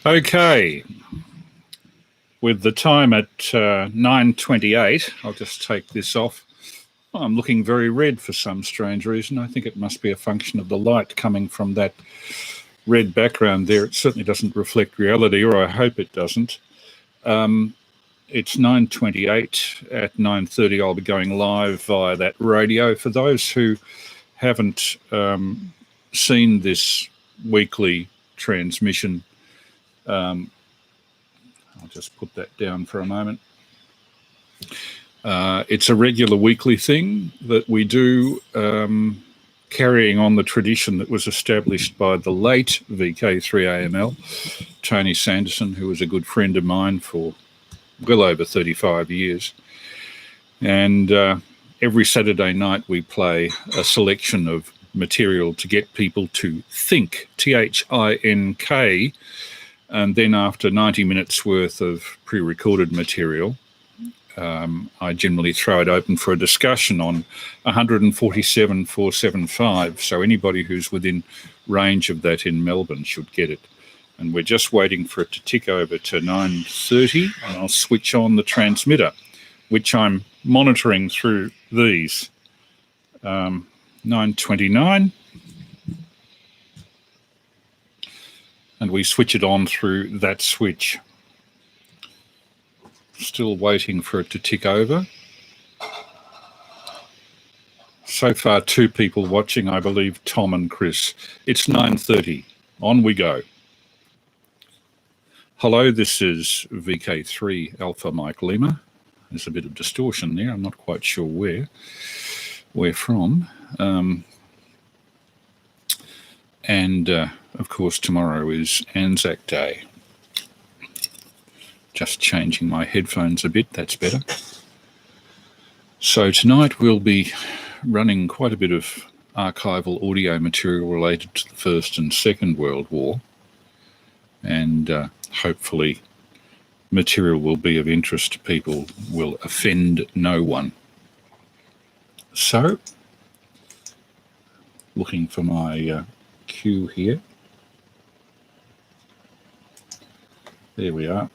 Okay, with the time at 9:28, I'll just take this off. I'm looking very red for some strange reason. I think it must be a function of the light coming from that red background there. It certainly doesn't reflect reality, or I hope it doesn't. It's 9:28. At 9:30, I'll be going live via that radio. For those who haven't seen this weekly transmission, I'll just put that down for a moment. It's a regular weekly thing that we do, carrying on the tradition that was established by the late VK3AML, Tony Sanderson, who was a good friend of mine for well over 35 years. And every Saturday night we play a selection of material to get people to think, T-H-I-N-K, and then after 90 minutes worth of pre-recorded material, I generally throw it open for a discussion on 147,475. So anybody who's within range of that in Melbourne should get it. And we're just waiting for it to tick over to 9:30, and I'll switch on the transmitter, which I'm monitoring through these. 9:29. And we switch it on through that switch. Still waiting for it to tick over. So far, 2 people watching, I believe, Tom and Chris. It's 9:30. On we go. Hello, this is VK3 Alpha Mike Lima. There's a bit of distortion there. I'm not quite sure where from. Of course, tomorrow is Anzac Day. Just changing my headphones a bit, that's better. So tonight we'll be running quite a bit of archival audio material related to the First and Second World War, and hopefully material will be of interest to people, will offend no one. So, looking for my cue here. There we are.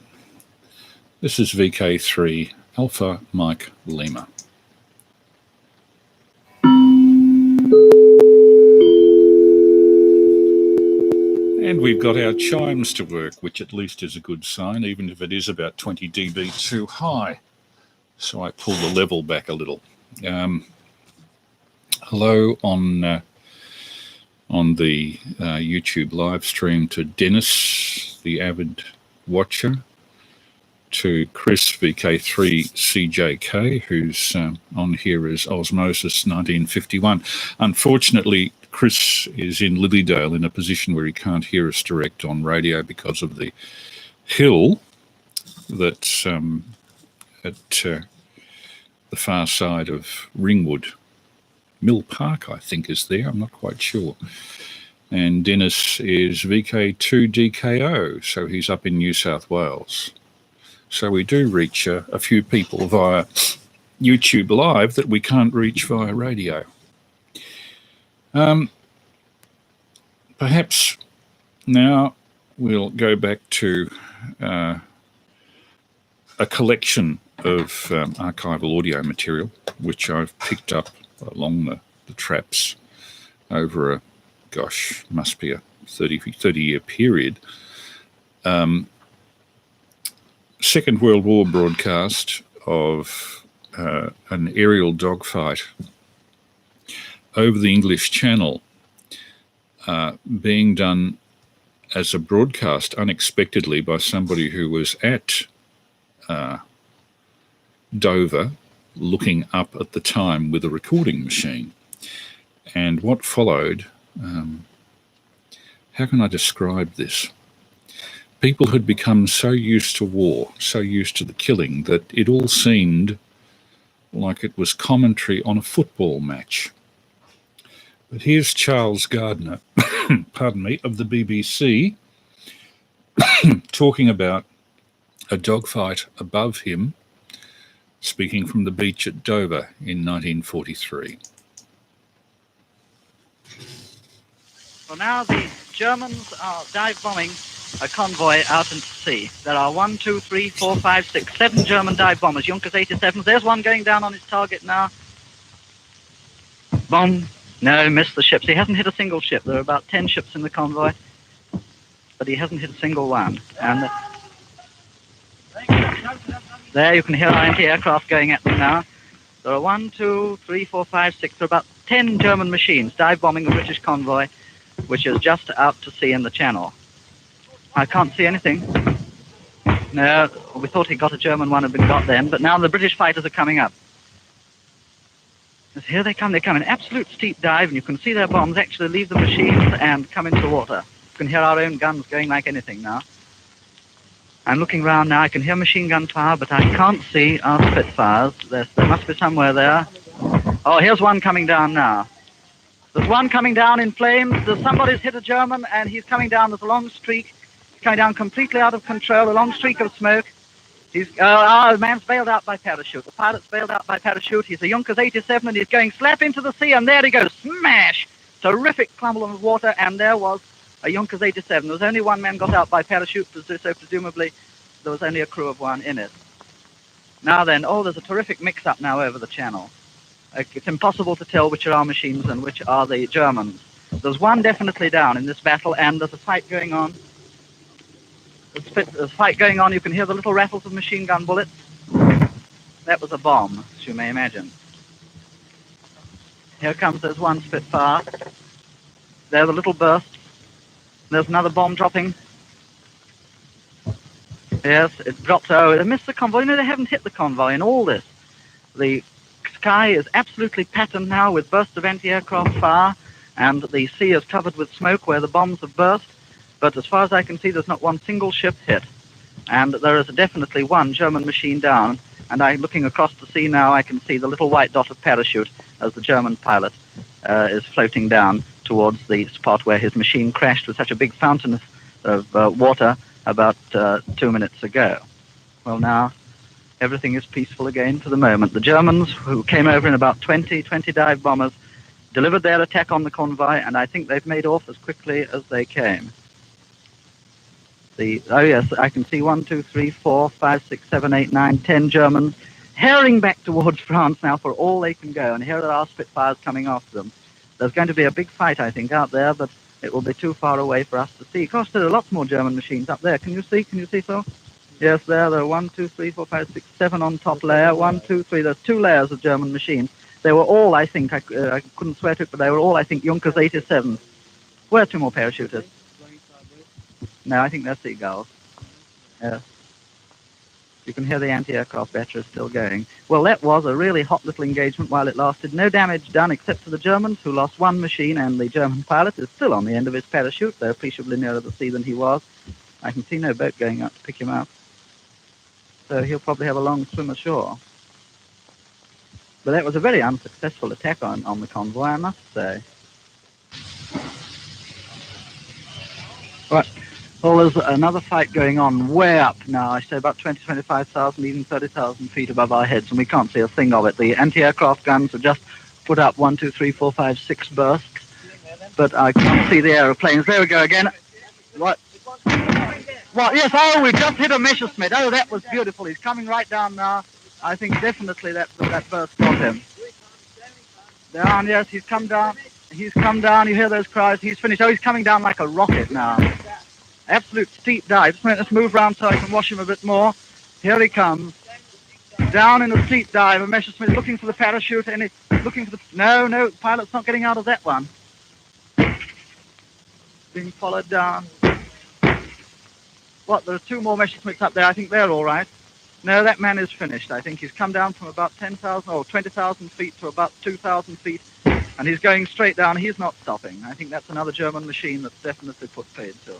This is VK3 Alpha Mike Lima. And we've got our chimes to work, which at least is a good sign, even if it is about 20 dB too high. So I pull the level back a little. Hello on the YouTube live stream to Dennis, the avid watcher, to Chris VK3CJK, who's on here as Osmosis 1951. Unfortunately, Chris is in Lilydale in a position where he can't hear us direct on radio because of the hill that's at the far side of Ringwood. Mill Park, I think, is there. I'm not quite sure. And Dennis is VK2DKO, so he's up in New South Wales. So we do reach a few people via YouTube Live that we can't reach via radio. Perhaps now we'll go back to a collection of archival audio material, which I've picked up along the traps over a, gosh, must be a 30-year period. Second World War broadcast of an aerial dogfight over the English Channel being done as a broadcast unexpectedly by somebody who was at Dover looking up at the time with a recording machine. And what followed, how can I describe this? People had become so used to war, so used to the killing, that it all seemed like it was commentary on a football match. But here's Charles Gardner, pardon me, of the BBC, talking about a dogfight above him, speaking from the beach at Dover in 1943. Well, now the Germans are dive bombing a convoy out into sea. There are 1, 2, 3, 4, 5, 6, 7 German dive bombers, Junkers 87s. There's one going down on his target now. Bomb. No, missed the ships. He hasn't hit a single ship. There are about 10 ships in the convoy, but he hasn't hit a single one. And there you can hear our anti-aircraft going at them now. There are 1, 2, 3, 4, 5, 6. There are about 10 German machines dive bombing a British convoy, which is just out to sea in the channel. I can't see anything. No, we thought he got a German one had been got then, but now the British fighters are coming up. Here they come in absolute steep dive, and you can see their bombs actually leave the machines and come into the water. You can hear our own guns going like anything now. I'm looking round now, I can hear machine gun fire, but I can't see our Spitfires. There must be somewhere there. Oh, here's one coming down now. There's one coming down in flames. Somebody's hit a German, and he's coming down. There's a long streak. He's coming down completely out of control, a long streak of smoke. The man's bailed out by parachute. The pilot's bailed out by parachute. He's a Junkers 87, and he's going slap into the sea, and there he goes. Smash! Terrific clump of water, and there was a Junkers 87. There was only one man got out by parachute, so presumably there was only a crew of one in it. Now then, there's a terrific mix-up now over the channel. It's impossible to tell which are our machines and which are the Germans. There's one definitely down in this battle, and there's a fight going on. There's a fight going on. You can hear the little rattles of machine gun bullets. That was a bomb, as you may imagine. Here comes, there's one Spitfire. There are the little bursts. There's another bomb dropping. Yes, it dropped. Oh, they missed the convoy. No, they haven't hit the convoy in all this. The sky is absolutely patterned now with bursts of anti-aircraft fire, and the sea is covered with smoke where the bombs have burst. But as far as I can see, there's not one single ship hit. And there is definitely one German machine down. And looking across the sea now, I can see the little white dot of parachute as the German pilot is floating down towards the spot where his machine crashed with such a big fountain of water about 2 minutes ago. Well, now everything is peaceful again for the moment. The Germans, who came over in about 20 dive bombers, delivered their attack on the convoy, and I think they've made off as quickly as they came. Oh yes, I can see 1, 2, 3, 4, 5, 6, 7, 8, 9, 10 Germans herring back towards France now for all they can go, and here are our Spitfires coming after them. There's going to be a big fight, I think, out there, but it will be too far away for us to see. Of course, there are lots more German machines up there. Can you see? Can you see, so? Yes, there are 1, 2, 3, 4, 5, 6, 7 on top layer. 1, 2, 3. There's 2 layers of German machines. They were all, I think, I couldn't swear to it, but they were all, I think, Junkers 87s. Where are 2 more parachuters? No, I think they're seagulls. Yes. You can hear the anti-aircraft battery still going. Well, that was a really hot little engagement while it lasted. No damage done except to the Germans, who lost 1 machine, and the German pilot is still on the end of his parachute. They're appreciably nearer the sea than he was. I can see no boat going up to pick him up. So he'll probably have a long swim ashore. But that was a very unsuccessful attack on the convoy, I must say. Right. Well, there's another fight going on way up now. I say about 20, 25,000, even 30,000 feet above our heads, and we can't see a thing of it. The anti-aircraft guns have just put up 1, 2, 3, 4, 5, 6 bursts, but I can't see the aeroplanes. There we go again. What? What? Yes, we just hit a Messerschmitt. Oh, that was beautiful. He's coming right down now. I think definitely that burst got him. Down, yes, he's come down. He's come down. You hear those cries. He's finished. Oh, he's coming down like a rocket now. Absolute steep dive. Let's move around so I can watch him a bit more. Here he comes. Down in a steep dive. And Messerschmitt looking for the parachute, and he's looking for the... No, the pilot's not getting out of that one. Being followed down. What, there are 2 more Messerschmitts up there. I think they're all right. No, that man is finished. I think he's come down from about 10,000 or 20,000 feet to about 2,000 feet, and he's going straight down. He's not stopping. I think that's another German machine that's definitely put paid to.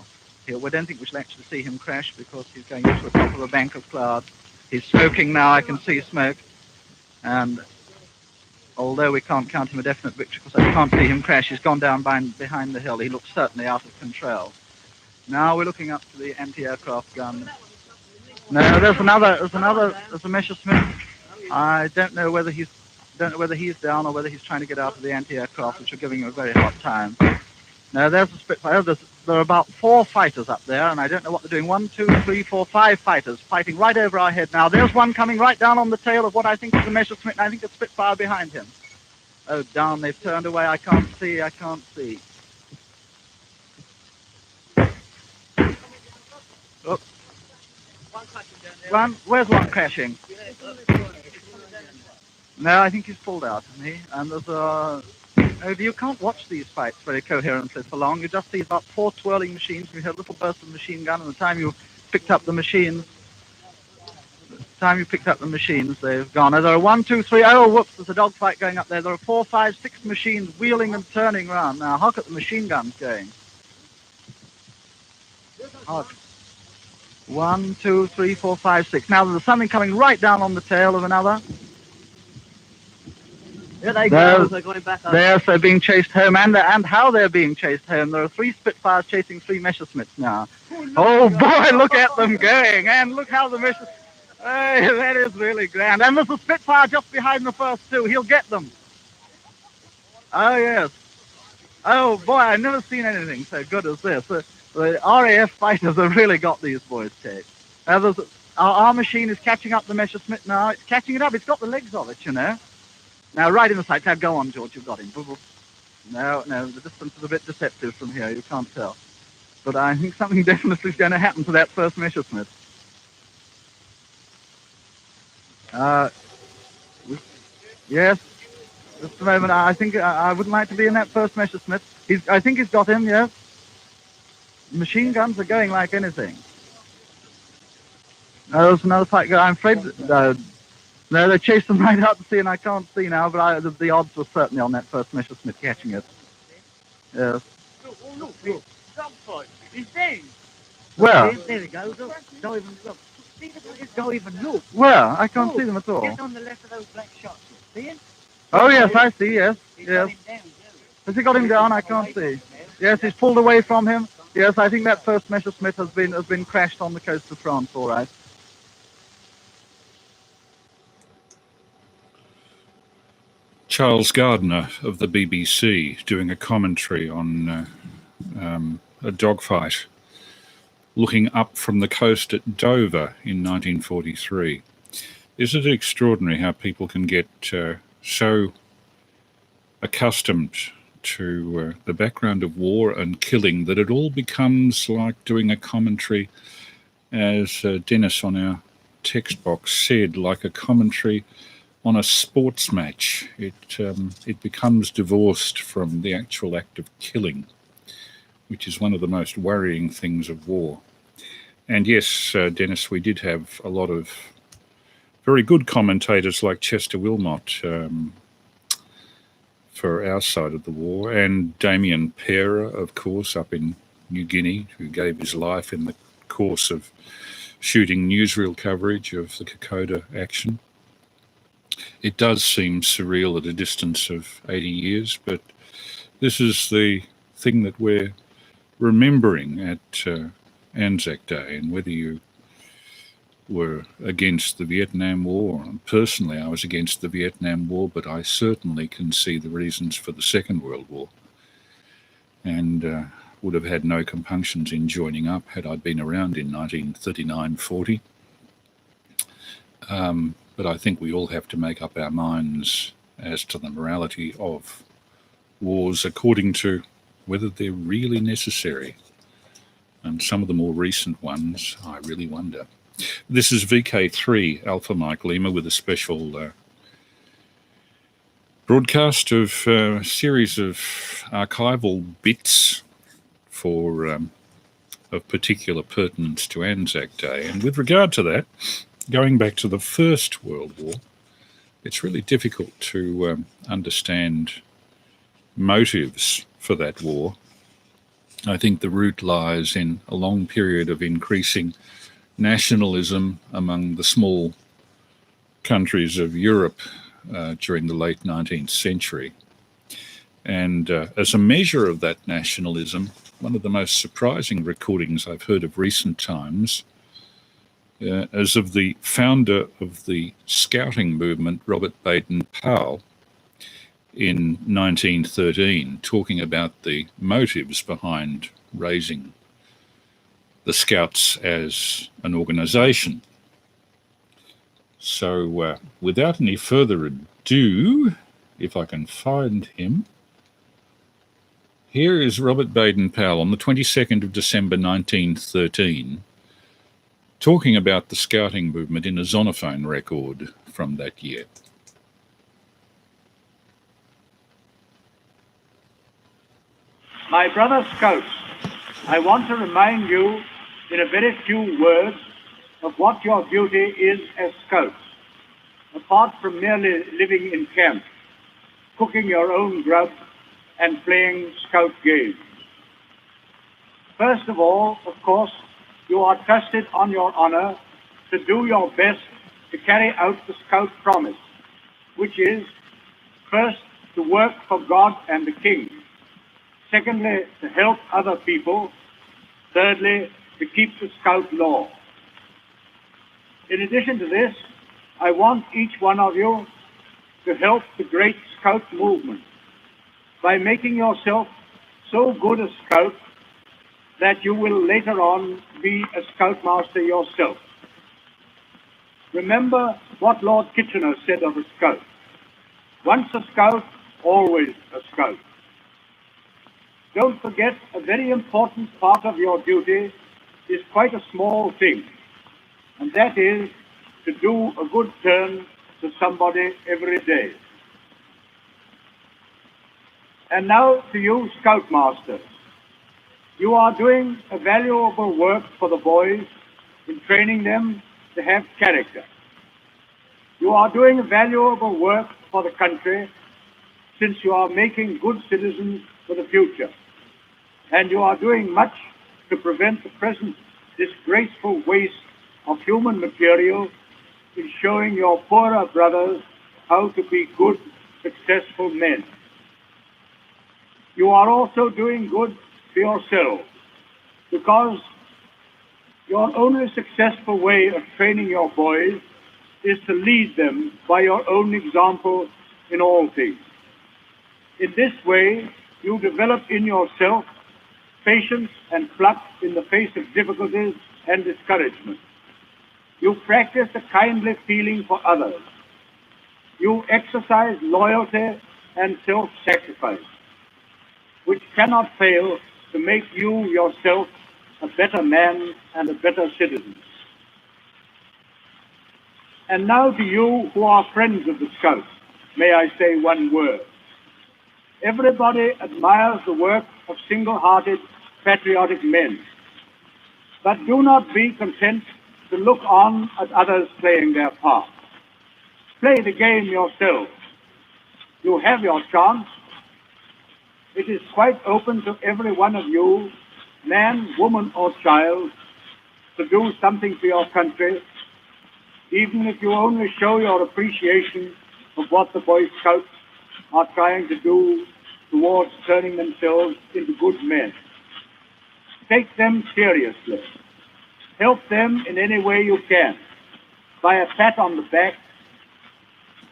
We don't think we shall actually see him crash because he's going into the top of a bank of clouds. He's smoking now. I can see smoke. And although we can't count him a definite victory because I can't see him crash, he's gone down behind the hill. He looks certainly out of control. Now we're looking up to the anti-aircraft gun. No, there's a Messerschmitt. I don't know whether he's down or whether he's trying to get out of the anti-aircraft, which are giving him a very hot time. Now there's a Spitfire. There are about 4 fighters up there, and I don't know what they're doing. 1, 2, 3, 4, 5 fighters fighting right over our head. Now there's one coming right down on the tail of what I think is a Messerschmitt, and I think it's Spitfire behind him. Oh, darn, they've turned away. I can't see. I can't see. Oh. Where's one crashing? No, I think he's pulled out, isn't he? And there's a... You can't watch these fights very coherently for long. You just see about 4 twirling machines. You hear a little burst of machine gun, and the time you picked up the machines, they've gone. Now, there are 1, 2, 3. Oh, whoops! There's a dogfight going up there. There are 4, 5, 6 machines wheeling and turning around. Now, hark at the machine guns going. Hark. 1, 2, 3, 4, 5, 6. Now there's something coming right down on the tail of another. Here they go. They're going back up. Yes, they're being chased home, and how they're being chased home. There are 3 Spitfires chasing 3 Messerschmitts now. Oh boy, look at them going, and look how the Messerschmitt... Hey, that is really grand. And there's a Spitfire just behind the first 2. He'll get them. Oh yes. Oh boy, I've never seen anything so good as this. The RAF fighters have really got these boys chased. Our machine is catching up the Messerschmitt now. It's catching it up. It's got the legs of it, you know. Now, right in the sight. Now, go on, George. You've got him. No, the distance is a bit deceptive from here. You can't tell. But I think something definitely is going to happen to that first Messerschmitt. Yes. Just a moment. I think I wouldn't like to be in that first Messerschmitt. I think he's got him, yes. Machine guns are going like anything. No, there's another fight going. I'm afraid... No, they chased them right out to sea, and I can't see now, but the odds were certainly on that first Messerschmitt catching it. Yes. Look. Dogfight. He's dead. Where? There we go. Look. Don't even look. Don't even look. Where? I can't see them at all. Just on the left of those black shots. See him? Oh, yes, I see, yes. Yes. Has he got him down? I can't see. Yes, he's pulled away from him. Yes, I think that first Messerschmitt has been crashed on the coast of France, all right. Charles Gardner of the BBC doing a commentary on a dogfight looking up from the coast at Dover in 1943. Isn't it extraordinary how people can get so accustomed to the background of war and killing that it all becomes like doing a commentary, as Dennis on our text box said, like a commentary on a sports match. It becomes divorced from the actual act of killing, which is one of the most worrying things of war. And yes, Dennis, we did have a lot of very good commentators like Chester Wilmot for our side of the war, and Damien Pera, of course, up in New Guinea, who gave his life in the course of shooting newsreel coverage of the Kokoda action. It does seem surreal at a distance of 80 years, but this is the thing that we're remembering at Anzac Day. And whether you were against the Vietnam War, personally I was against the Vietnam War, but I certainly can see the reasons for the Second World War, and would have had no compunctions in joining up had I been around in 1939-40. But I think we all have to make up our minds as to the morality of wars according to whether they're really necessary. And some of the more recent ones, I really wonder. This is VK3 Alpha Mike Lima with a special broadcast of a series of archival bits for of particular pertinence to Anzac Day. And with regard to that, going back to the First World War, it's really difficult to understand motives for that war. I think the root lies in a long period of increasing nationalism among the small countries of Europe during the late 19th century. And as a measure of that nationalism, one of the most surprising recordings I've heard of recent times as of the founder of the scouting movement, Robert Baden-Powell, in 1913, talking about the motives behind raising the Scouts as an organisation. So without any further ado, if I can find him, here is Robert Baden-Powell on the 22nd of December 1913, talking about the Scouting movement in a Zonophone record from that year. My brother Scouts, I want to remind you in a very few words of what your duty is as Scouts, apart from merely living in camp, cooking your own grub, and playing Scout games. First of all, of course, you are trusted on your honor to do your best to carry out the Scout promise, which is, first, to work for God and the King. Secondly, to help other people. Thirdly, to keep the Scout law. In addition to this, I want each one of you to help the great Scout movement by making yourself so good a Scout that you will later on be a Scoutmaster yourself. Remember what Lord Kitchener said of a Scout. Once a Scout, always a Scout. Don't forget, a very important part of your duty is quite a small thing, and that is to do a good turn to somebody every day. And now to you, Scoutmasters. You are doing a valuable work for the boys in training them to have character. You are doing a valuable work for the country, since you are making good citizens for the future. And you are doing much to prevent the present disgraceful waste of human material in showing your poorer brothers how to be good, successful men. You are also doing good for yourselves, because your only successful way of training your boys is to lead them by your own example in all things. In this way, you develop in yourself patience and pluck in the face of difficulties and discouragement. You practice a kindly feeling for others. You exercise loyalty and self-sacrifice, which cannot fail to make you yourself a better man and a better citizen. And now to you who are friends of the Scouts, may I say one word. Everybody admires the work of single-hearted, patriotic men. But do not be content to look on at others playing their part. Play the game yourselves. You have your chance. It is quite open to every one of you, man, woman, or child, to do something for your country, even if you only show your appreciation of what the Boy Scouts are trying to do towards turning themselves into good men. Take them seriously. Help them in any way you can, by a pat on the back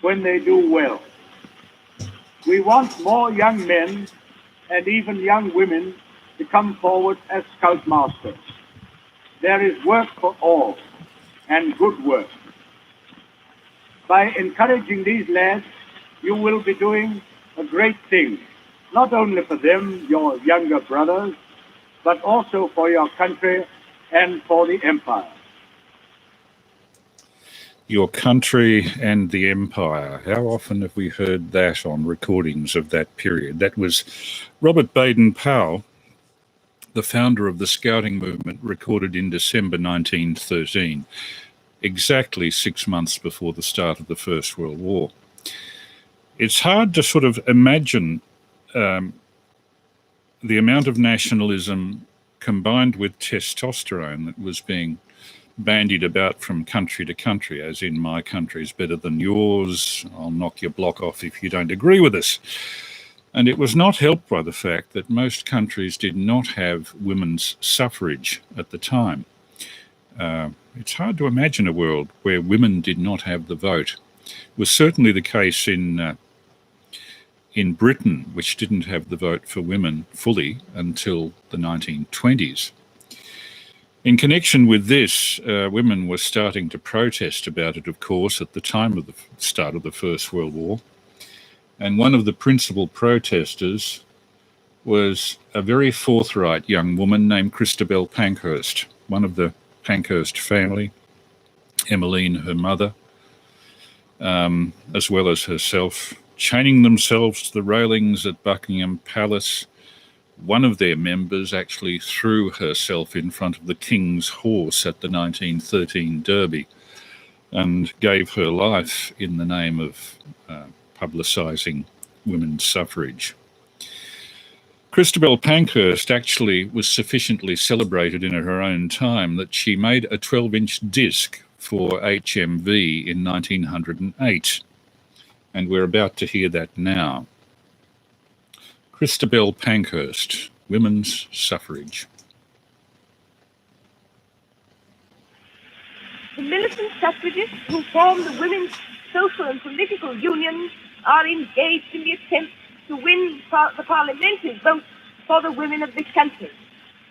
when they do well. We want more young men and even young women to come forward as Scoutmasters. There is work for all, and good work. By encouraging these lads, you will be doing a great thing, not only for them, your younger brothers, but also for your country and for the empire. Your country and the empire. How often have we heard that on recordings of that period? That was Robert Baden-Powell, the founder of the Scouting movement, recorded in December 1913, exactly 6 months before the start of the First World War. It's hard to sort of imagine the amount of nationalism combined with testosterone that was being bandied about from country to country, as in my country's better than yours, I'll knock your block off if you don't agree with us. And it was not helped by the fact that most countries did not have women's suffrage at the time. It's hard to imagine a world where women did not have the vote. It was certainly the case in in Britain, which didn't have the vote for women fully until the 1920s. In connection with this, women were starting to protest about it, of course, at the time of the start of the First World War. And one of the principal protesters was a very forthright young woman named Christabel Pankhurst, one of the Pankhurst family, Emmeline, her mother, as well as herself, chaining themselves to the railings at Buckingham Palace. One of their members actually threw herself in front of the King's horse at the 1913 Derby and gave her life in the name of publicising women's suffrage. Christabel Pankhurst actually was sufficiently celebrated in her own time that she made a 12-inch disc for HMV in 1908, and we're about to hear that now. Christabel Pankhurst, women's suffrage. The militant suffragists who form the Women's Social and Political Union are engaged in the attempt to win the parliamentary vote for the women of this country.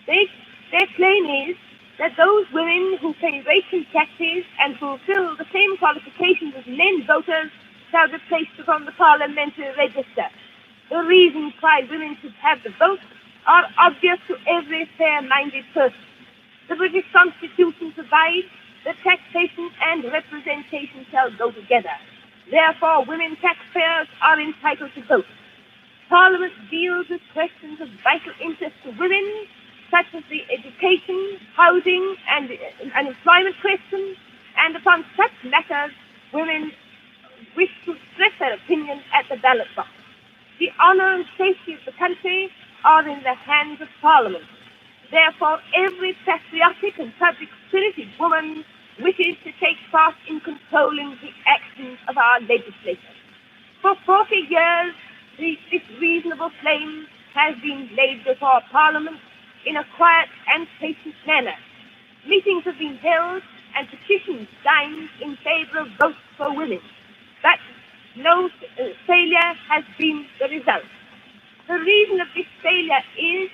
Their claim is that those women who pay rates and taxes and fulfill the same qualifications as men voters shall be placed upon the parliamentary register. The reasons why women should have the vote are obvious to every fair-minded person. The British Constitution provides that taxation and representation shall go together. Therefore, women taxpayers are entitled to vote. Parliament deals with questions of vital interest to women, such as the education, housing, and employment questions, and upon such matters, women wish to express their opinions at the ballot box. The honour and safety of the country are in the hands of Parliament. Therefore, every patriotic and public-spirited woman wishes to take part in controlling the actions of our legislators. For 40 years, this reasonable claim has been laid before Parliament in a quiet and patient manner. Meetings have been held and petitions signed in favour of votes for women, but no failure has been the result. The reason of this failure is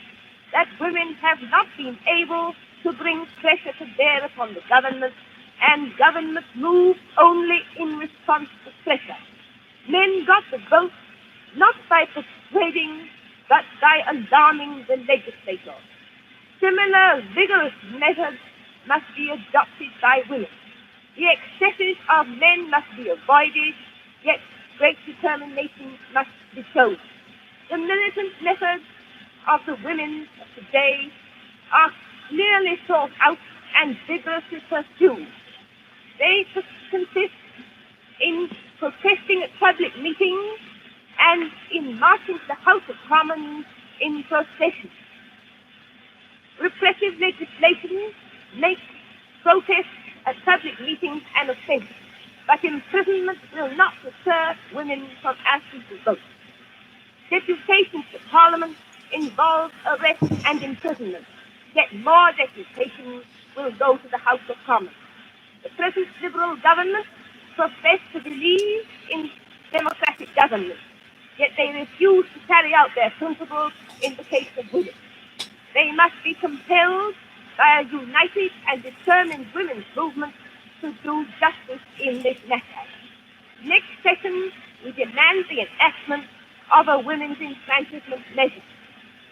that women have not been able to bring pressure to bear upon the government, and government moved only in response to pressure. Men got the vote not by persuading, but by alarming the legislator. Similar vigorous methods must be adopted by women. The excesses of men must be avoided, yet great determination must be shown. The militant methods of the women of today are clearly thought out and vigorously pursued. They consist in protesting at public meetings and in marching to the House of Commons in procession. Repressive legislation makes protests at public meetings an offence, but imprisonment will not deter women from asking to vote. Deputations to Parliament involve arrest and imprisonment, yet more deputations will go to the House of Commons. The present Liberal government profess to believe in democratic government, yet they refuse to carry out their principles in the case of women. They must be compelled by a united and determined women's movement to do justice in this matter. Next session, we demand the enactment of a women's enfranchisement measure.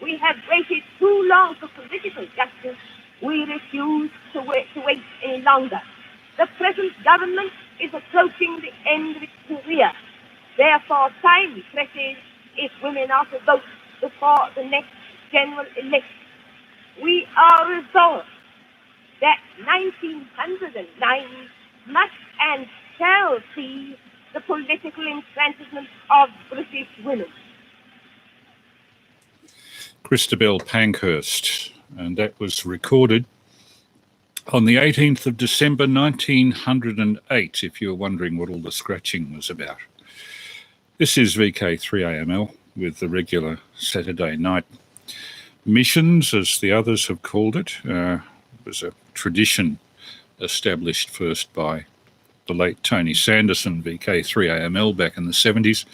We have waited too long for political justice. We refuse to wait any longer. The present government is approaching the end of its career. Therefore, time presses if women are to vote before the next general election. We are resolved that 1909 must and shall see the political enfranchisement of British women. Christabel Pankhurst, and that was recorded on the 18th of December 1908, if you're wondering what all the scratching was about. This is VK3AML with the regular Saturday night missions, as the others have called it. It was a tradition established first by the late Tony Sanderson, VK3AML, back in the 70s,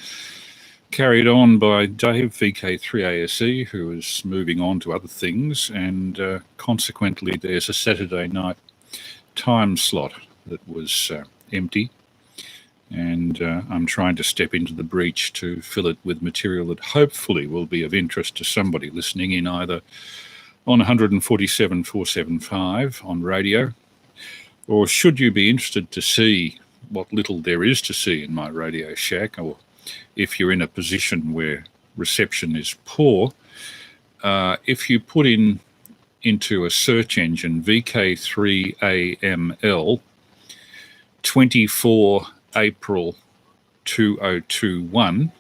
carried on by Dave, VK3ASE, who is moving on to other things, and consequently there's a Saturday night time slot that was empty, and I'm trying to step into the breach to fill it with material that hopefully will be of interest to somebody listening in, either on 147.475 on radio, or should you be interested to see what little there is to see in my Radio Shack, or if you're in a position where reception is poor, if you put into a search engine VK3AML 24 April 2021,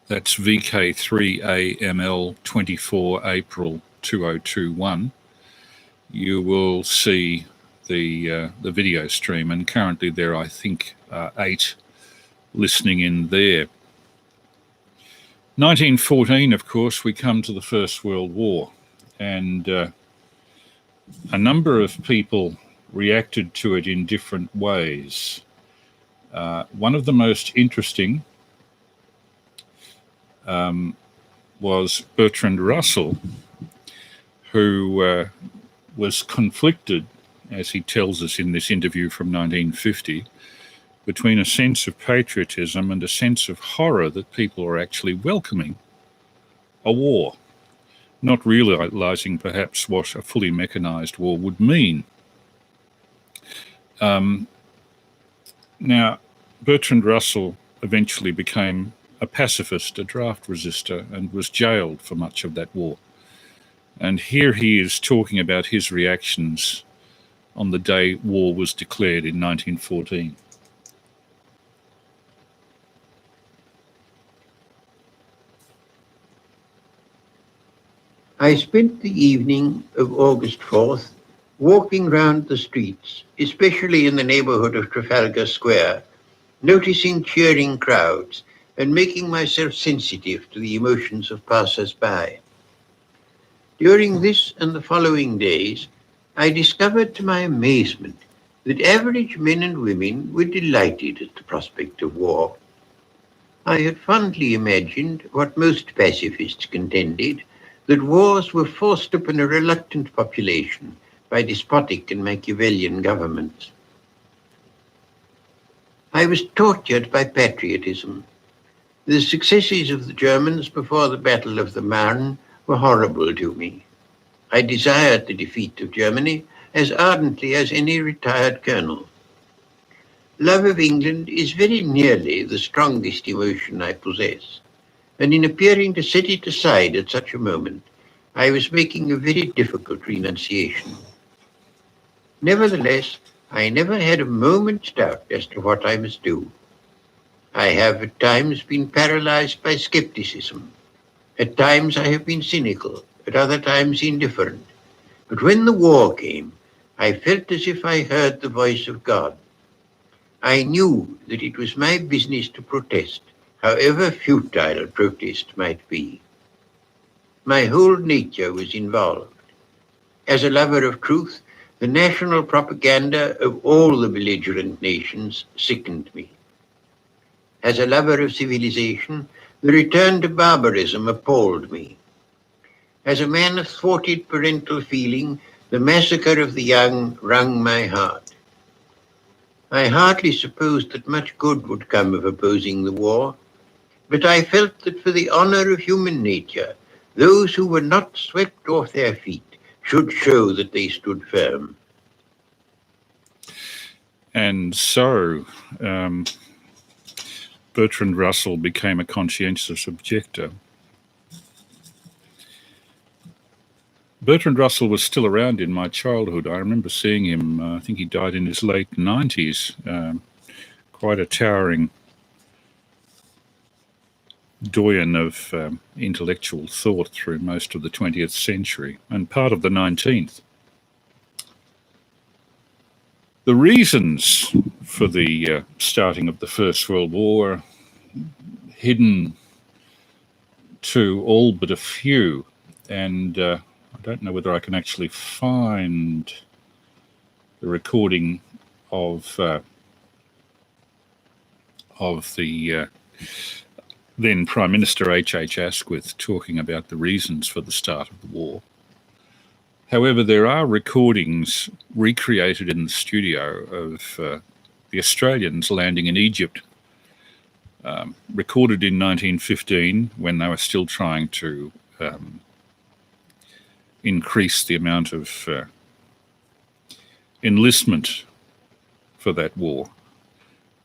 that's VK3AML 24 April 2021, you will see the video stream, and currently there I think 8 listening in there. 1914, of course, we come to the First World War, and a number of people reacted to it in different ways. One of the most interesting was Bertrand Russell, who was conflicted, as he tells us in this interview from 1950, between a sense of patriotism and a sense of horror that people are actually welcoming a war, not realizing perhaps what a fully mechanized war would mean. Now, Bertrand Russell eventually became a pacifist, a draft resistor, and was jailed for much of that war. And here he is talking about his reactions on the day war was declared in 1914. I spent the evening of August 4th walking round the streets, especially in the neighborhood of Trafalgar Square, noticing cheering crowds and making myself sensitive to the emotions of passers-by. During this and the following days, I discovered to my amazement that average men and women were delighted at the prospect of war. I had fondly imagined what most pacifists contended, that wars were forced upon a reluctant population by despotic and Machiavellian governments. I was tortured by patriotism. The successes of the Germans before the Battle of the Marne were horrible to me. I desired the defeat of Germany as ardently as any retired colonel. Love of England is very nearly the strongest emotion I possess, and in appearing to set it aside at such a moment, I was making a very difficult renunciation. Nevertheless, I never had a moment's doubt as to what I must do. I have at times been paralyzed by skepticism. At times I have been cynical, at other times indifferent. But when the war came, I felt as if I heard the voice of God. I knew that it was my business to protest, however futile protest might be. My whole nature was involved. As a lover of truth, the national propaganda of all the belligerent nations sickened me. As a lover of civilization, the return to barbarism appalled me. As a man of thwarted parental feeling, the massacre of the young wrung my heart. I hardly supposed that much good would come of opposing the war, but I felt that for the honor of human nature, those who were not swept off their feet should show that they stood firm. And so Bertrand Russell became a conscientious objector. Bertrand Russell was still around in my childhood. I remember seeing him, I think he died in his late 90s, quite a towering doyen of intellectual thought through most of the 20th century and part of the 19th. The reasons for the starting of the First World War are hidden to all but a few, and I don't know whether I can actually find the recording of the then Prime Minister H.H. Asquith talking about the reasons for the start of the war. However, there are recordings recreated in the studio of the Australians landing in Egypt, recorded in 1915 when they were still trying to increase the amount of enlistment for that war,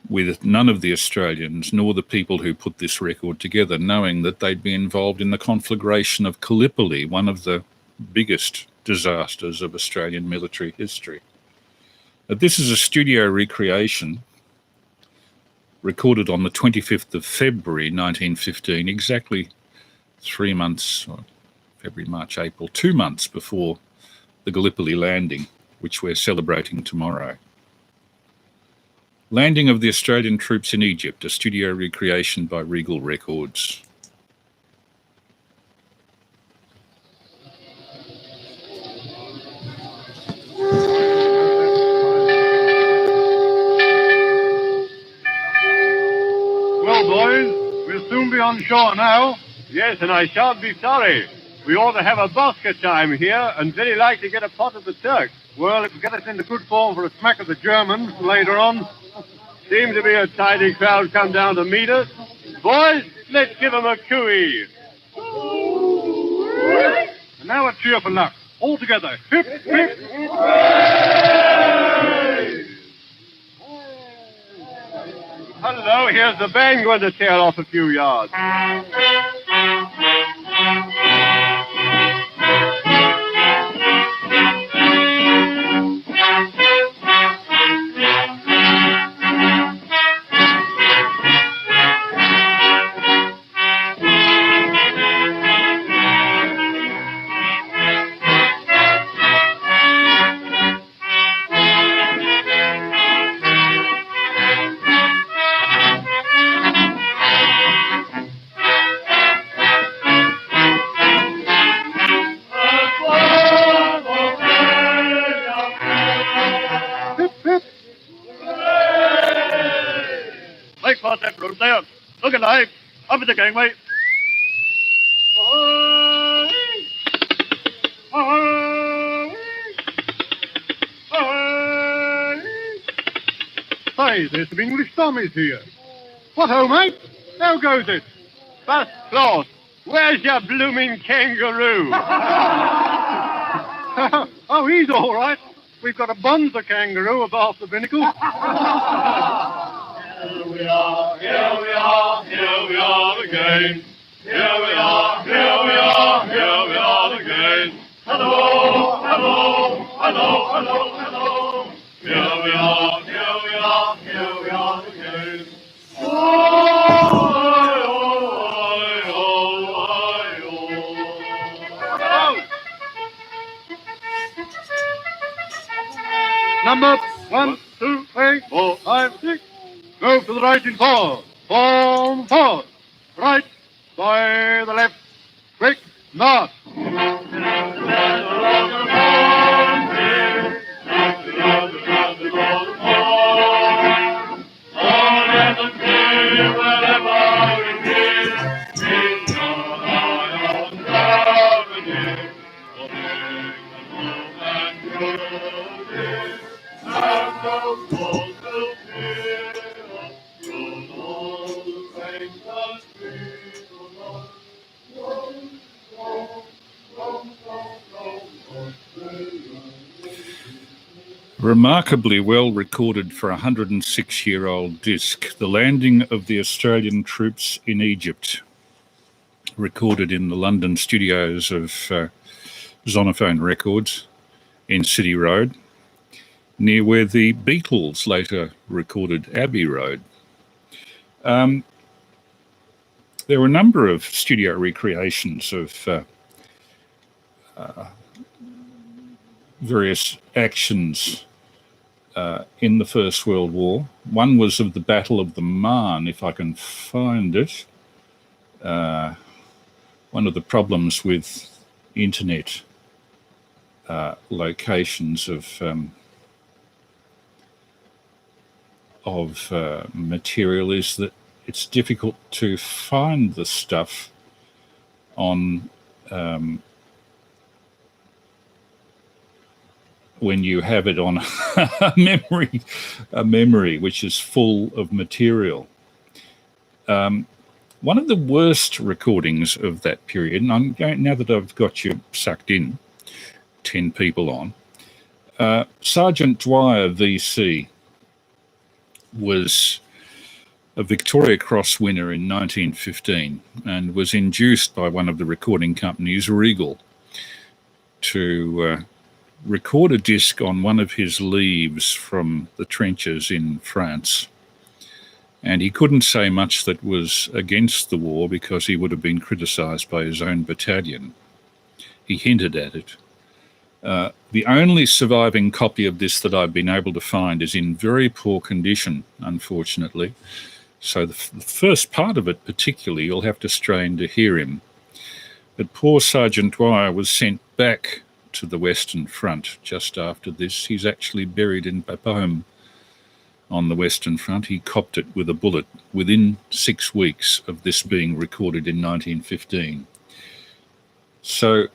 with none of the Australians nor the people who put this record together knowing that they'd be involved in the conflagration of Gallipoli, one of the biggest disasters of Australian military history. This is a studio recreation recorded on the 25th of February 1915, exactly 3 months, or February, March, April, 2 months before the Gallipoli landing, which we're celebrating tomorrow. Landing of the Australian troops in Egypt, a studio recreation by Regal Records. Well, boys, we'll soon be on shore now. Yes, and I shan't be sorry. We ought to have a basket time here and very likely get a pot of the Turks. Well, it will get us into good form for a smack of the Germans later on. Seems to be a tidy crowd come down to meet us. Boys, let's give them a cooey. And now a cheer for luck. All together. Hip, hip. Hello, here's the band going to tear off a few yards. Make fast that road there. Look alive. Up at the gangway. Say, there's some English Tommies here. What ho, mate? How goes it? First class. Where's your blooming kangaroo? Oh, he's all right. We've got a bonza kangaroo abaft the binnacle. Here we are, here we are, here we are again. Here we are, here we are, here we are again. Hello, hello, hello, hello, hello. Here we are, here we are, here we are again. Oh, oh, oh, oh, oh. Number 1, 2, 3, 4, 5, 6. Move to the right in 4. Form 4. Right by the left. Quick march. Remarkably well recorded for a 106-year-old disc, the landing of the Australian troops in Egypt, recorded in the London studios of Zonophone Records in City Road, near where the Beatles later recorded Abbey Road. There were a number of studio recreations of various actions in the First World War. One was of the Battle of the Marne, if I can find it. One of the problems with internet locations of material is that it's difficult to find the stuff on when you have it on a memory which is full of material. One of the worst recordings of that period, and I'm going, now that I've got you sucked in, 10 people on, Sergeant Dwyer VC was a Victoria Cross winner in 1915 and was induced by one of the recording companies, Regal, to record a disc on one of his leaves from the trenches in France. And he couldn't say much that was against the war because he would have been criticised by his own battalion. He hinted at it. The only surviving copy of this that I've been able to find is in very poor condition, unfortunately. So the first part of it particularly, you'll have to strain to hear him. But poor Sergeant Dwyer was sent back to the Western Front just after this. He's actually buried in Bapaume on the Western Front. He copped it with a bullet within 6 weeks of this being recorded in 1915. So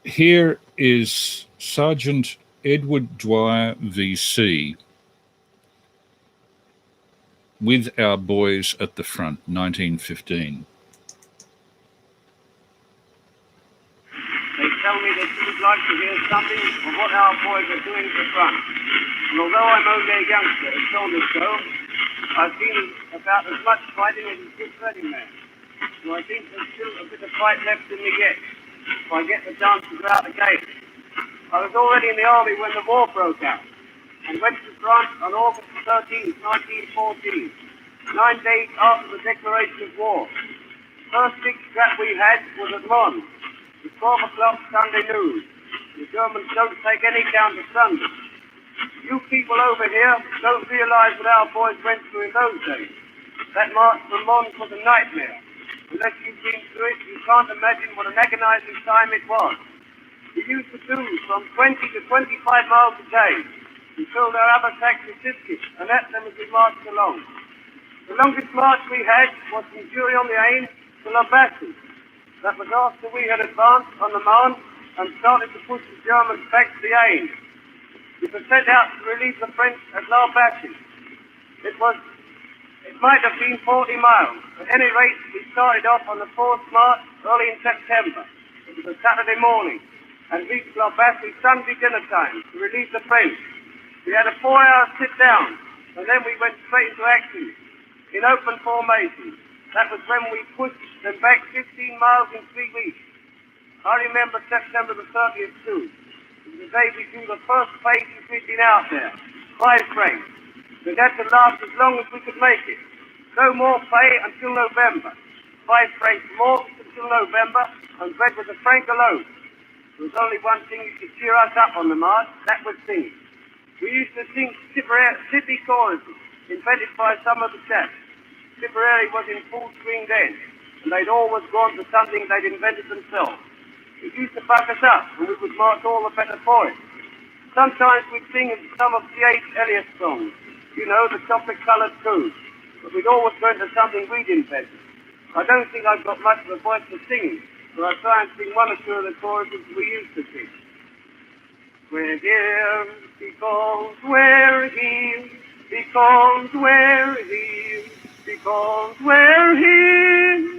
here is Sergeant Edward Dwyer VC with our boys at the front, 1915. They tell me that you would like to hear something of what our boys are doing at the front. And although I'm only a youngster, as told us so, I've seen about as much fighting as a good fighting man. So I think there's still a bit of fight left in me yet, if I get the chance to go out again. I was already in the army when the war broke out, and went to France on August 13, 1914, 9 days after the declaration of war. First big scrap we had was at Mons, the 12 o'clock Sunday news. The Germans don't take any count of Sunday. You people over here don't realize what our boys went through in those days. That march from Mons was a nightmare. Unless you've been through it, you can't imagine what an agonizing time it was. We used to do from 20 to 25 miles a day. We filled our haversacks with biscuits and ate them as we marched along. The longest march we had was from Jury-on-the-Aisne to La Bassée. That was after we had advanced on the Marne and started to push the Germans back to the Aisne. We were sent out to relieve the French at La Bassée. It might have been 40 miles. At any rate, we started off on the 4th March early in September. It was a Saturday morning, and reached La Bassée Sunday dinner time to relieve the French. We had a 4-hour sit down, and then we went straight into action in open formation. That was when we pushed them back 15 miles in 3 weeks. I remember September the 30th too. It was the day we drew the first pay since we'd been out there. 5 francs. We had to last as long as we could make it. No more pay until November. 5 francs more until November, and bread was a franc alone. There was only one thing that could cheer us up on the march, that was singing. We used to sing Tipperary choruses, invented by some of the chaps. Tipperary was in full swing then, and they'd always gone to something they'd invented themselves. It used to buck us up, and we would march all the better for it. Sometimes we'd sing some of C.H. Eliot's songs, you know, the chocolate-coloured coos, but we'd always go into something we'd invented. I don't think I've got much of a voice for singing, but I try and sing 1 or 2 of the choruses we used to sing. We're here because we're here, because we're here, because we're here.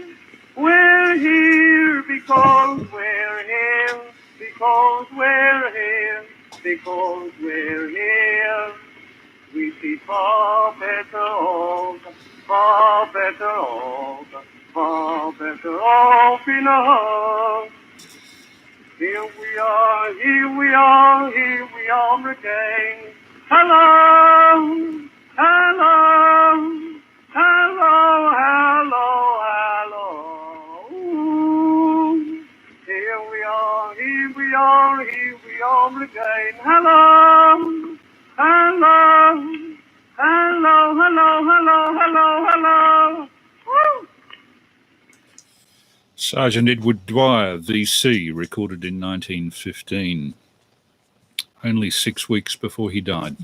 We're here because we're here, because we're here, because we're here. We see far better off, far better off, far better off in a Here we are, here we are, here we are again. Hello, hello, hello, hello, hello. Here we are, here we are, here we are again. Hello, hello, hello, hello, hello, hello, hello. Woo! Sergeant Edward Dwyer, VC, recorded in 1915, only 6 weeks before he died.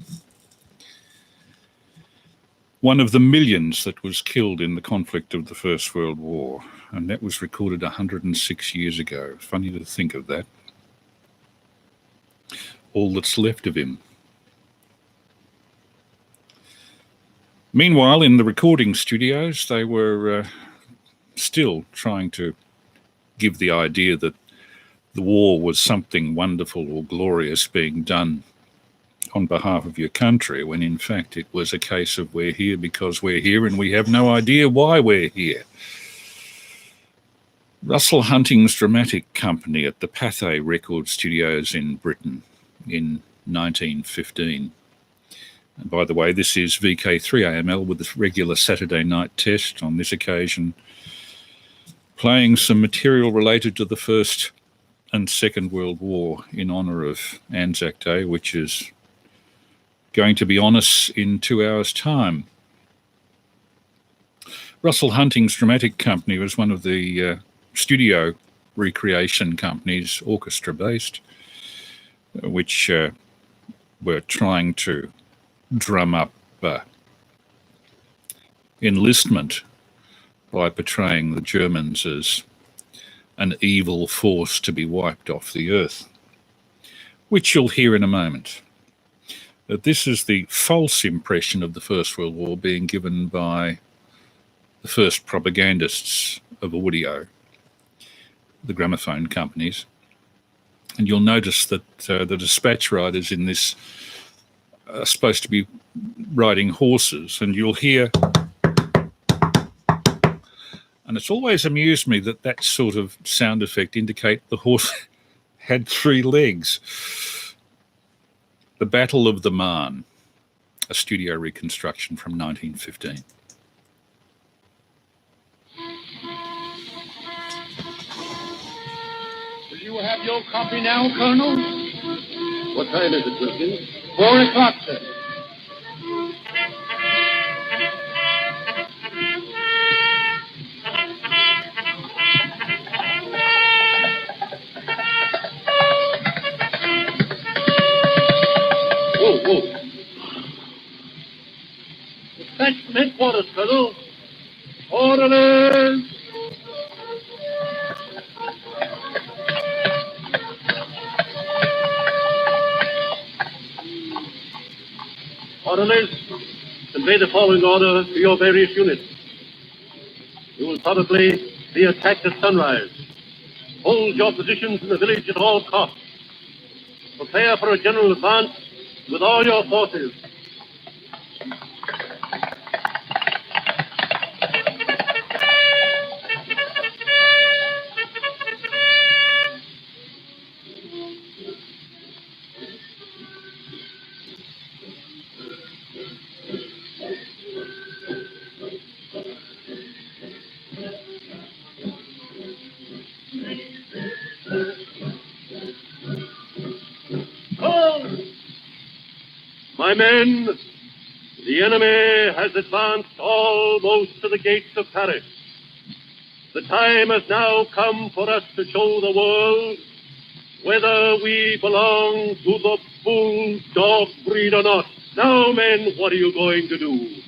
one of the millions that was killed in the conflict of the First World War, and that was recorded 106 years ago. Funny to think of that. All that's left of him. Meanwhile, in the recording studios, they were still trying to give the idea that the war was something wonderful or glorious being done on behalf of your country, when in fact it was a case of we're here because we're here and we have no idea why we're here. Russell Hunting's dramatic company at the Pathé Record Studios in Britain in 1915. And by the way, this is VK3AML with a regular Saturday night test, on this occasion playing some material related to the First and Second World War in honour of Anzac Day, which is going to be on us in 2 hours' time. Russell Hunting's dramatic company was one of the studio recreation companies, orchestra-based, which were trying to drum up enlistment by portraying the Germans as an evil force to be wiped off the earth, which you'll hear in a moment. That this is the false impression of the First World War being given by the first propagandists of audio, the gramophone companies. And you'll notice that the dispatch riders in this are supposed to be riding horses, and you'll hear, and it's always amused me that that sort of sound effect indicate the horse had 3 legs. The Battle of the Marne, a studio reconstruction from 1915. Will you have your copy now, Colonel? What time is it, Wilkins? 4 o'clock, sir. Whoa. Dispatch from headquarters, Colonel. Orderlies! Orderlies, convey the following order to your various units. You will probably be attacked at sunrise. Hold your positions in the village at all costs. Prepare for a general advance with all your forces. My men, the enemy has advanced almost to the gates of Paris. The time has now come for us to show the world whether we belong to the bulldog breed or not. Now, men, what are you going to do?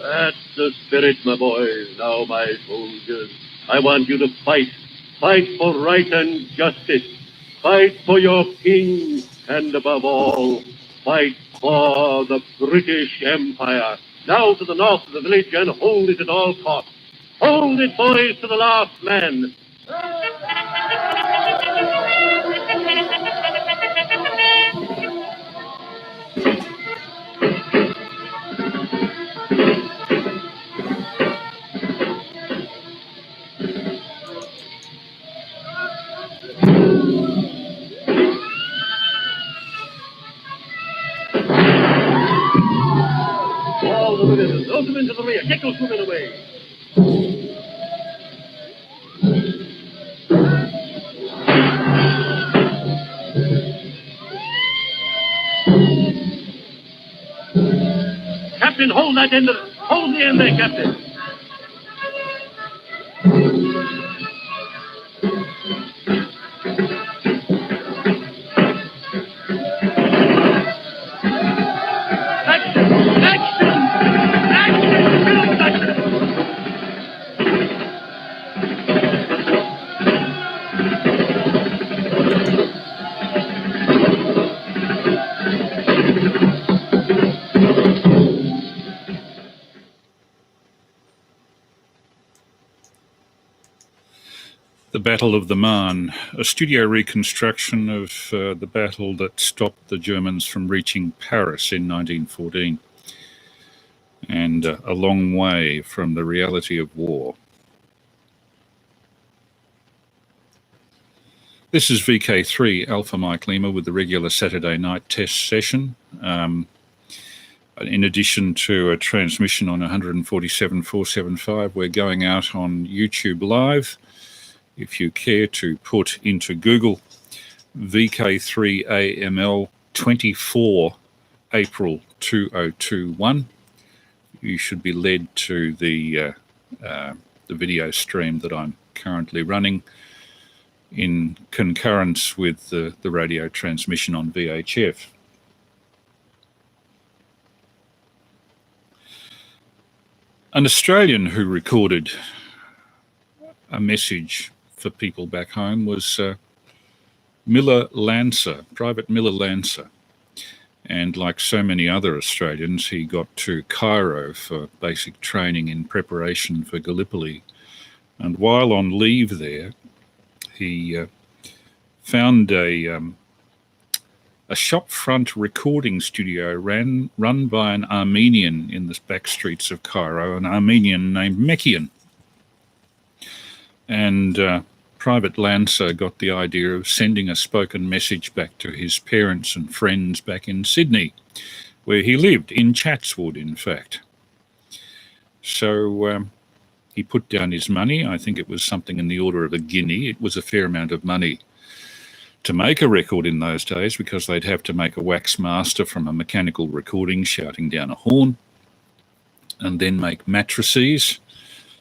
That's the spirit, my boys. Now, my soldiers, I want you to fight. Fight for right and justice. Fight for your king. And above all, fight for the British Empire. Now to the north of the village and hold it at all costs. Hold it, boys, to the last man. All the women, throw them into the rear. Get those women away. Captain, hold that end. Hold the end there, Captain. The Battle of the Marne, a studio reconstruction of the battle that stopped the Germans from reaching Paris in 1914, and a long way from the reality of war. This is VK3 Alpha Mike Lima with the regular Saturday night test session. In addition to a transmission on 147.475, we're going out on YouTube Live. If you care to put into Google VK3AML 24 April 2021, you should be led to the video stream that I'm currently running in concurrence with the radio transmission on VHF. An Australian who recorded a message for people back home was Miller Lancer, Private Miller Lancer. And like so many other Australians, he got to Cairo for basic training in preparation for Gallipoli. And while on leave there, he found a shopfront recording studio run by an Armenian in the back streets of Cairo, an Armenian named Mekian. And Private Lancer got the idea of sending a spoken message back to his parents and friends back in Sydney, where he lived, in Chatswood, in fact. So he put down his money. I think it was something in the order of a guinea. It was a fair amount of money to make a record in those days, because they'd have to make a wax master from a mechanical recording shouting down a horn, and then make matrices,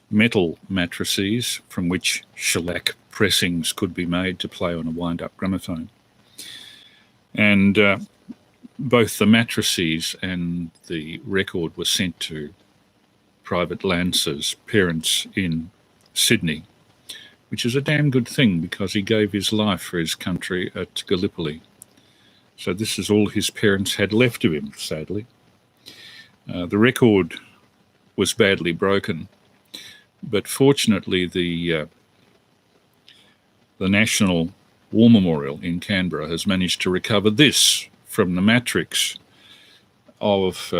metal matrices, from which shellac pressings could be made to play on a wind-up gramophone. And both the matrices and the record were sent to Private Lancer's parents in Sydney, which is a damn good thing, because he gave his life for his country at Gallipoli. So this is all his parents had left of him, sadly. The record was badly broken, but fortunately the National War Memorial in Canberra has managed to recover this from the matrix of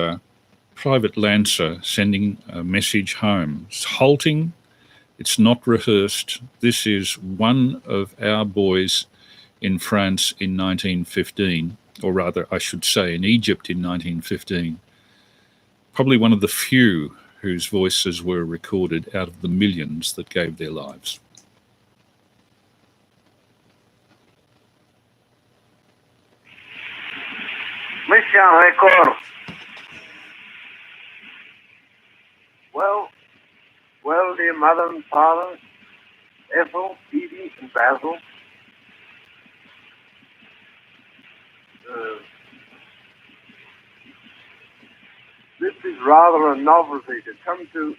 Private Lancer sending a message home. It's halting. It's not rehearsed. This is one of our boys in France in 1915, or rather, I should say, in Egypt in 1915. Probably one of the few whose voices were recorded out of the millions that gave their lives. Mission record. Well, dear mother and father, Ethel, Edie, and Basil, this is rather a novelty to come to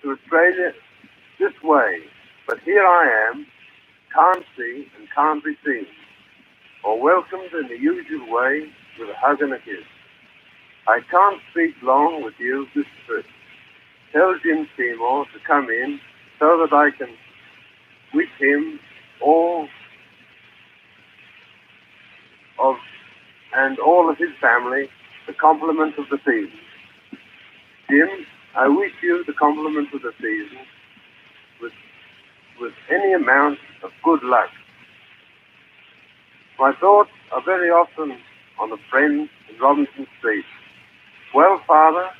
Australia this way. But here I am, can't see and can't be seen, or welcomed in the usual way with a hug and a kiss. I can't speak long with you this trip. Tell Jim Seymour to come in so that I can wish him all of his family the compliments of the season. Jim, I wish you the compliments of the season with any amount of good luck. My thoughts are very often on a friend in Robinson Street. Well, Father,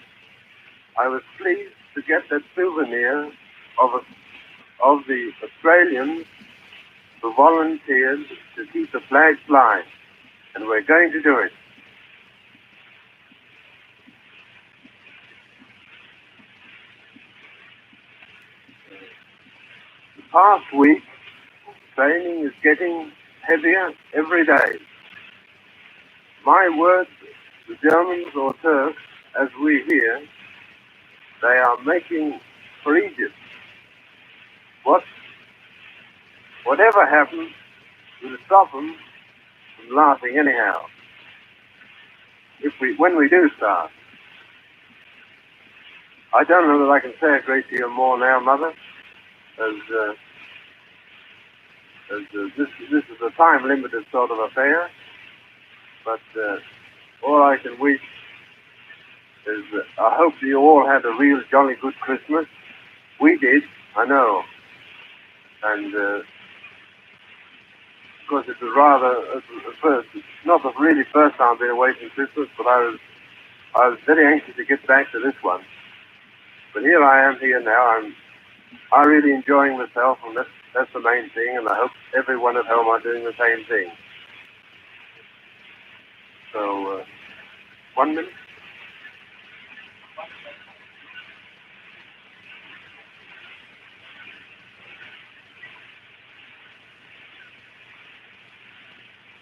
I was pleased to get that souvenir of the Australians who volunteered to keep the flag flying, and we're going to do it. The past week, training is getting heavier every day. My words, the Germans or Turks, as we hear, they are making for Egypt. Whatever happens, we'll stop them from laughing anyhow. When we do start. I don't know that I can say a great deal more now, Mother. this is a time-limited sort of affair. But all I can wish is I hope you all had a real jolly good Christmas. We did, I know. And of course it was rather, not the really first time I've been away from Christmas, but I was very anxious to get back to this one. But here I am here now. I'm really enjoying myself, and that's the main thing, and I hope everyone at home are doing the same thing. So, 1 minute.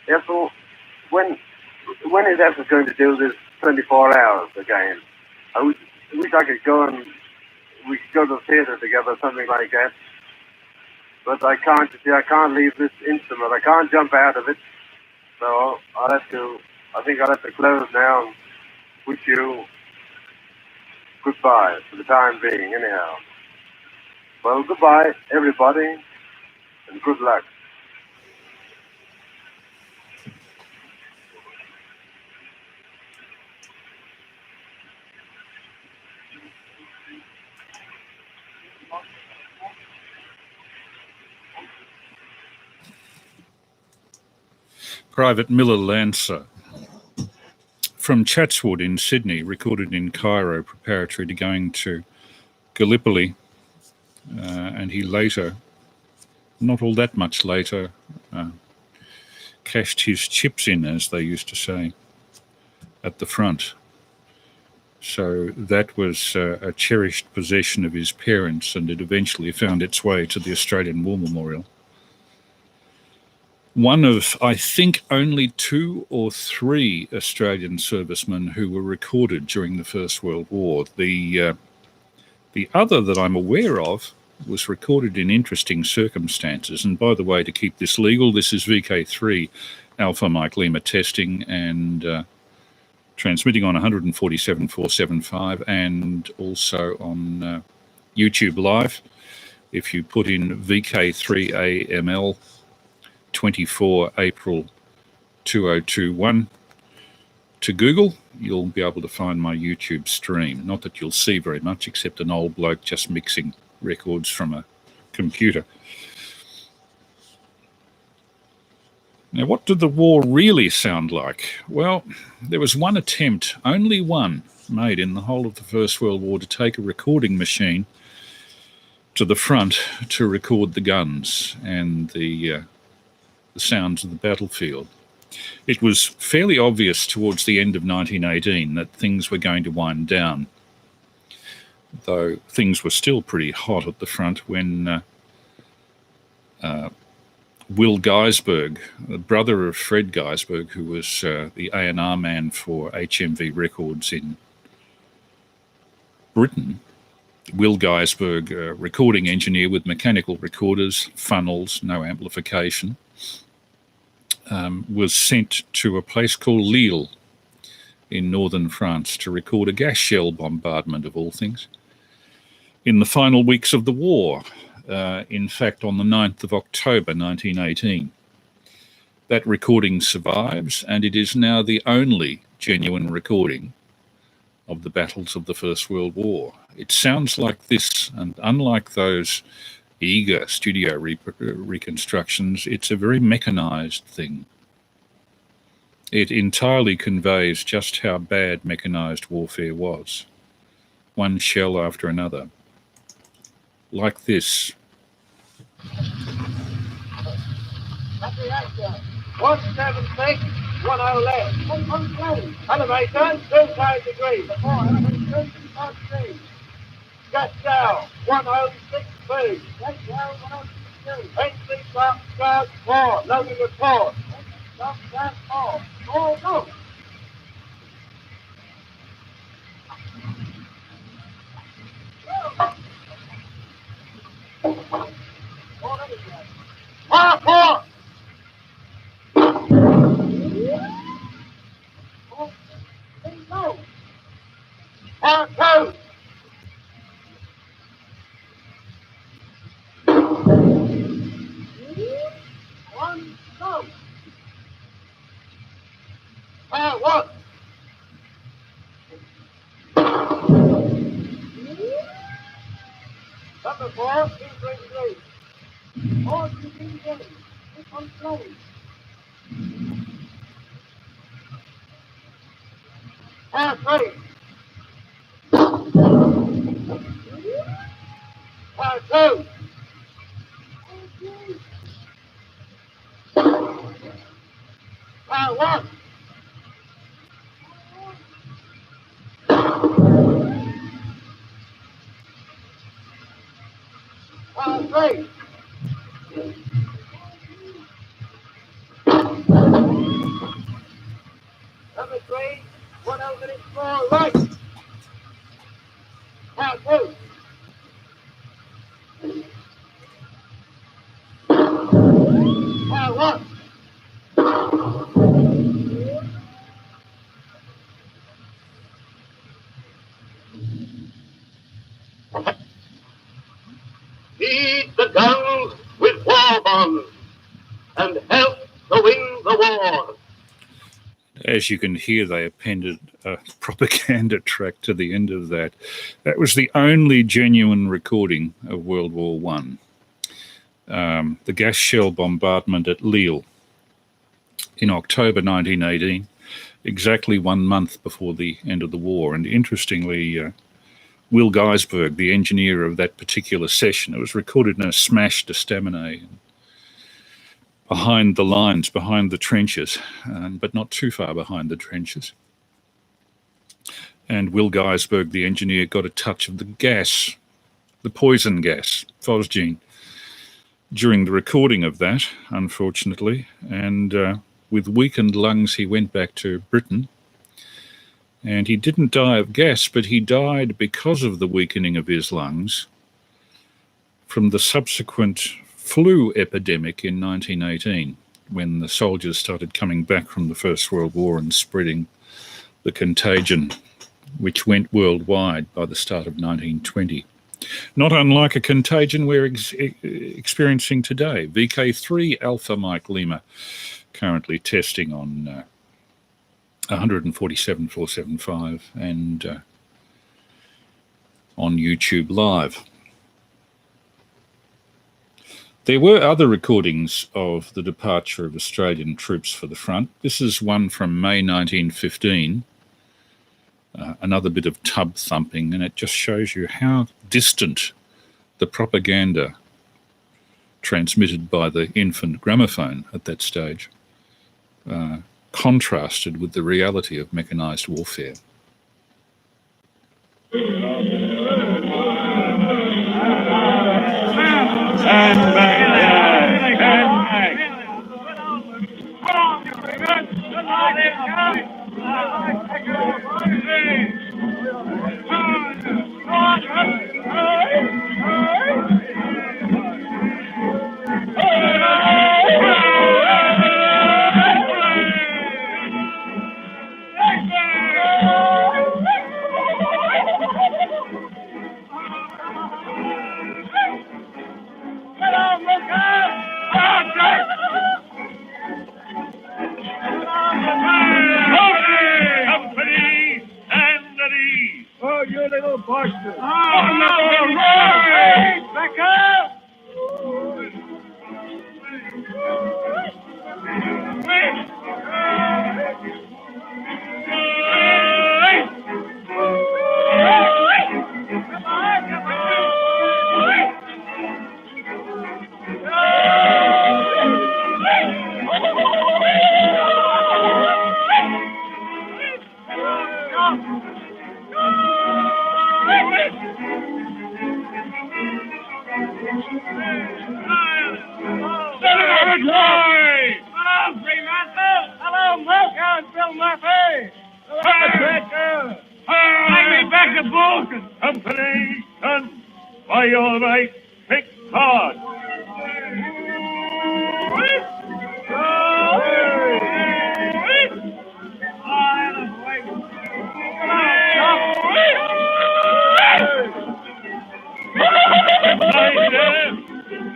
Ethel, when is Ethel going to do this 24 hours again? I wish I could go and we could go to the theatre together, something like that. But I can't. You see, I can't leave this instrument. I can't jump out of it. So I think I'll have to close now and wish you goodbye for the time being, anyhow. Well, goodbye, everybody, and good luck. Private Miller Lancer from Chatswood in Sydney, recorded in Cairo preparatory to going to Gallipoli, and he later, not all that much later, cashed his chips in, as they used to say, at the front. So that was a cherished possession of his parents, and it eventually found its way to the Australian War Memorial. One of, I think, only 2 or 3 Australian servicemen who were recorded during the First World War. The other that I'm aware of was recorded in interesting circumstances. And by the way, to keep this legal, this is VK3 Alpha Mike Lima testing and transmitting on 147.475 and also on YouTube Live. If you put in VK3AML 24 April 2021 to Google, you'll be able to find my YouTube stream. Not that you'll see very much, except an old bloke just mixing records from a computer. Now, what did the war really sound like? Well, there was one attempt, only one, made in the whole of the First World War to take a recording machine to the front to record the guns and the sounds of the battlefield. It was fairly obvious towards the end of 1918 that things were going to wind down, though things were still pretty hot at the front when Will Geisberg, the brother of Fred Geisberg, who was the A&R man for HMV Records in Britain, Will Geisberg, a recording engineer with mechanical recorders, funnels, no amplification, was sent to a place called Lille in northern France to record a gas shell bombardment, of all things, in the final weeks of the war, in fact on the 9th of October 1918. That recording survives, and it is now the only genuine recording of the battles of the First World War. It sounds like this, and unlike those eager studio reconstructions, it's a very mechanized thing. It entirely conveys just how bad mechanized warfare was. One shell after another. Like this. 176, 10 left. Elevation, 25 degrees. Get down, 1062. Get down, 1062. Entry stop, start, 4. Loading with 4. Stop, start, 4. 4, go. Four. Number 4, 323. All you can get. This one's slowly. Halfway. Two. One. Three. Number 3, 104, right. Two. One. Feed the guns with war bonds and help to win the war. As you can hear, they appended a propaganda track to the end of that. That was the only genuine recording of World War One. The gas shell bombardment at Lille in October 1918, exactly 1 month before the end of the war. And interestingly, Will Geisberg, the engineer of that particular session, it was recorded in a smashed estaminet behind the lines, behind the trenches, but not too far behind the trenches. And Will Geisberg, the engineer, got a touch of the gas, the poison gas, phosgene, during the recording of that, unfortunately. And with weakened lungs, he went back to Britain. And he didn't die of gas, but he died because of the weakening of his lungs from the subsequent flu epidemic in 1918, when the soldiers started coming back from the First World War and spreading the contagion, which went worldwide by the start of 1920. Not unlike a contagion we're experiencing today. VK3 Alpha Mike Lima currently testing on 147.475 and on YouTube Live. There were other recordings of the departure of Australian troops for the front. This is one from May 1915, another bit of tub thumping, and it just shows you how distant the propaganda transmitted by the infant gramophone at that stage contrasted with the reality of mechanised warfare. Oh, you little bastard! On the right! Back up! Hello, Malcolm, Bill Murphy! Bring me back a boat! Company, son, by your right, pick hard. Goodbye there.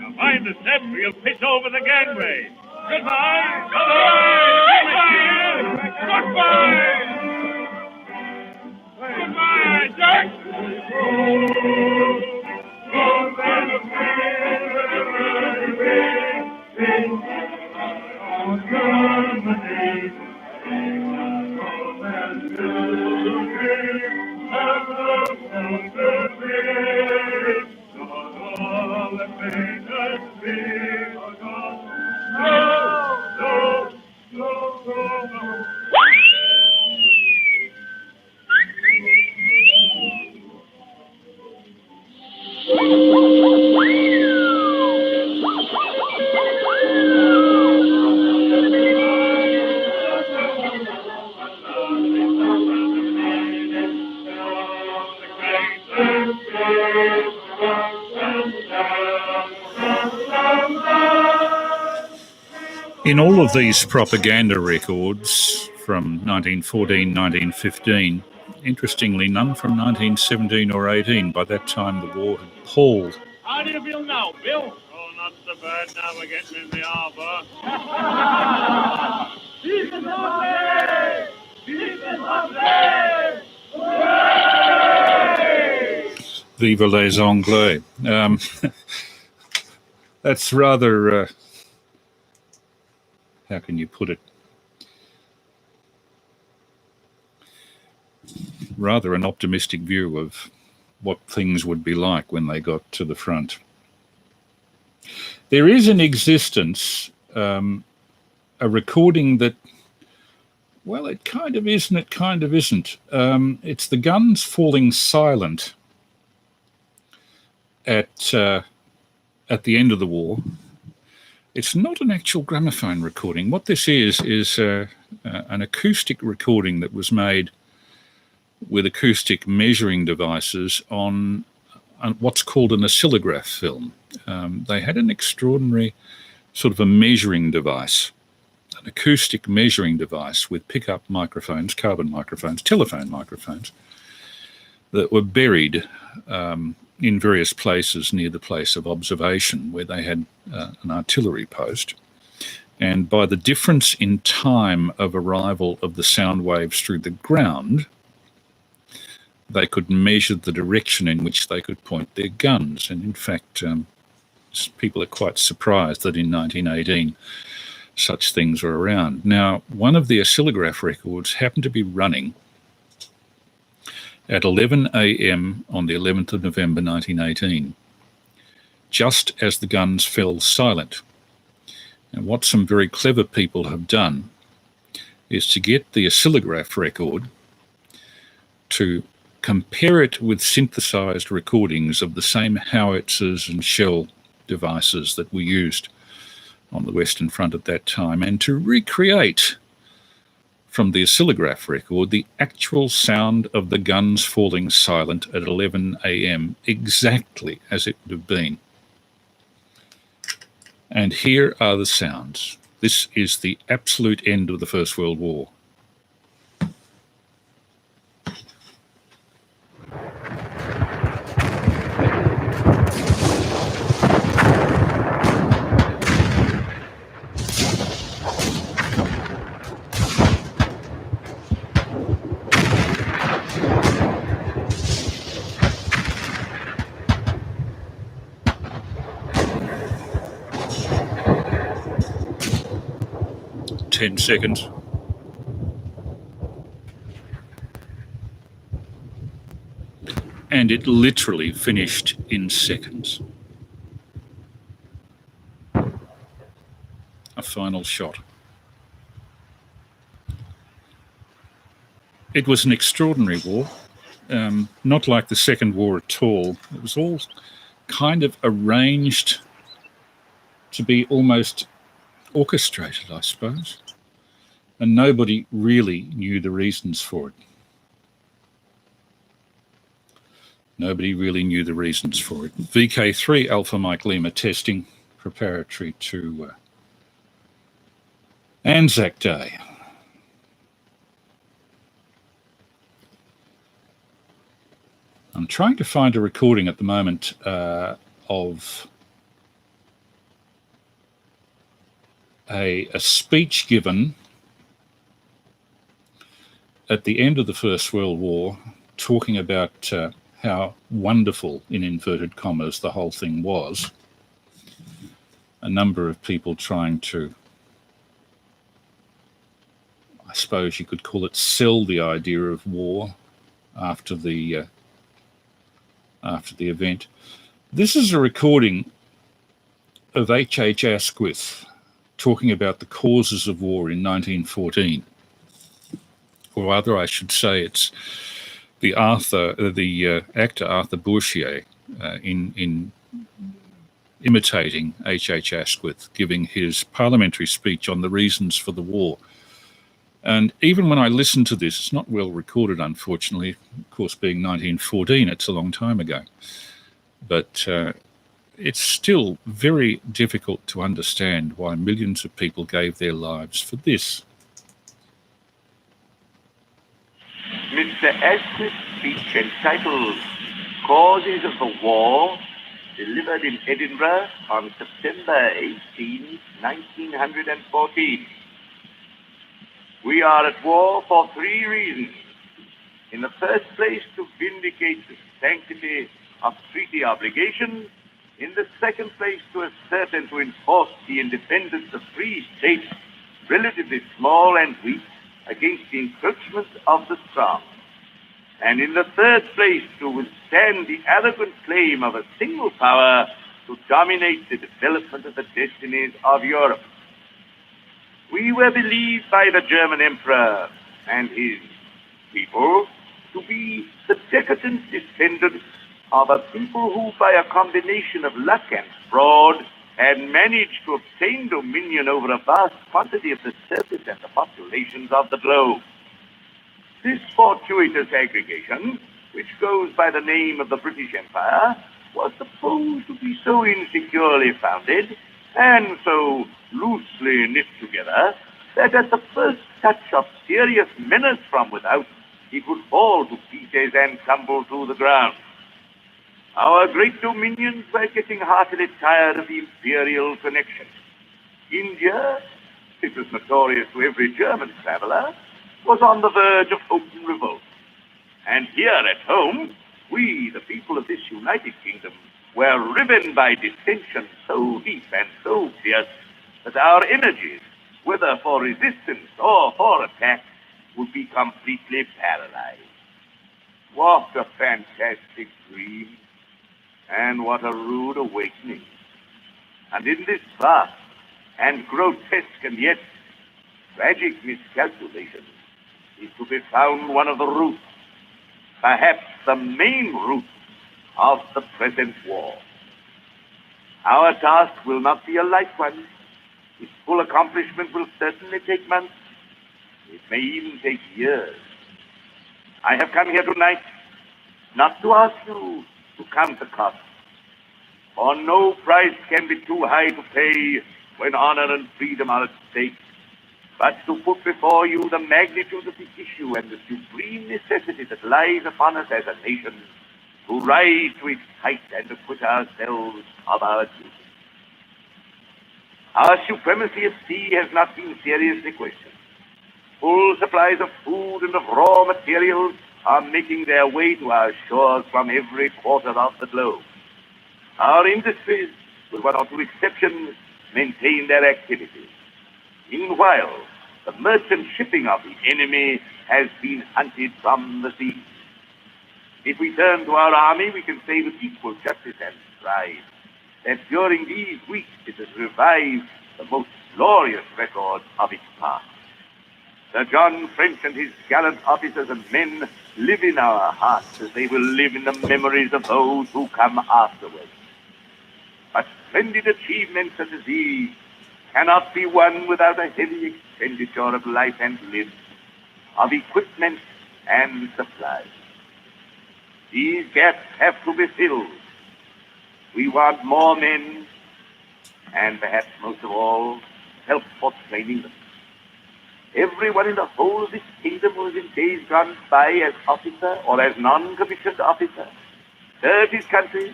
Now mind the step or you'll pitch over the gangway. Goodbye. Goodbye. Goodbye. Goodbye, Jack. In all of these propaganda records from 1914, 1915, interestingly, none from 1917 or 18. By that time, the war had palled. How do you feel now, Bill? Oh, not so bad now we're getting in the harbour. Vive les Anglais. That's rather, how can you put it? Rather an optimistic view of what things would be like when they got to the front. There is in existence a recording that, well, it kind of is and it kind of isn't. It's the guns falling silent at the end of the war. It's not an actual gramophone recording. What this is an acoustic recording that was made with acoustic measuring devices on what's called an oscillograph film. They had an extraordinary sort of a measuring device, an acoustic measuring device with pickup microphones, carbon microphones, telephone microphones that were buried in various places near the place of observation where they had an artillery post. And by the difference in time of arrival of the sound waves through the ground, they could measure the direction in which they could point their guns. And in fact, people are quite surprised that in 1918 such things were around. Now, one of the oscillograph records happened to be running at 11 a.m. on the 11th of November 1918, just as the guns fell silent. And what some very clever people have done is to get the oscillograph record to compare it with synthesized recordings of the same howitzers and shell devices that were used on the Western Front at that time, and to recreate from the oscillograph record the actual sound of the guns falling silent at 11 a.m. exactly as it would have been. And here are the sounds. This is the absolute end of the First World War. 10 seconds. And it literally finished in seconds. A final shot. It was an extraordinary war, not like the Second War at all. It was all kind of arranged to be almost orchestrated, I suppose. And nobody really knew the reasons for it. Nobody really knew the reasons for it. VK3 Alpha Mike Lima testing preparatory to Anzac Day. I'm trying to find a recording at the moment of a speech given at the end of the First World War, talking about how wonderful, in inverted commas, the whole thing was. A number of people trying to, I suppose you could call it, sell the idea of war after the event. This is a recording of H.H. Asquith talking about the causes of war in 1914. Or rather, I should say it's the actor Arthur Bourchier in imitating H.H. Asquith, giving his parliamentary speech on the reasons for the war. And even when I listen to this, it's not well recorded, unfortunately. Of course, being 1914, it's a long time ago. But it's still very difficult to understand why millions of people gave their lives for this. Mr. Asquith's speech entitled Causes of the War, delivered in Edinburgh on September 18, 1914. We are at war for three reasons. In the first place, to vindicate the sanctity of treaty obligations. In the second place, to assert and to enforce the independence of free states, relatively small and weak, against the encroachment of the strong. And in the third place, to withstand the arrogant claim of a single power to dominate the development of the destinies of Europe. We were believed by the German Emperor and his people to be the decadent descendants of a people who, by a combination of luck and fraud, had managed to obtain dominion over a vast quantity of the surface and the populations of the globe. This fortuitous aggregation, which goes by the name of the British Empire, was supposed to be so insecurely founded and so loosely knit together that at the first touch of serious menace from without, it would fall to pieces and tumble to the ground. Our great dominions were getting heartily tired of the imperial connection. India, it was notorious to every German traveler, was on the verge of open revolt. And here at home, we, the people of this United Kingdom, were riven by dissension so deep and so fierce that our energies, whether for resistance or for attack, would be completely paralyzed. What a fantastic dream, and what a rude awakening. And in this vast and grotesque and yet tragic miscalculation is to be found one of the roots, perhaps the main root, of the present war. Our task will not be a light one. Its full accomplishment will certainly take months. It may even take years. I have come here tonight not to ask you to count the cost, for no price can be too high to pay when honor and freedom are at stake, but to put before you the magnitude of the issue and the supreme necessity that lies upon us as a nation to rise to its height and acquit ourselves of our duty. Our supremacy at sea has not been seriously questioned. Full supplies of food and of raw materials are making their way to our shores from every quarter of the globe. Our industries, with one or two exceptions, maintain their activities. Meanwhile, the merchant shipping of the enemy has been hunted from the sea. If we turn to our army, we can say with equal justice and pride that during these weeks it has revived the most glorious record of its past. Sir John French and his gallant officers and men live in our hearts as they will live in the memories of those who come afterwards. But splendid achievements such as these cannot be won without a heavy expenditure of life and limb, of equipment and supplies. These gaps have to be filled. We want more men, and perhaps most of all, help for training them. Everyone in the whole of this kingdom who has in days gone by as officer or as non-commissioned officer served his country,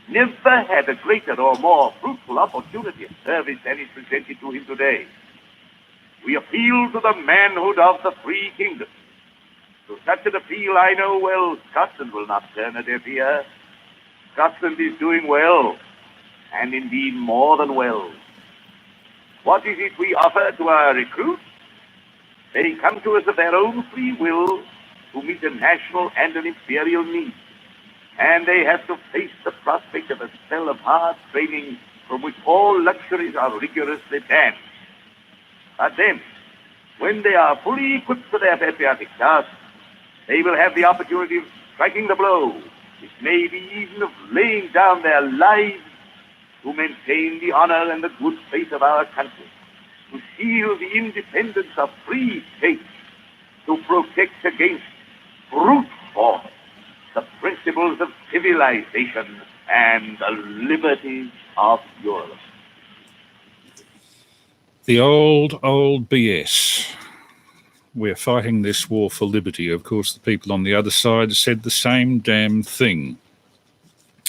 never had a greater or more fruitful opportunity of service than is presented to him today. We appeal to the manhood of the free kingdom. To such an appeal, I know well, Scotland will not turn a deaf ear. Scotland is doing well, and indeed more than well. What is it we offer to our recruits? They come to us of their own free will to meet a national and an imperial need. and they have to face the prospect of a spell of hard training from which all luxuries are rigorously banned. But then, when they are fully equipped for their patriotic task, they will have the opportunity of striking the blow, it may be even of laying down their lives to maintain the honor and the good faith of our country, to shield the independence of free states, to protect against brute force the principles of civilization and the liberties of Europe. The old BS. We're fighting this war for liberty. Of course, the people on the other side said the same damn thing.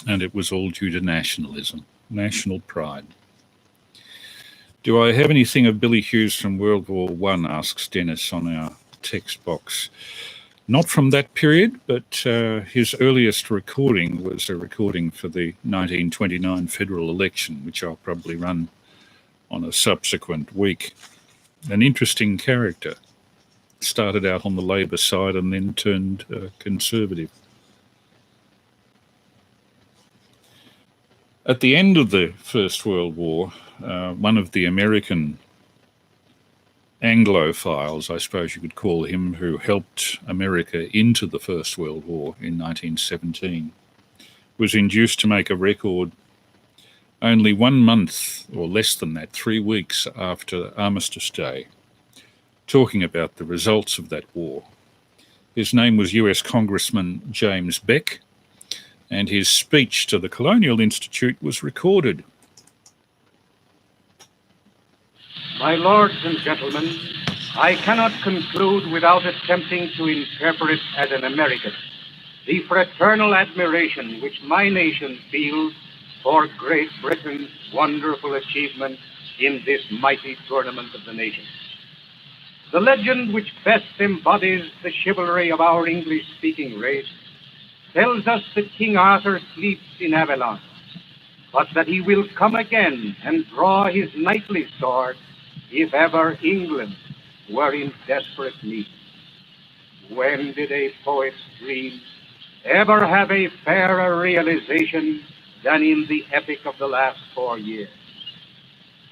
And it was all due to nationalism, national pride. Do I have anything of Billy Hughes from World War I, asks Dennis on our text box. Not from that period, but his earliest recording was a recording for the 1929 federal election, which I'll probably run on a subsequent week. An interesting character. Started out on the Labor side and then turned conservative. At the end of the First World War, one of the American Anglophiles, I suppose you could call him, who helped America into the First World War in 1917, was induced to make a record only 1 month, or less than that, 3 weeks after Armistice Day, talking about the results of that war. His name was US Congressman James Beck, and his speech to the Colonial Institute was recorded. My lords and gentlemen, I cannot conclude without attempting to interpret as an American the fraternal admiration which my nation feels for Great Britain's wonderful achievement in this mighty tournament of the nations. The legend which best embodies the chivalry of our English-speaking race tells us that King Arthur sleeps in Avalon, but that he will come again and draw his knightly sword if ever England were in desperate need. When did a poet's dream ever have a fairer realization than in the epic of the last 4 years?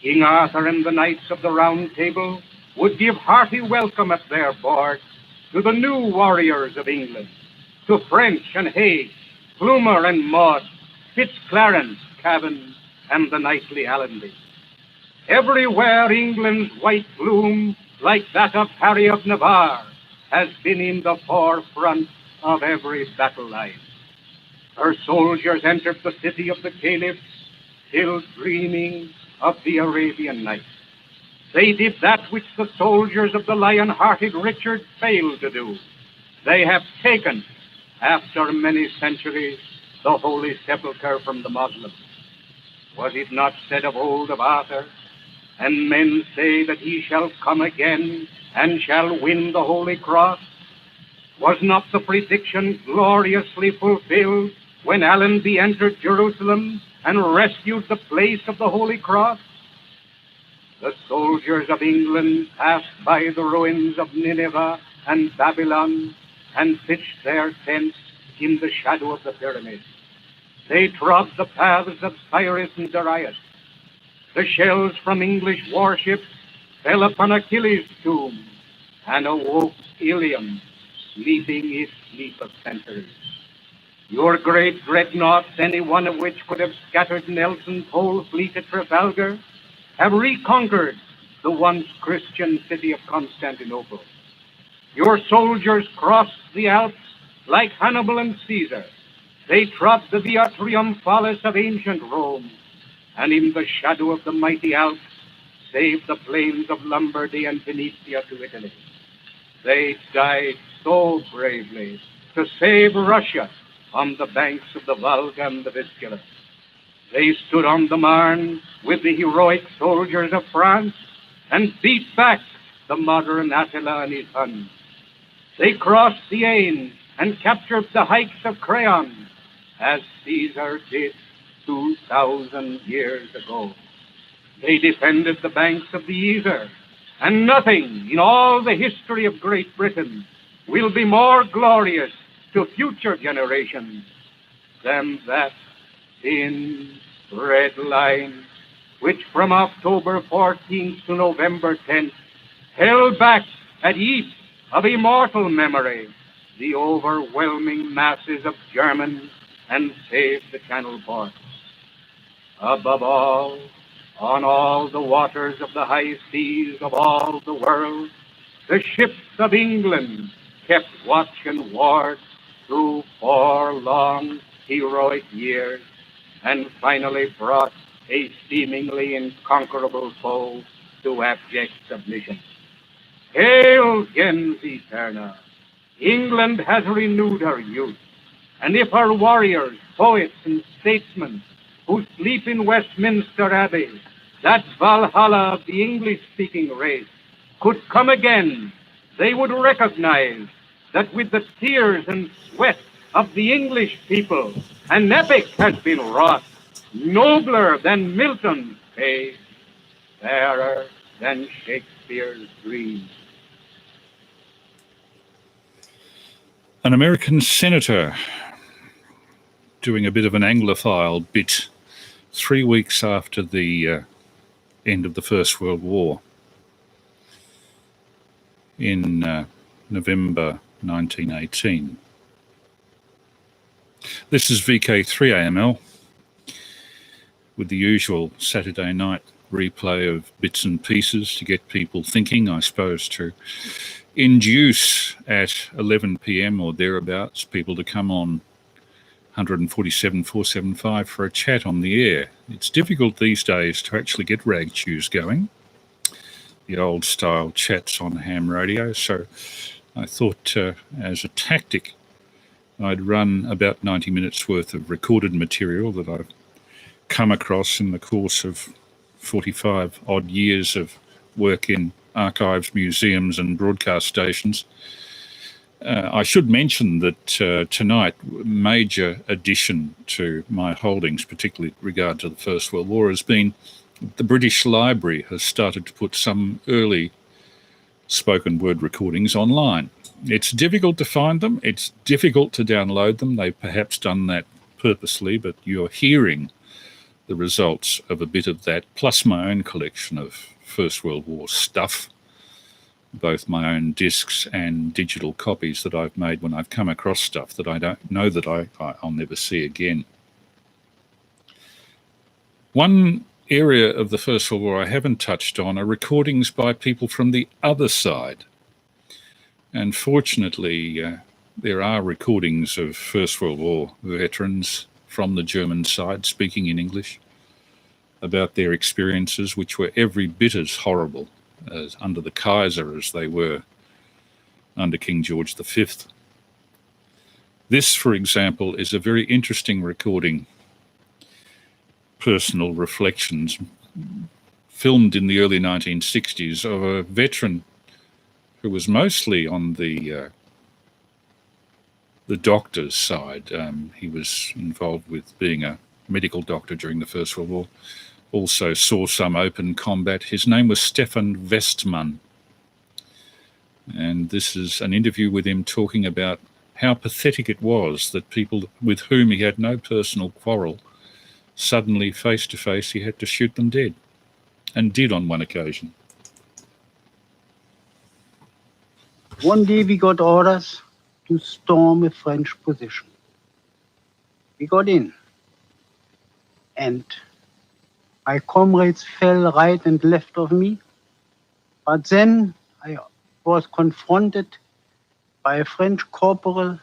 King Arthur and the Knights of the Round Table would give hearty welcome at their board to the new warriors of England, to French and Hague, Plumer and Maud, Fitzclarence, Cavan, and the knightly Allenby. Everywhere England's white plume, like that of Harry of Navarre, has been in the forefront of every battle line. Her soldiers entered the city of the caliphs, still dreaming of the Arabian Nights. They did that which the soldiers of the lion-hearted Richard failed to do. They have taken, after many centuries, the Holy Sepulchre from the Muslims. Was it not said of old of Arthur, and men say that he shall come again and shall win the Holy Cross? Was not the prediction gloriously fulfilled when Allenby entered Jerusalem and rescued the place of the Holy Cross? The soldiers of England passed by the ruins of Nineveh and Babylon and pitched their tents in the shadow of the pyramids. They trod the paths of Cyrus and Darius. The shells from English warships fell upon Achilles' tomb and awoke Ilium, sleeping his sleep of centuries. Your great dreadnoughts, any one of which could have scattered Nelson's whole fleet at Trafalgar, have reconquered the once Christian city of Constantinople. Your soldiers crossed the Alps like Hannibal and Caesar. They trod the Via Triumphalis of ancient Rome, and in the shadow of the mighty Alps saved the plains of Lombardy and Venetia to Italy. They died so bravely to save Russia on the banks of the Volga and the Vistula. They stood on the Marne with the heroic soldiers of France and beat back the modern Attila and his Huns. They crossed the Aisne and captured the heights of Creon, as Caesar did 2,000 years ago. They defended the banks of the Yser, and nothing in all the history of Great Britain will be more glorious to future generations than that thin red line which from October 14th to November 10th held back at east of immortal memory the overwhelming masses of Germans and saved the Channel ports. Above all, on all the waters of the high seas of all the world, the ships of England kept watch and ward through 4 long, heroic years, and finally brought a seemingly inconquerable foe to abject submission. Hail, Gens Eterna! England has renewed her youth, and if her warriors, poets, and statesmen who sleep in Westminster Abbey, that Valhalla of the English-speaking race, could come again, they would recognize that with the tears and sweat of the English people, an epic has been wrought, nobler than Milton's page, fairer than Shakespeare's dream. An American senator doing a bit of an Anglophile bit 3 weeks after the end of the First World War in November 1918. This is VK3AML with the usual Saturday night replay of bits and pieces to get people thinking, I suppose, to induce at 11 p.m. or thereabouts people to come on 147.475 for a chat on the air. It's difficult these days to actually get rag chews going, the old style chats on ham radio, so I thought as a tactic I'd run about 90 minutes worth of recorded material that I've come across in the course of 45 odd years of work in archives, museums and broadcast stations. I should mention that tonight, major addition to my holdings, particularly with regard to the First World War, has been the British Library has started to put some early spoken word recordings online. It's difficult to find them. It's difficult to download them. They've perhaps done that purposely, but you're hearing the results of a bit of that, plus my own collection of First World War stuff, both my own discs and digital copies that I've made when I've come across stuff that I don't know that I'll never see again. One area of the First World War I haven't touched on are recordings by people from the other side. And fortunately, there are recordings of First World War veterans from the German side speaking in English about their experiences, which were every bit as horrible as under the Kaiser as they were under King George V. This, for example, is a very interesting recording, personal reflections, filmed in the early 1960s of a veteran who was mostly on the doctor's side. He was involved with being a medical doctor during the First World War. Also saw some open combat. His name was Stefan Westman. And this is an interview with him talking about how pathetic it was that people with whom he had no personal quarrel, suddenly face to face, he had to shoot them dead, and did on one occasion. One day we got orders to storm a French position. We got in, and my comrades fell right and left of me. But then I was confronted by a French corporal,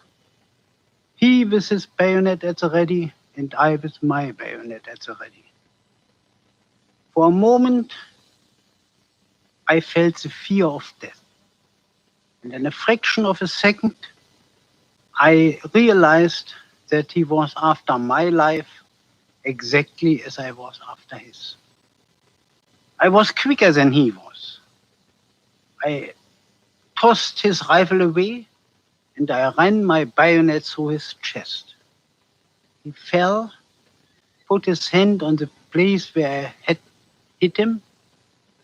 he with his bayonet at the ready, and I with my bayonet at the ready. For a moment, I felt the fear of death. And in a fraction of a second, I realized that he was after my life exactly as I was after his. I was quicker than he was. I tossed his rifle away and I ran my bayonet through his chest. He fell, put his hand on the place where I had hit him,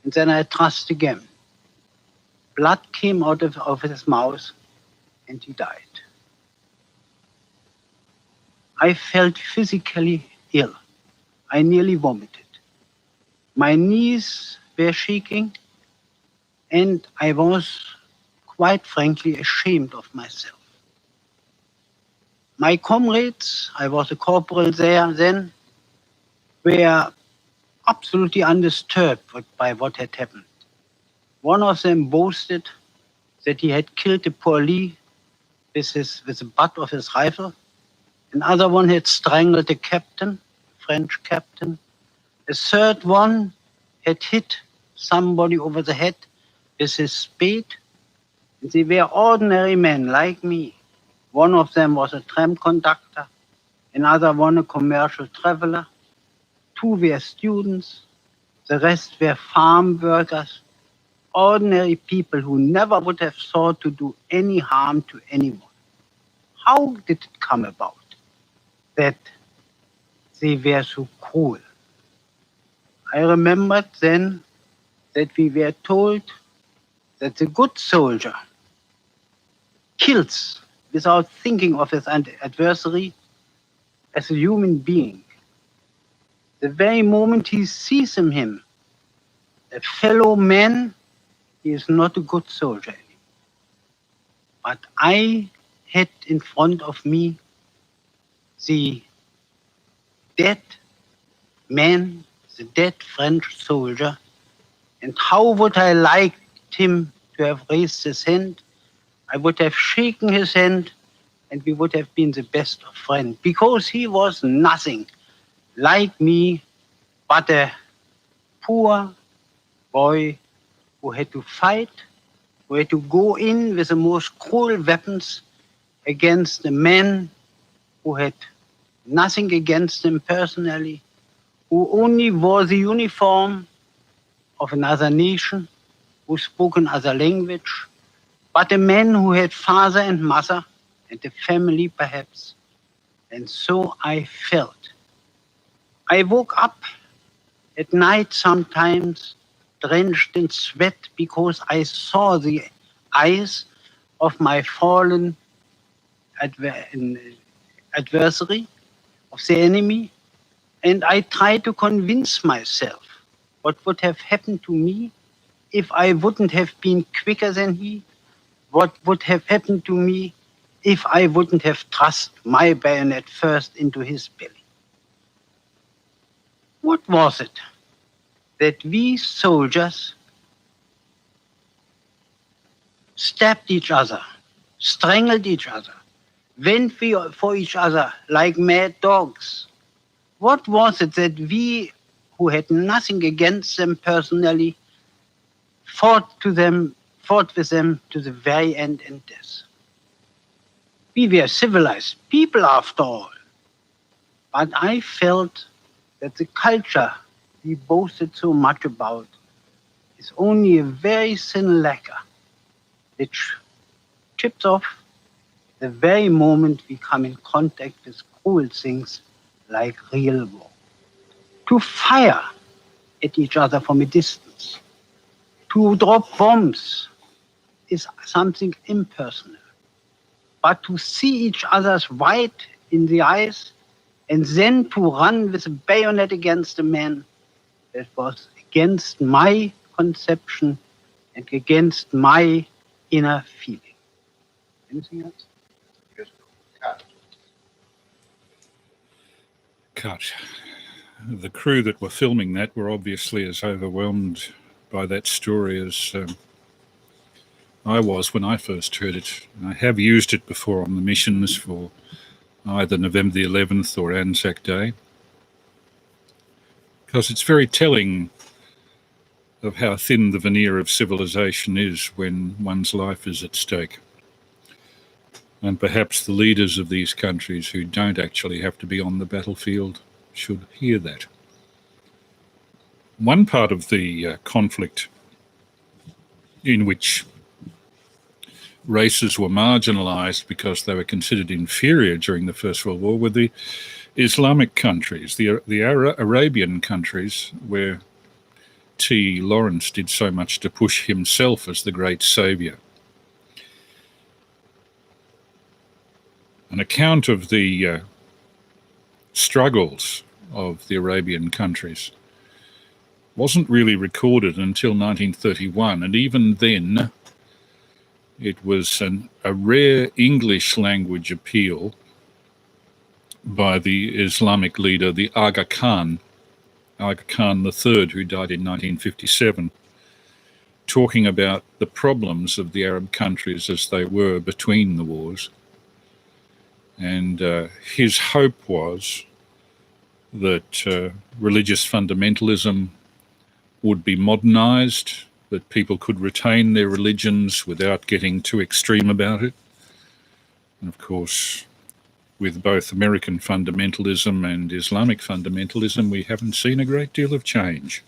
and then I thrust again. Blood came out of his mouth and he died. I felt physically ill. I nearly vomited. My knees were shaking, and I was, quite frankly, ashamed of myself. My comrades, I was a corporal there then, were absolutely undisturbed by what had happened. One of them boasted that he had killed a Paulie with the butt of his rifle. Another one had strangled a captain, French captain. A third one had hit somebody over the head with his spade. They were ordinary men like me. One of them was a tram conductor, another one a commercial traveler. Two were students, the rest were farm workers, ordinary people who never would have thought to do any harm to anyone. How did it come about that they were so cruel? I remembered then that we were told that the good soldier kills without thinking of his adversary as a human being. The very moment he sees in him a fellow man, he is not a good soldier anymore. But I had in front of me the dead man, the dead French soldier, and how would I like him to have raised his hand? I would have shaken his hand, and we would have been the best of friends, because he was nothing like me but a poor boy who had to fight, who had to go in with the most cruel weapons against a man who had nothing against him personally, who only wore the uniform of another nation, who spoke another language, but a man who had father and mother and a family perhaps. And so I felt. I woke up at night sometimes drenched in sweat because I saw the eyes of my fallen adversary, of the enemy, and I tried to convince myself what would have happened to me if I wouldn't have been quicker than he, what would have happened to me if I wouldn't have thrust my bayonet first into his belly. What was it that we soldiers stabbed each other, strangled each other, went for each other like mad dogs? What was it that we, who had nothing against them personally, fought with them to the very end and death? We were civilized people after all. But I felt that the culture we boasted so much about is only a very thin lacquer which chips off the very moment we come in contact with cruel things like real war. To fire at each other from a distance, to drop bombs is something impersonal. But to see each other's white in the eyes and then to run with a bayonet against a man, that was against my conception and against my inner feeling. Anything else? Cut. The crew that were filming that were obviously as overwhelmed by that story as I was when I first heard it. I have used it before on the missions for either November the 11th or Anzac Day, because it's very telling of how thin the veneer of civilization is when one's life is at stake. And perhaps the leaders of these countries who don't actually have to be on the battlefield should hear that. One part of the conflict in which races were marginalized because they were considered inferior during the First World War were the Islamic countries, the Arabian countries, where T. Lawrence did so much to push himself as the great saviour. An account of the struggles of the Arabian countries wasn't really recorded until 1931, and even then it was a rare English language appeal by the Islamic leader, the Aga Khan III, who died in 1957, talking about the problems of the Arab countries as they were between the wars. And his hope was that religious fundamentalism would be modernized, that people could retain their religions without getting too extreme about it. And of course, with both American fundamentalism and Islamic fundamentalism, we haven't seen a great deal of change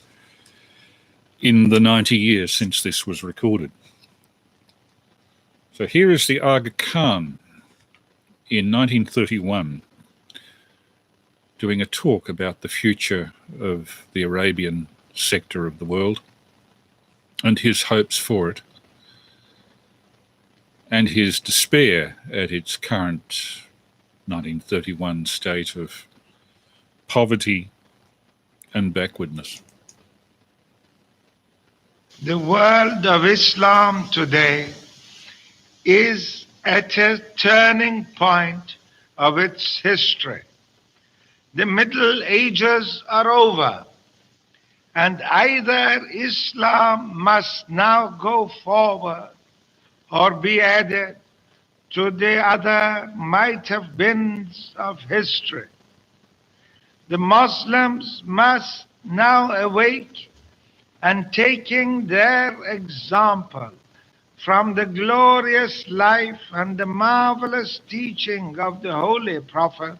in the 90 years since this was recorded. So here is the Aga Khan in 1931 doing a talk about the future of the Arabian sector of the world and his hopes for it and his despair at its current 1931 state of poverty and backwardness. The world of Islam today is at a turning point of its history. The Middle Ages are over, and either Islam must now go forward or be added to the other might-have-beens of history. The Muslims must now awake and, taking their example from the glorious life and the marvelous teaching of the Holy Prophet,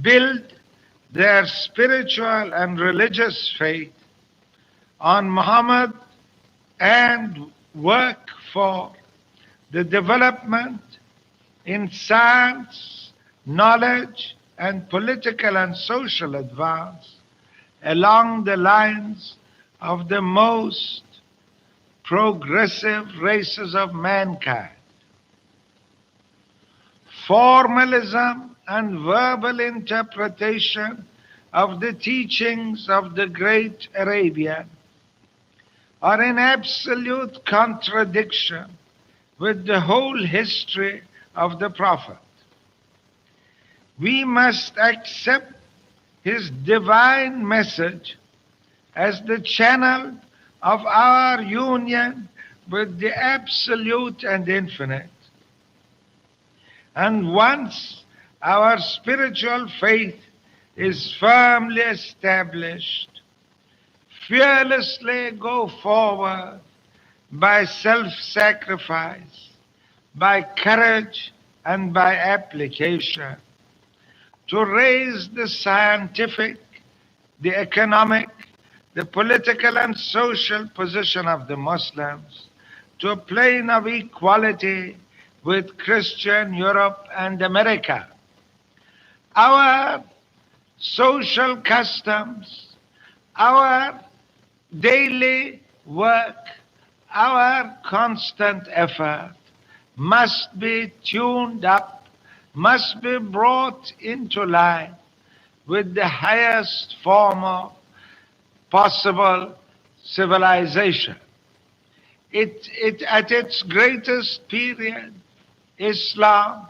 build their spiritual and religious faith on Muhammad and work for the development in science, knowledge, and political and social advance along the lines of the most progressive races of mankind. Formalism and verbal interpretation of the teachings of the great Arabian are in absolute contradiction with the whole history of the Prophet. We must accept his divine message as the channel of our union with the absolute and infinite. And once our spiritual faith is firmly established, fearlessly go forward by self-sacrifice, by courage, and by application to raise the scientific, the economic, the political and social position of the Muslims to a plane of equality with Christian Europe and America. Our social customs, our daily work, our constant effort must be tuned up, must be brought into line with the highest form of possible civilization. At its greatest period, Islam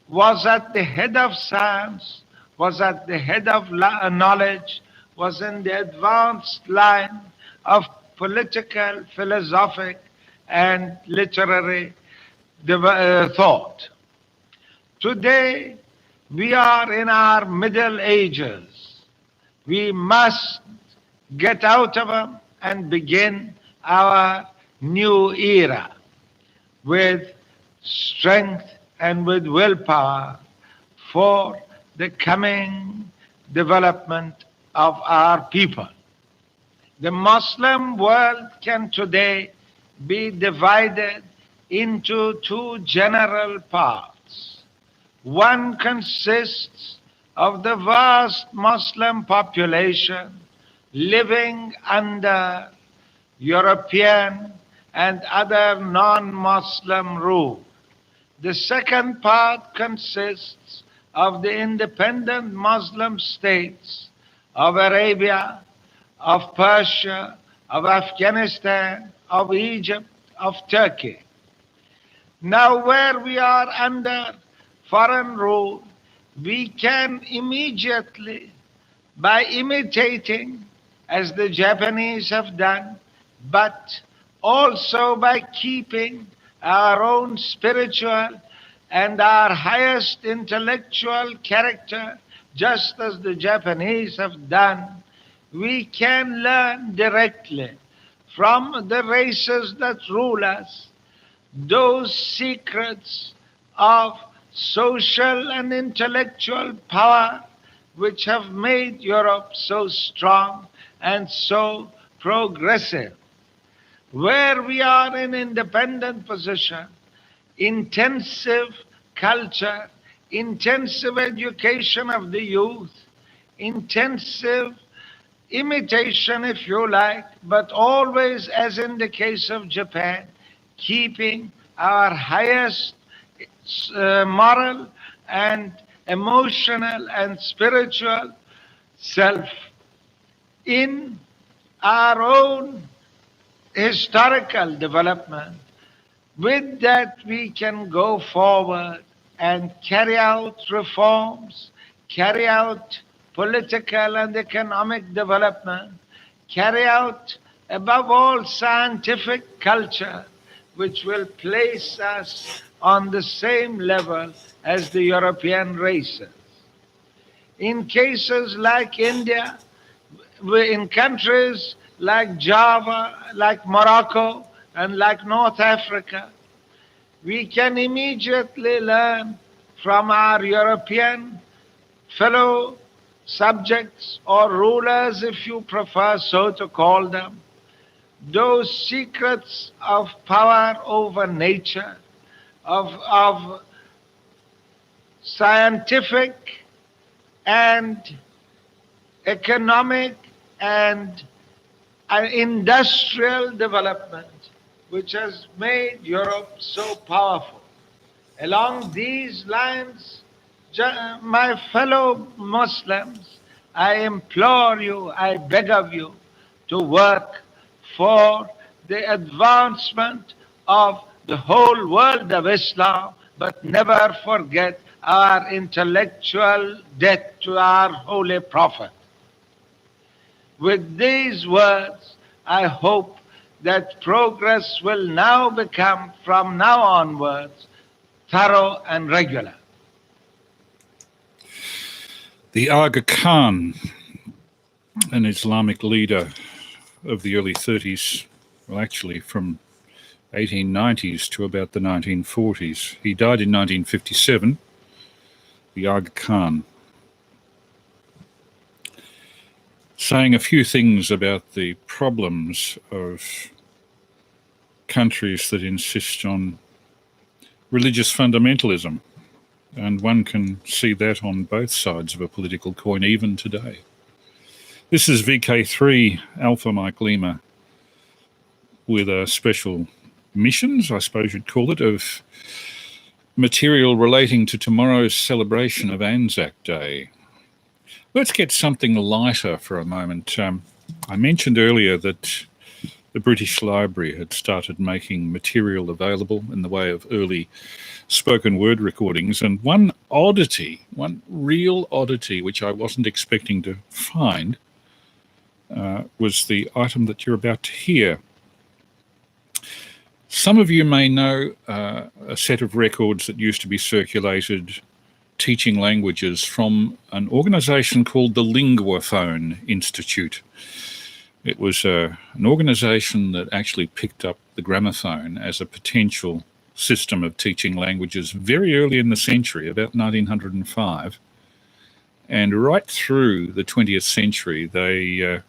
was at the head of science, was at the head of knowledge, was in the advanced line of political, philosophic, and literary thought. Today, we are in our Middle Ages. We must get out of them and begin our new era with strength and with willpower for the coming development of our people. The Muslim world can today be divided into two general parts. One consists of the vast Muslim population living under European and other non-Muslim rule. The second part consists of the independent Muslim states of Arabia, of Persia, of Afghanistan, of Egypt, of Turkey. Now, where we are under foreign rule, we can immediately, by imitating, as the Japanese have done, but also by keeping our own spiritual and our highest intellectual character, just as the Japanese have done, we can learn directly from the races that rule us those secrets of social and intellectual power which have made Europe so strong and so progressive. Where we are in independent position, intensive culture, intensive education of the youth, intensive imitation, if you like, but always, as in the case of Japan, keeping our highest moral and emotional and spiritual self in our own historical development. With that, we can go forward and carry out reforms, carry out political and economic development, carry out, above all, scientific culture, which will place us on the same level as the European races. In cases like India, in countries like Java, like Morocco, and like North Africa, we can immediately learn from our European fellow subjects or rulers, if you prefer so to call them, those secrets of power over nature, of scientific and economic and industrial development, which has made Europe so powerful. Along these lines, my fellow Muslims, I implore you, I beg of you, to work for the advancement of the whole world of Islam, but never forget our intellectual debt to our Holy Prophet. With these words, I hope that progress will now become, from now onwards, thorough and regular. The Aga Khan, an Islamic leader of the early 30s, well, actually from 1890s to about the 1940s. He died in 1957, the Aga Khan, saying a few things about the problems of countries that insist on religious fundamentalism. And one can see that on both sides of a political coin even today. This is VK3 Alpha Mike Lima with a special missions, I suppose you'd call it, of material relating to tomorrow's celebration of Anzac Day. Let's get something lighter for a moment. I mentioned earlier that the British Library had started making material available in the way of early spoken word recordings, and one real oddity, which I wasn't expecting to find, was the item that you're about to hear. Some of you may know a set of records that used to be circulated teaching languages from an organisation called the Linguaphone Institute. It was an organisation that actually picked up the gramophone as a potential system of teaching languages very early in the century, about 1905. And right through the 20th century, they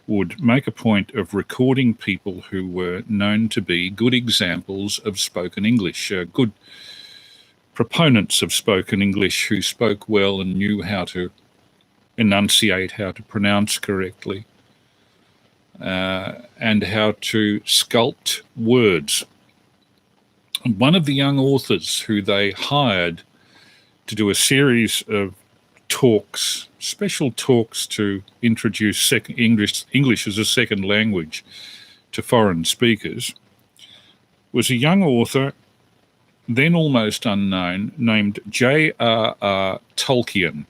would make a point of recording people who were known to be good examples of spoken English, good proponents of spoken English who spoke well and knew how to enunciate, how to pronounce correctly, and how to sculpt words. One of the young authors who they hired to do a series of talks, special talks to introduce English as a second language to foreign speakers, was a young author, then almost unknown, named J.R.R. Tolkien.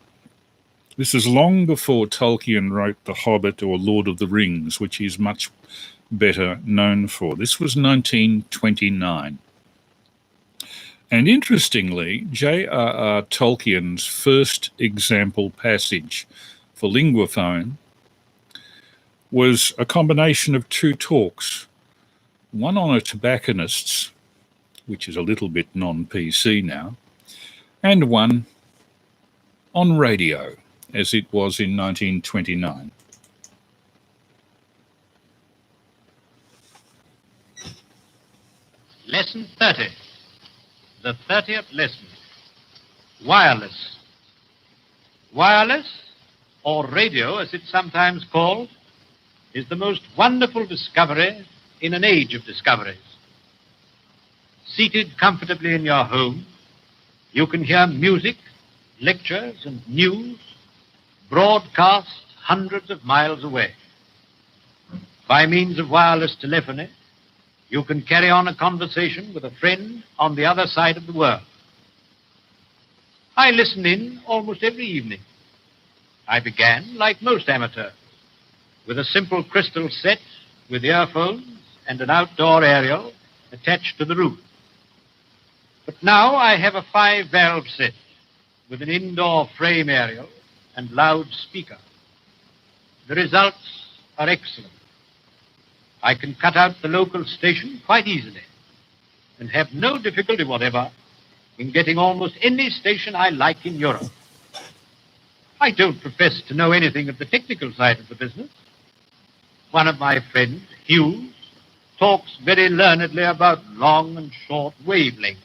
This is long before Tolkien wrote The Hobbit or Lord of the Rings, which he's much better known for. This was 1929. And interestingly, J.R.R. Tolkien's first example passage for Linguaphone was a combination of two talks, one on a tobacconist's, which is a little bit non-PC now, and one on radio, as it was in 1929. Lesson 30, the 30th lesson, wireless. Wireless, or radio as it's sometimes called, is the most wonderful discovery in an age of discoveries. Seated comfortably in your home, you can hear music, lectures, and news broadcast hundreds of miles away. By means of wireless telephony, you can carry on a conversation with a friend on the other side of the world. I listen in almost every evening. I began, like most amateurs, with a simple crystal set with earphones and an outdoor aerial attached to the roof. But now I have a 5-valve set with an indoor frame aerial and loudspeaker. The results are excellent. I can cut out the local station quite easily and have no difficulty whatever in getting almost any station I like in Europe. I don't profess to know anything of the technical side of the business. One of my friends, Hughes, talks very learnedly about long and short wavelengths.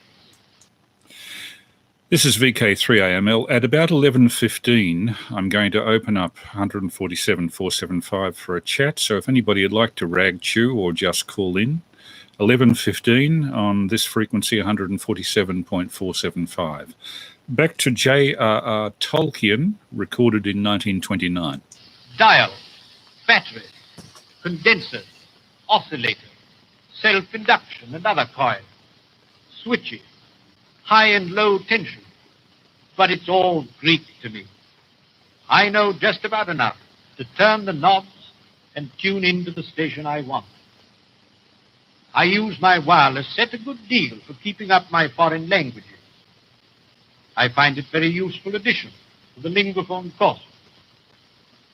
This is VK3AML. At about 11:15, I'm going to open up 147.475 for a chat. So if anybody would like to rag chew or just call in, 11:15 on this frequency, 147.475. Back to J.R.R. Tolkien, recorded in 1929. Dial, batteries, condensers, oscillators, self-induction and other coils, switches, high and low tension. But it's all Greek to me. I know just about enough to turn the knobs and tune into the station I want. I use my wireless set a good deal for keeping up my foreign languages. I find it very useful addition to the Linguaphone course.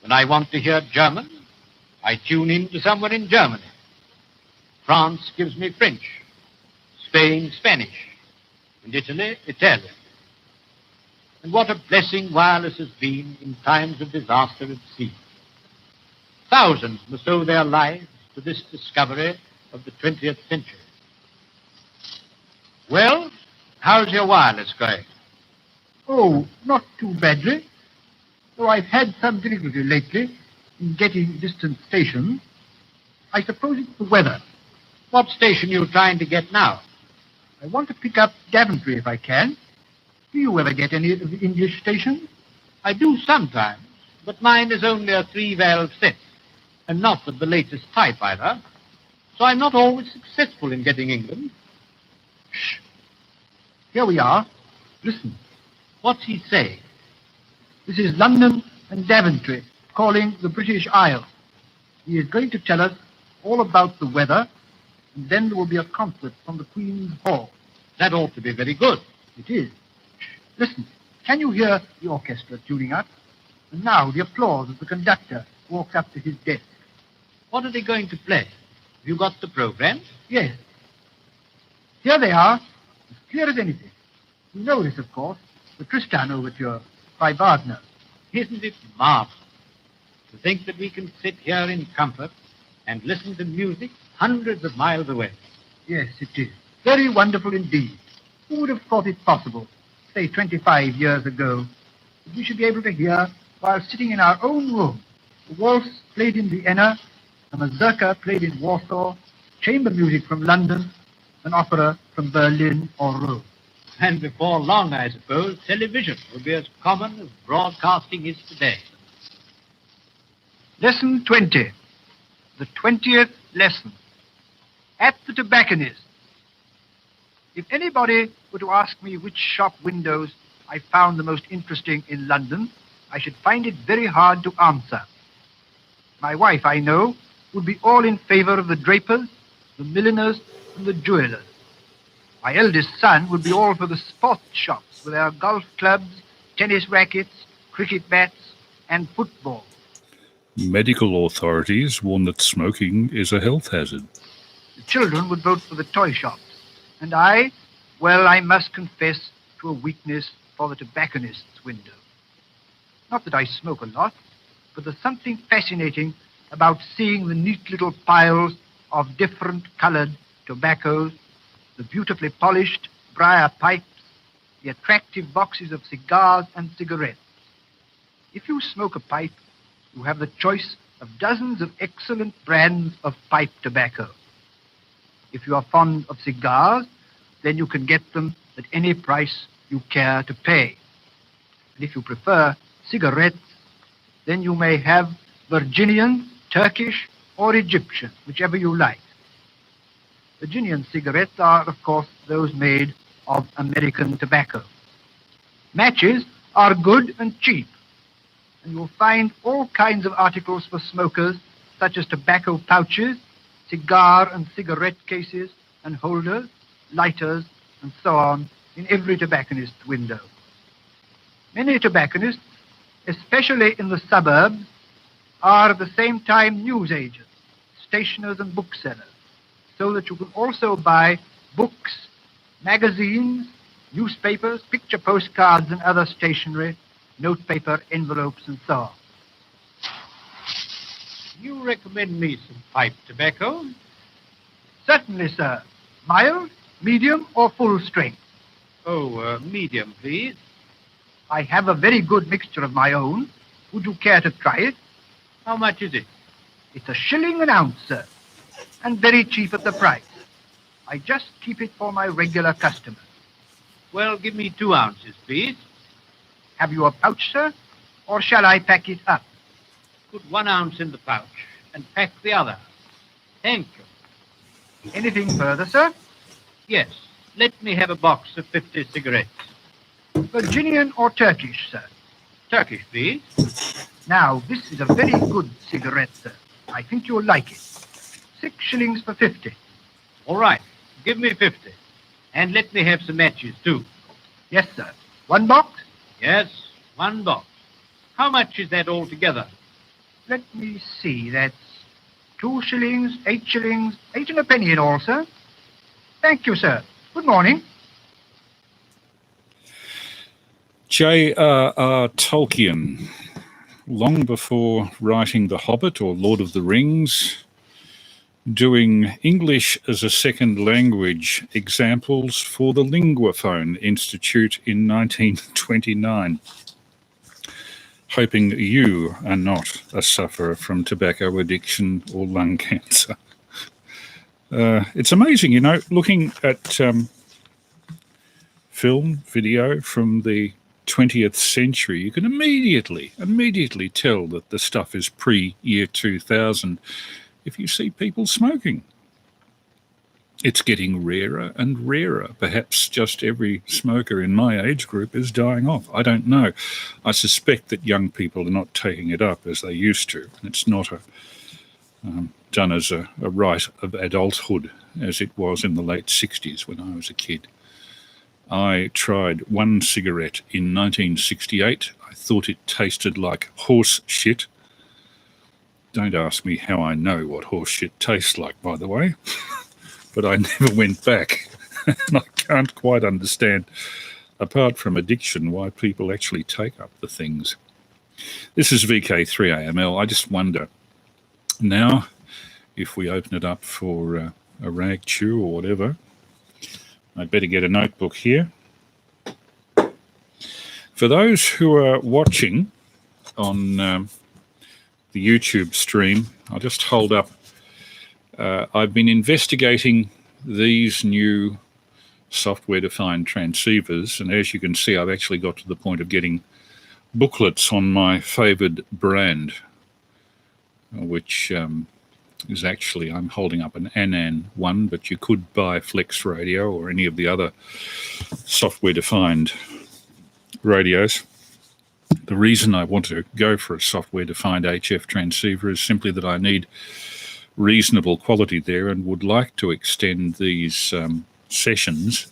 When I want to hear German, I tune in to somewhere in Germany. France gives me French, Spain, Spanish, and Italy, Italian. And what a blessing wireless has been in times of disaster at sea. Thousands must owe their lives to this discovery of the 20th century. Well, how's your wireless going? Oh, not too badly. Though I've had some difficulty lately in getting distant stations. I suppose it's the weather. What station are you trying to get now? I want to pick up Daventry if I can. Do you ever get any of the English stations? I do sometimes, but mine is only a 3-valve set, and not of the latest type either. So I'm not always successful in getting England. Shh. Here we are. Listen. What's he saying? This is London and Daventry calling the British Isles. He is going to tell us all about the weather, and then there will be a concert from the Queen's Hall. That ought to be very good. It is. Shh. Listen. Can you hear the orchestra tuning up? And now the applause as the conductor walks up to his desk. What are they going to play? Have you got the program? Yes. Here they are, as clear as anything. You know this, of course, the Tristan Overture by Wagner. Isn't it marvelous to think that we can sit here in comfort and listen to music hundreds of miles away? Yes, it is. Very wonderful indeed. Who would have thought it possible, say 25 years ago, that we should be able to hear, while sitting in our own room, the waltz played in Vienna, a mazurka played in Warsaw, chamber music from London, an opera from Berlin or Rome. And before long, I suppose, television will be as common as broadcasting is today. Lesson 20. The 20th lesson. At the tobacconist. If anybody were to ask me which shop windows I found the most interesting in London, I should find it very hard to answer. My wife, I know, would be all in favor of the drapers, the milliners, and the jewelers. My eldest son would be all for the sports shops with their golf clubs, tennis rackets, cricket bats, and football. Medical authorities warn that smoking is a health hazard. The children would vote for the toy shops. And I must confess to a weakness for the tobacconist's window. Not that I smoke a lot, but there's something fascinating about seeing the neat little piles of different colored tobaccos, the beautifully polished briar pipes, the attractive boxes of cigars and cigarettes. If you smoke a pipe, you have the choice of dozens of excellent brands of pipe tobacco. If you are fond of cigars, then you can get them at any price you care to pay. And if you prefer cigarettes, then you may have Virginian, Turkish, or Egyptian, whichever you like. Virginian cigarettes are, of course, those made of American tobacco. Matches are good and cheap, and you'll find all kinds of articles for smokers, such as tobacco pouches, cigar and cigarette cases and holders, lighters, and so on, in every tobacconist's window. Many tobacconists, especially in the suburbs, are at the same time newsagents, stationers, and booksellers, so that you can also buy books, magazines, newspapers, picture postcards, and other stationery, notepaper, envelopes, and so on. You recommend me some pipe tobacco? Certainly, sir. Mild, medium, or full strength? Oh, medium, please. I have a very good mixture of my own. Would you care to try it? How much is it? It's £1 an ounce, sir, and very cheap at the price. I just keep it for my regular customers. Well, give me 2 ounces, please. Have you a pouch, sir, or shall I pack it up? Put 1 ounce in the pouch and pack the other. Thank you. Anything further, sir? Yes. Let me have a box of 50 cigarettes. Virginian or Turkish, sir? Turkish, please. Now, this is a very good cigarette, sir. I think you'll like it. 6 shillings for 50. All right. Give me 50. And let me have some matches, too. Yes, sir. 1 box? Yes, 1 box. How much is that altogether? Let me see. That's 2 shillings, 8 shillings, 8 and a penny in all, sir. Thank you, sir. Good morning. J.R.R. Tolkien, long before writing The Hobbit or Lord of the Rings, doing English as a second language examples for the Linguaphone Institute in 1929, hoping you are not a sufferer from tobacco addiction or lung cancer. It's amazing, looking at film, video from the 20th century, you can immediately tell that the stuff is pre-year 2000 if you see people smoking. It's getting rarer and rarer. Perhaps just every smoker in my age group is dying off. I don't know. I suspect that young people are not taking it up as they used to. It's not done as a rite of adulthood as it was in the late 60s when I was a kid. I tried 1 cigarette in 1968. I thought it tasted like horse shit. Don't ask me how I know what horse shit tastes like, by the way. But I never went back. And I can't quite understand, apart from addiction, why people actually take up the things. This is VK3AML. I just wonder, now, if we open it up for a rag chew or whatever, I'd better get a notebook here. For those who are watching on the YouTube stream, I'll just hold up. I've been investigating these new software-defined transceivers. And as you can see, I've actually got to the point of getting booklets on my favoured brand, which is actually, I'm holding up an Anand one, but you could buy Flex Radio or any of the other software-defined radios. The reason I want to go for a software-defined HF transceiver is simply that I need reasonable quality there and would like to extend these sessions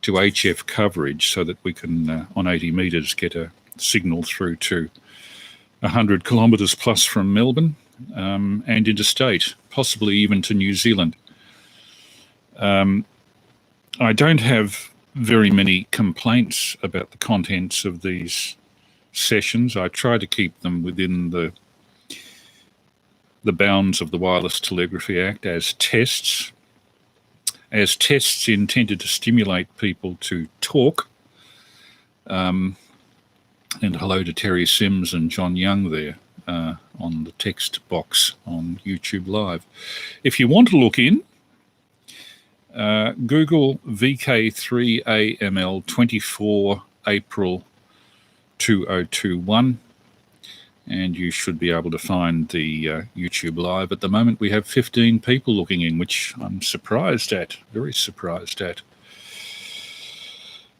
to HF coverage so that we can, on 80 metres, get a signal through to 100 kilometres plus from Melbourne and interstate, possibly even to New Zealand. I don't have very many complaints about the contents of these sessions. I try to keep them within the bounds of the Wireless Telegraphy Act as tests intended to stimulate people to talk. And hello to Terry Sims and John Young there on the text box on YouTube Live. If you want to look in, Google VK3AML 24 April 2021, and you should be able to find the YouTube Live. At the moment, we have 15 people looking in, which I'm surprised at, very surprised at.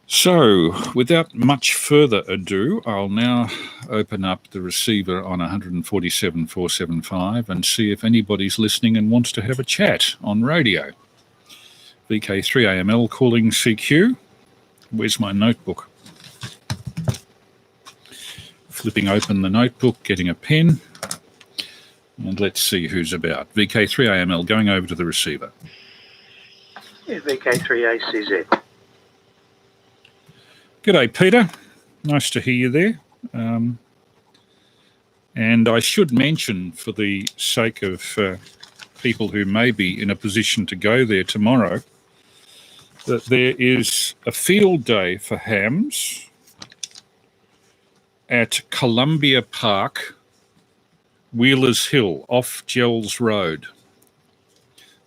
So, without much further ado, I'll now open up the receiver on 147.475 and see if anybody's listening and wants to have a chat on radio. VK3AML calling CQ. Where's my notebook? Flipping open the notebook, getting a pen, and let's see who's about. VK3AML going over to the receiver. Yeah, VK3ACZ. G'day, Peter. Nice to hear you there. And I should mention, for the sake of people who may be in a position to go there tomorrow, that there is a field day for hams at Columbia Park, Wheelers Hill, off Gels Road.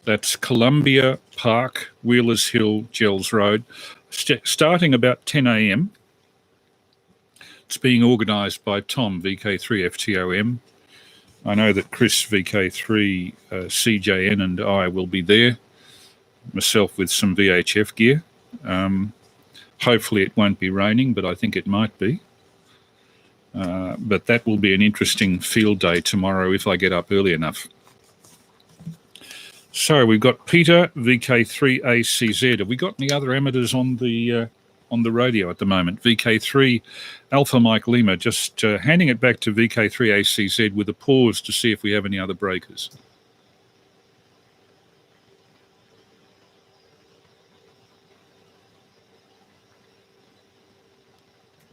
That's Columbia Park, Wheelers Hill, Gels Road, starting about 10 a.m. It's being organised by Tom, VK3FTOM. I know that Chris, VK3CJN, and I will be there, myself with some VHF gear. Hopefully it won't be raining, but I think it might be. But that will be an interesting field day tomorrow if I get up early enough. So we've got Peter, VK3ACZ. Have we got any other amateurs on the radio at the moment? VK3 Alpha Mike Lima, just handing it back to VK3ACZ with a pause to see if we have any other breakers.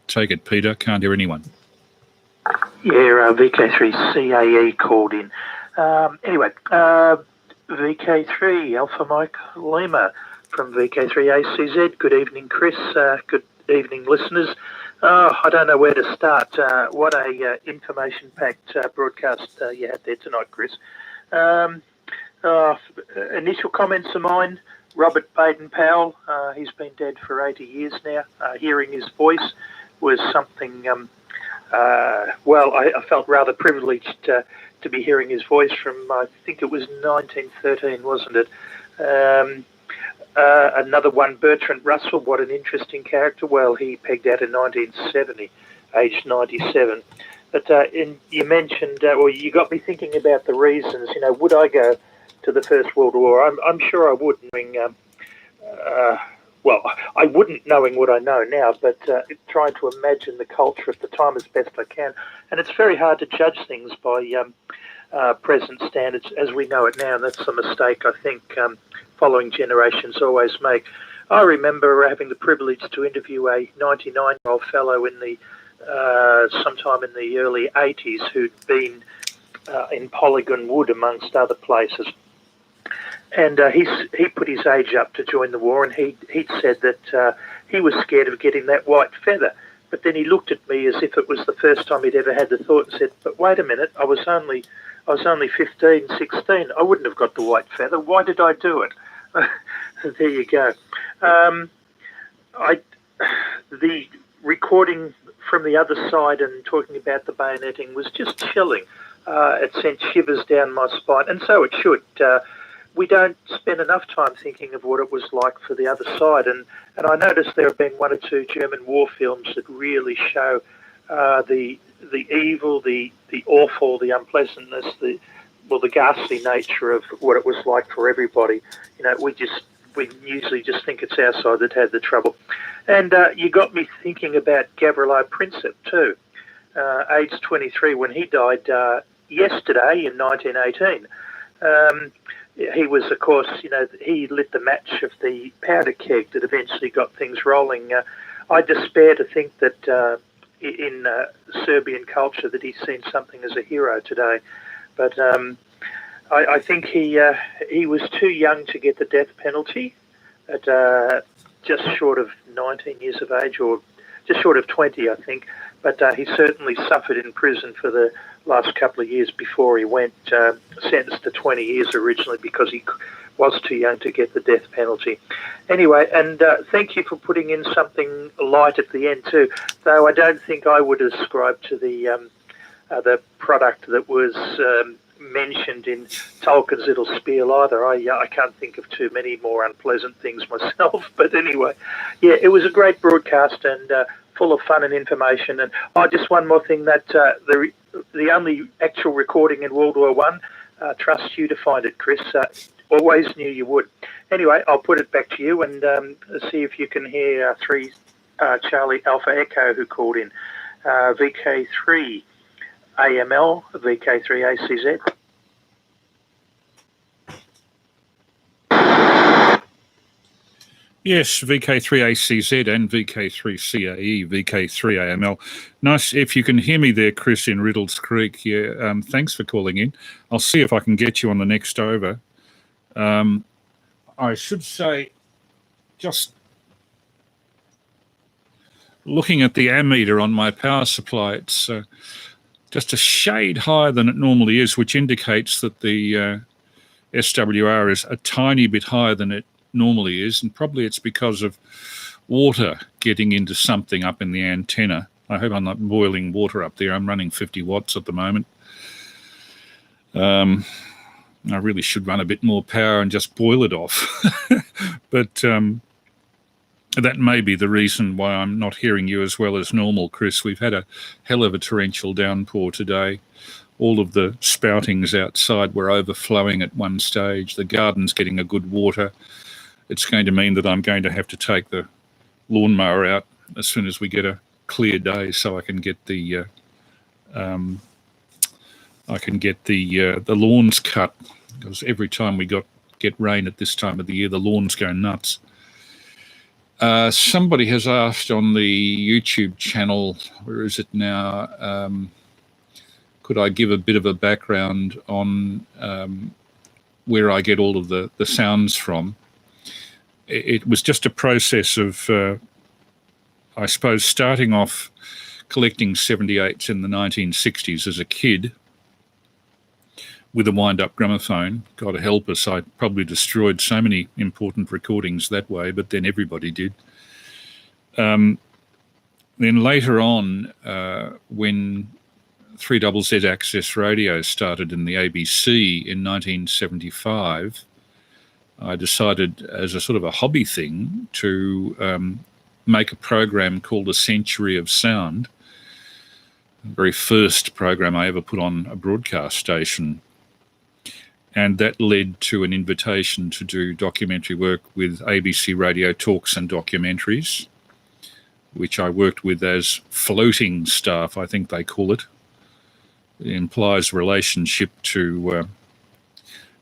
Take it, Peter. Can't hear anyone. Yeah, VK3CAE called in. Anyway, VK3 Alpha Mike Lima from VK3ACZ. Good evening, Chris. Good evening, listeners. I don't know where to start. What a information-packed broadcast you had there tonight, Chris. Initial comments of mine, Robert Baden-Powell, he's been dead for 80 years now. Hearing his voice was something, I felt rather privileged to be hearing his voice from, I think it was 1913, wasn't it? Another one, Bertrand Russell, what an interesting character. Well, he pegged out in 1970, aged 97. But you mentioned, or you got me thinking about the reasons, would I go to the First World War? I'm sure I would, knowing, I wouldn't knowing what I know now, but trying to imagine the culture at the time as best I can. And it's very hard to judge things by present standards as we know it now, and that's a mistake I think following generations always make. I remember having the privilege to interview a 99-year-old fellow in the sometime in the early 80s who'd been in Polygon Wood, amongst other places. And he put his age up to join the war, and he'd said that he was scared of getting that white feather. But then he looked at me as if it was the first time he'd ever had the thought and said, but wait a minute, I was only 15, 16. I wouldn't have got the white feather. Why did I do it? There you go. The recording from the other side and talking about the bayoneting was just chilling. It sent shivers down my spine, and so it should. We don't spend enough time thinking of what it was like for the other side, and I noticed there have been one or two German war films that really show the evil, the awful, the unpleasantness, the ghastly nature of what it was like for everybody. You know, we usually just think it's our side that had the trouble. And you got me thinking about Gavrilo Princip too, aged 23 when he died yesterday in 1918. He was, of course, he lit the match of the powder keg that eventually got things rolling. I despair to think that in Serbian culture that he's seen something as a hero today. But I think he was too young to get the death penalty at just short of 19 years of age, or just short of 20, I think. But he certainly suffered in prison for the last couple of years before he went, sentenced to 20 years originally because he was too young to get the death penalty. Anyway, and thank you for putting in something light at the end too, though I don't think I would ascribe to the product that was mentioned in Tolkien's Little Spiel either. I can't think of too many more unpleasant things myself. But anyway, yeah, it was a great broadcast and full of fun and information. And just one more thing, that the only actual recording in World War One, trust you to find it, Chris. Always knew you would. Anyway, I'll put it back to you and see if you can hear 3 Charlie Alpha Echo who called in. VK3AML, VK3ACZ. Yes, VK3ACZ and VK3CAE, VK3AML. Nice. If you can hear me there, Chris, in Riddles Creek, yeah, thanks for calling in. I'll see if I can get you on the next over. I should say, just looking at the ammeter on my power supply, it's just a shade higher than it normally is, which indicates that the SWR is a tiny bit higher than it normally is, and probably it's because of water getting into something up in the antenna. I hope I'm not boiling water up there. I'm running 50 watts at the moment. I really should run a bit more power and just boil it off. But that may be the reason why I'm not hearing you as well as normal, Chris. We've had a hell of a torrential downpour today. All of the spoutings outside were overflowing at one stage. The garden's getting a good water. It's going to mean that I'm going to have to take the lawnmower out as soon as we get a clear day, so I can get the lawns cut, because every time we get rain at this time of the year, the lawns go nuts. Somebody has asked on the YouTube channel, where is it now? Could I give a bit of a background on where I get all of the sounds from? It was just a process of, I suppose, starting off collecting 78s in the 1960s as a kid with a wind-up gramophone. God help us, I probably destroyed so many important recordings that way, but then everybody did. Then later on, when 3ZZ Access Radio started in the ABC in 1975, I decided as a sort of a hobby thing to make a program called A Century of Sound, the very first program I ever put on a broadcast station. And that led to an invitation to do documentary work with ABC Radio Talks and Documentaries, which I worked with as floating staff, I think they call it. It implies relationship to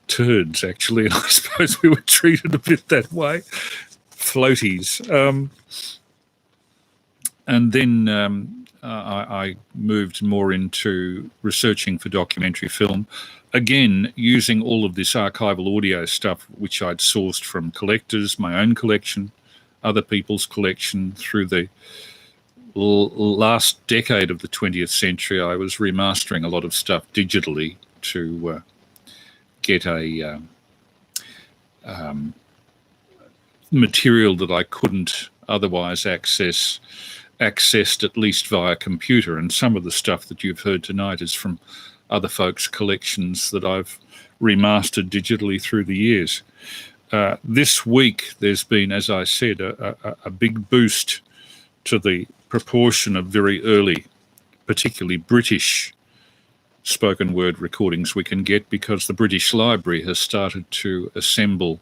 turds, actually, and I suppose we were treated a bit that way. Floaties. And then I moved more into researching for documentary film, again, using all of this archival audio stuff, which I'd sourced from collectors, my own collection, other people's collection. Through the last decade of the 20th century, I was remastering a lot of stuff digitally to get a material that I couldn't otherwise accessed at least via computer, and some of the stuff that you've heard tonight is from other folks' collections that I've remastered digitally through the years. This week there's been, as I said, a big boost to the proportion of very early, particularly British spoken word recordings we can get, because the British Library has started to assemble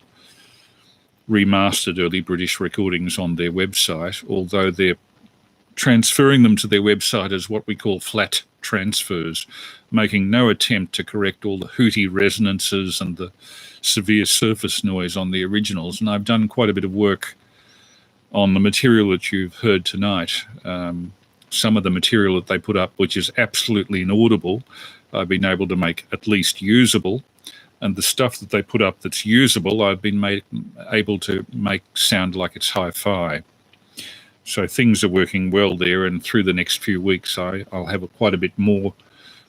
remastered early British recordings on their website, although they're transferring them to their website as what we call flat transfers, making no attempt to correct all the hooty resonances and the severe surface noise on the originals. And I've done quite a bit of work on the material that you've heard tonight. Some of the material that they put up, which is absolutely inaudible, I've been able to make at least usable. And the stuff that they put up that's usable, I've been able to make sound like it's hi-fi. So things are working well there, and through the next few weeks I'll have quite a bit more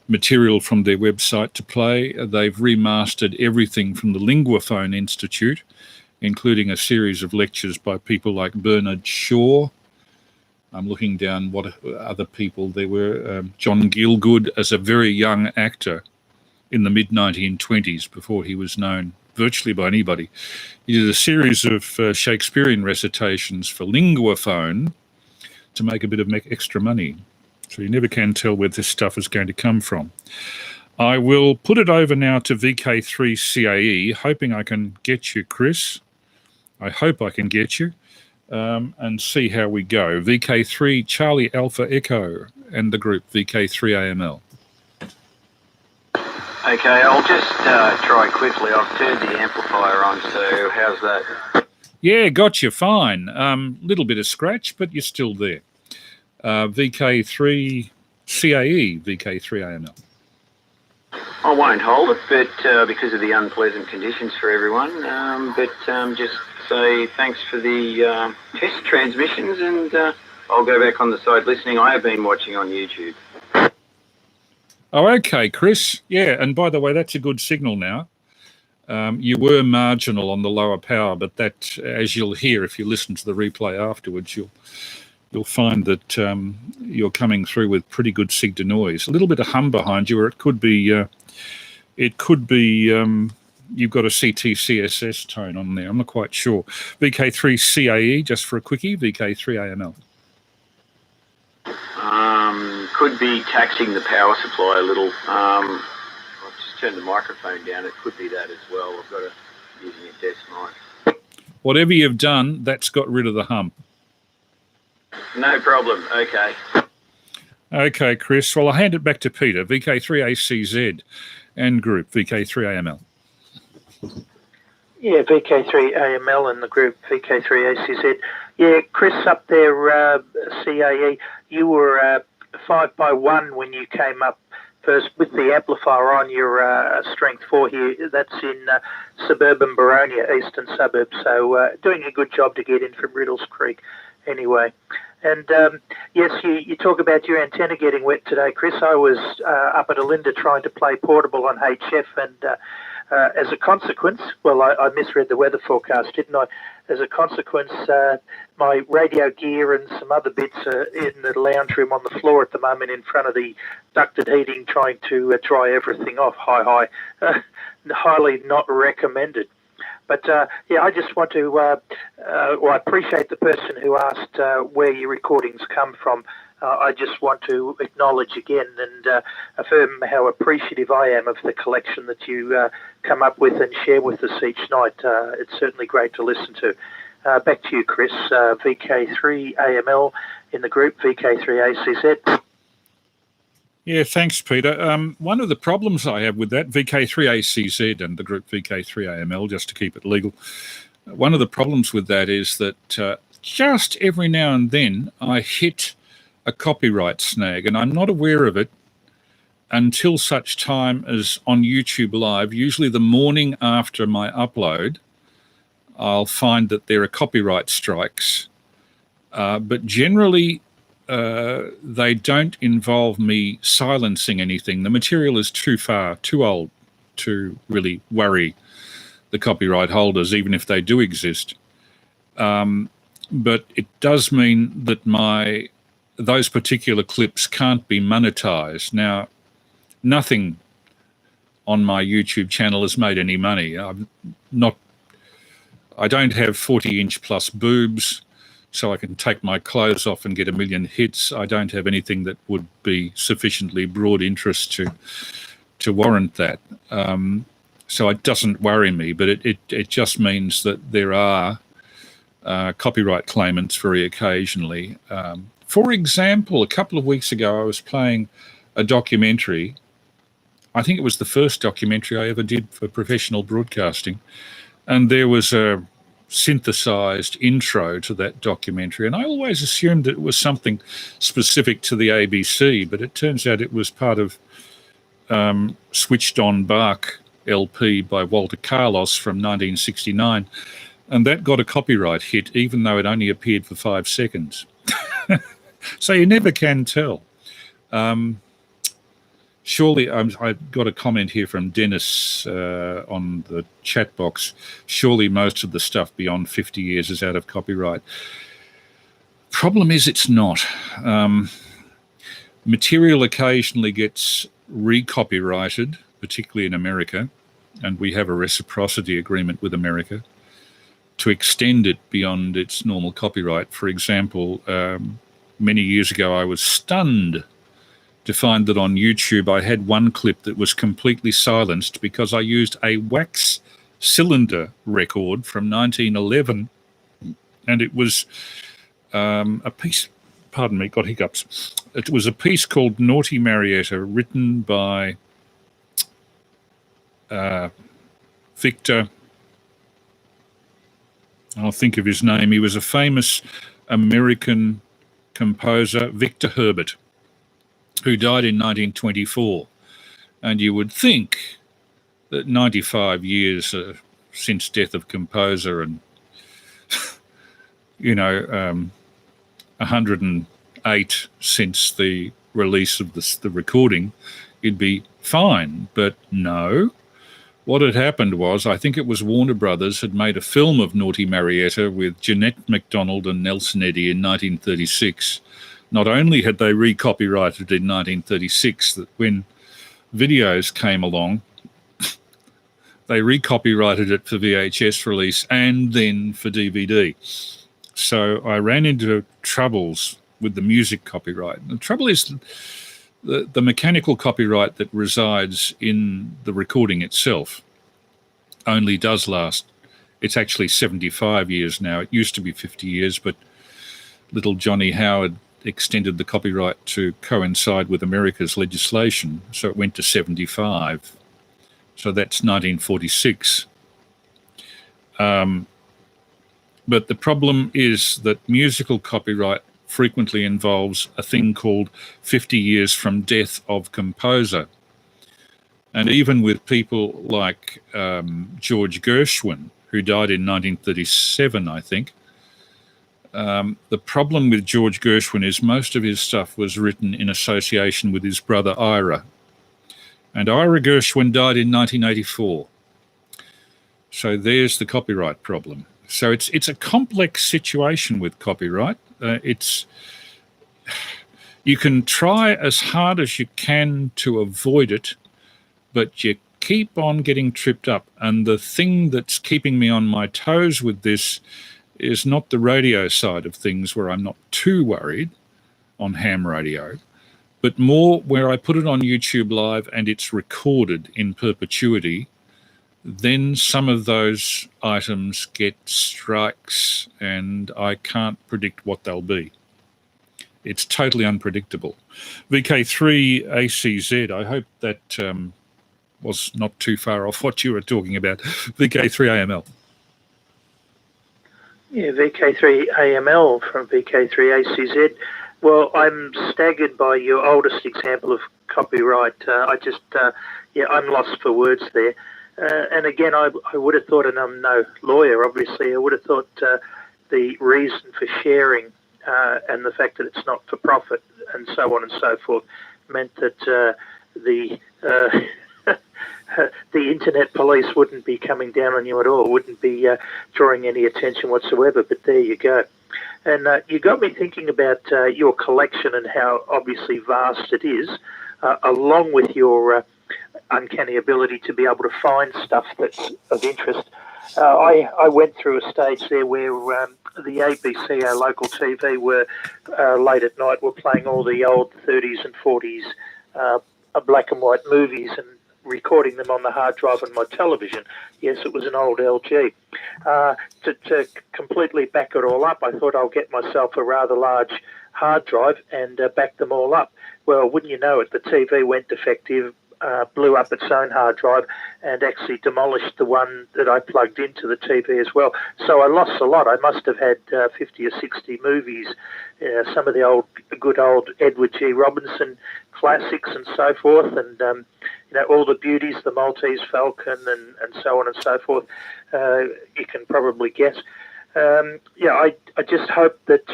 material from their website to play. They've remastered everything from the Linguaphone Institute, including a series of lectures by people like Bernard Shaw. I'm looking down what other people there were. John Gielgud, as a very young actor in the mid-1920s, before he was known virtually by anybody. He did a series of Shakespearean recitations for Linguaphone to make a bit of extra money. So you never can tell where this stuff is going to come from. I will put it over now to VK3CAE, hoping I can get you, Chris. I hope I can get you, and see how we go. VK3 Charlie Alpha Echo and the group VK3AML. Okay, I'll just try quickly. I've turned the amplifier on, so how's that? Yeah, got you fine. Little bit of scratch, but you're still there. VK3 CAE, VK3AML. I won't hold it, but because of the unpleasant conditions for everyone. Just say thanks for the test transmissions, and I'll go back on the side listening. I have been watching on YouTube. Oh, okay, Chris. Yeah, and by the way, that's a good signal now. You were marginal on the lower power, but that, as you'll hear if you listen to the replay afterwards, you'll find that you're coming through with pretty good sig to noise. A little bit of hum behind you, or it could be you've got a CT-CSS tone on there. I'm not quite sure. VK3CAE, just for a quickie, VK3AML. Could be taxing the power supply a little. I've just turned the microphone down. It could be that as well. I've got using a desk mic. Whatever you've done, that's got rid of the hump. No problem. Okay. Okay, Chris. Well, I'll hand it back to Peter, VK3ACZ and group VK3AML. Yeah, VK3AML and the group VK3ACZ. Yeah, Chris up there, CAE, you were 5x1 when you came up first with the amplifier on. Your strength 4 here, that's in suburban Baronia, eastern suburbs. So doing a good job to get in from Riddles Creek anyway. And yes, you talk about your antenna getting wet today, Chris. I was up at Alinda trying to play portable on HF, and as a consequence, well, I misread the weather forecast, didn't I? As a consequence, my radio gear and some other bits are in the lounge room on the floor at the moment in front of the ducted heating, trying to dry everything off. Highly not recommended. But yeah, I just want to, I appreciate the person who asked where your recordings come from. I just want to acknowledge again and affirm how appreciative I am of the collection that you come up with and share with us each night. It's certainly great to listen to. Back to you, Chris. VK3AML in the group, VK3ACZ. Yeah, thanks, Peter. One of the problems I have with that, VK3ACZ and the group VK3AML, just to keep it legal, one of the problems with that is that just every now and then I hit a copyright snag, and I'm not aware of it until such time as on YouTube Live, usually the morning after my upload, I'll find that there are copyright strikes. But generally, they don't involve me silencing anything. The material is too old to really worry the copyright holders, even if they do exist. But it does mean that those particular clips can't be monetized. Now, nothing on my YouTube channel has made any money. I don't have 40-inch plus boobs, so I can take my clothes off and get 1 million hits. I don't have anything that would be sufficiently broad interest to warrant that. So it doesn't worry me, but it just means that there are copyright claimants very occasionally. For example, a couple of weeks ago, I was playing a documentary. I think it was the first documentary I ever did for professional broadcasting. And there was a synthesized intro to that documentary. And I always assumed that it was something specific to the ABC, but it turns out it was part of Switched on Bach LP by Walter Carlos from 1969. And that got a copyright hit, even though it only appeared for 5 seconds. So you never can tell. Surely, I got a comment here from Dennis on the chat box. Surely most of the stuff beyond 50 years is out of copyright. Problem is it's not. Material occasionally gets recopyrighted, particularly in America, and we have a reciprocity agreement with America to extend it beyond its normal copyright. For example, many years ago I was stunned to find that on YouTube I had one clip that was completely silenced because I used a wax cylinder record from 1911, and it was a piece, pardon me, got hiccups. It was a piece called Naughty Marietta, written by Victor, I'll think of his name, he was a famous American composer, Victor Herbert, who died in 1924. And you would think that 95 years since death of composer and, 108 since the release of the recording, you'd be fine. But no. What had happened was, I think it was Warner Brothers had made a film of Naughty Marietta with Jeanette MacDonald and Nelson Eddy in 1936. Not only had they recopyrighted in 1936, that when videos came along, they recopyrighted it for VHS release and then for DVD. So I ran into troubles with the music copyright. The trouble is the mechanical copyright that resides in the recording itself only does last. It's actually 75 years now. It used to be 50 years, but little Johnny Howard extended the copyright to coincide with America's legislation, so it went to 75. So that's 1946. But the problem is that musical copyright frequently involves a thing called 50 years from death of composer. And even with people like George Gershwin, who died in 1937, I think, the problem with George Gershwin is most of his stuff was written in association with his brother Ira. And Ira Gershwin died in 1984. So there's the copyright problem. So it's a complex situation with copyright. You can try as hard as you can to avoid it, but you keep on getting tripped up. And the thing that's keeping me on my toes with this is not the radio side of things, where I'm not too worried on ham radio, but more where I put it on YouTube Live and it's recorded in perpetuity. Then some of those items get strikes and I can't predict what they'll be. It's totally unpredictable. VK3ACZ, I hope that was not too far off what you were talking about. VK3AML. Yeah, VK3AML from VK3ACZ. Well, I'm staggered by your oldest example of copyright. I'm lost for words there. And again, I would have thought, and I'm no lawyer, obviously, I would have thought the reason for sharing and the fact that it's not for profit and so on and so forth meant that the internet police wouldn't be coming down on you at all, wouldn't be drawing any attention whatsoever. But there you go. And you got me thinking about your collection and how obviously vast it is, along with your uncanny ability to be able to find stuff that's of interest. I went through a stage there where the ABC, our local TV, were late at night were playing all the old 30s and 40s black and white movies and recording them on the hard drive on my television. Yes, it was an old LG. To completely back it all up, I thought I'll get myself a rather large hard drive and back them all up. Well, wouldn't you know it, the TV went defective, blew up its own hard drive and actually demolished the one that I plugged into the TV as well. So I lost a lot. I must have had 50 or 60 movies, some of the good old Edward G. Robinson classics and so forth, and all the beauties, the Maltese Falcon and so on and so forth. You can probably guess. I just hope that,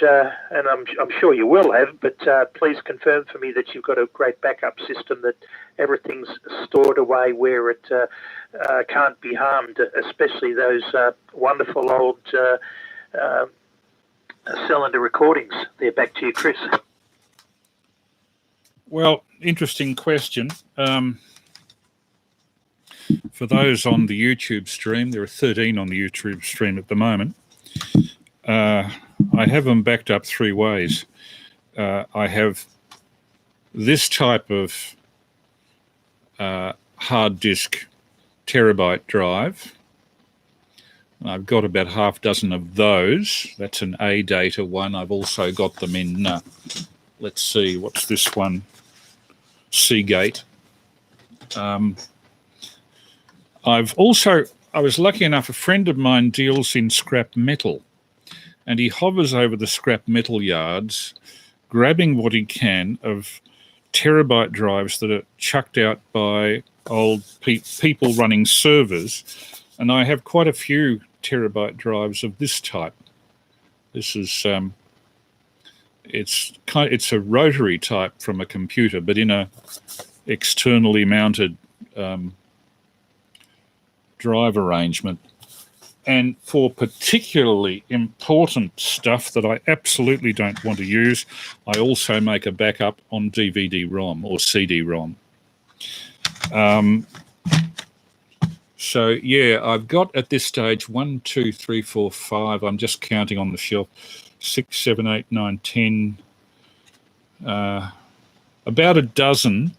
and I'm sure you will have, but please confirm for me that you've got a great backup system, that everything's stored away where it can't be harmed, especially those wonderful old cylinder recordings. They're back to you, Chris. Well, interesting question. For those on the YouTube stream, there are 13 on the YouTube stream at the moment. I have them backed up three ways. I have this type of hard disk terabyte drive. I've got about half a dozen of those. That's an A-data one. I've also got them in, let's see, what's this one? Seagate. I was lucky enough, a friend of mine deals in scrap metal, and he hovers over the scrap metal yards, grabbing what he can of terabyte drives that are chucked out by old people running servers, and I have quite a few terabyte drives of this type. This is it's a rotary type from a computer, but in a externally mounted drive arrangement. And for particularly important stuff that I absolutely don't want to use, I also make a backup on DVD-ROM or CD-ROM. So, yeah, I've got at this stage 1, 2, 3, 4, 5. I'm just counting on the shelf. 6, 7, 8, 9, 10. About a dozen.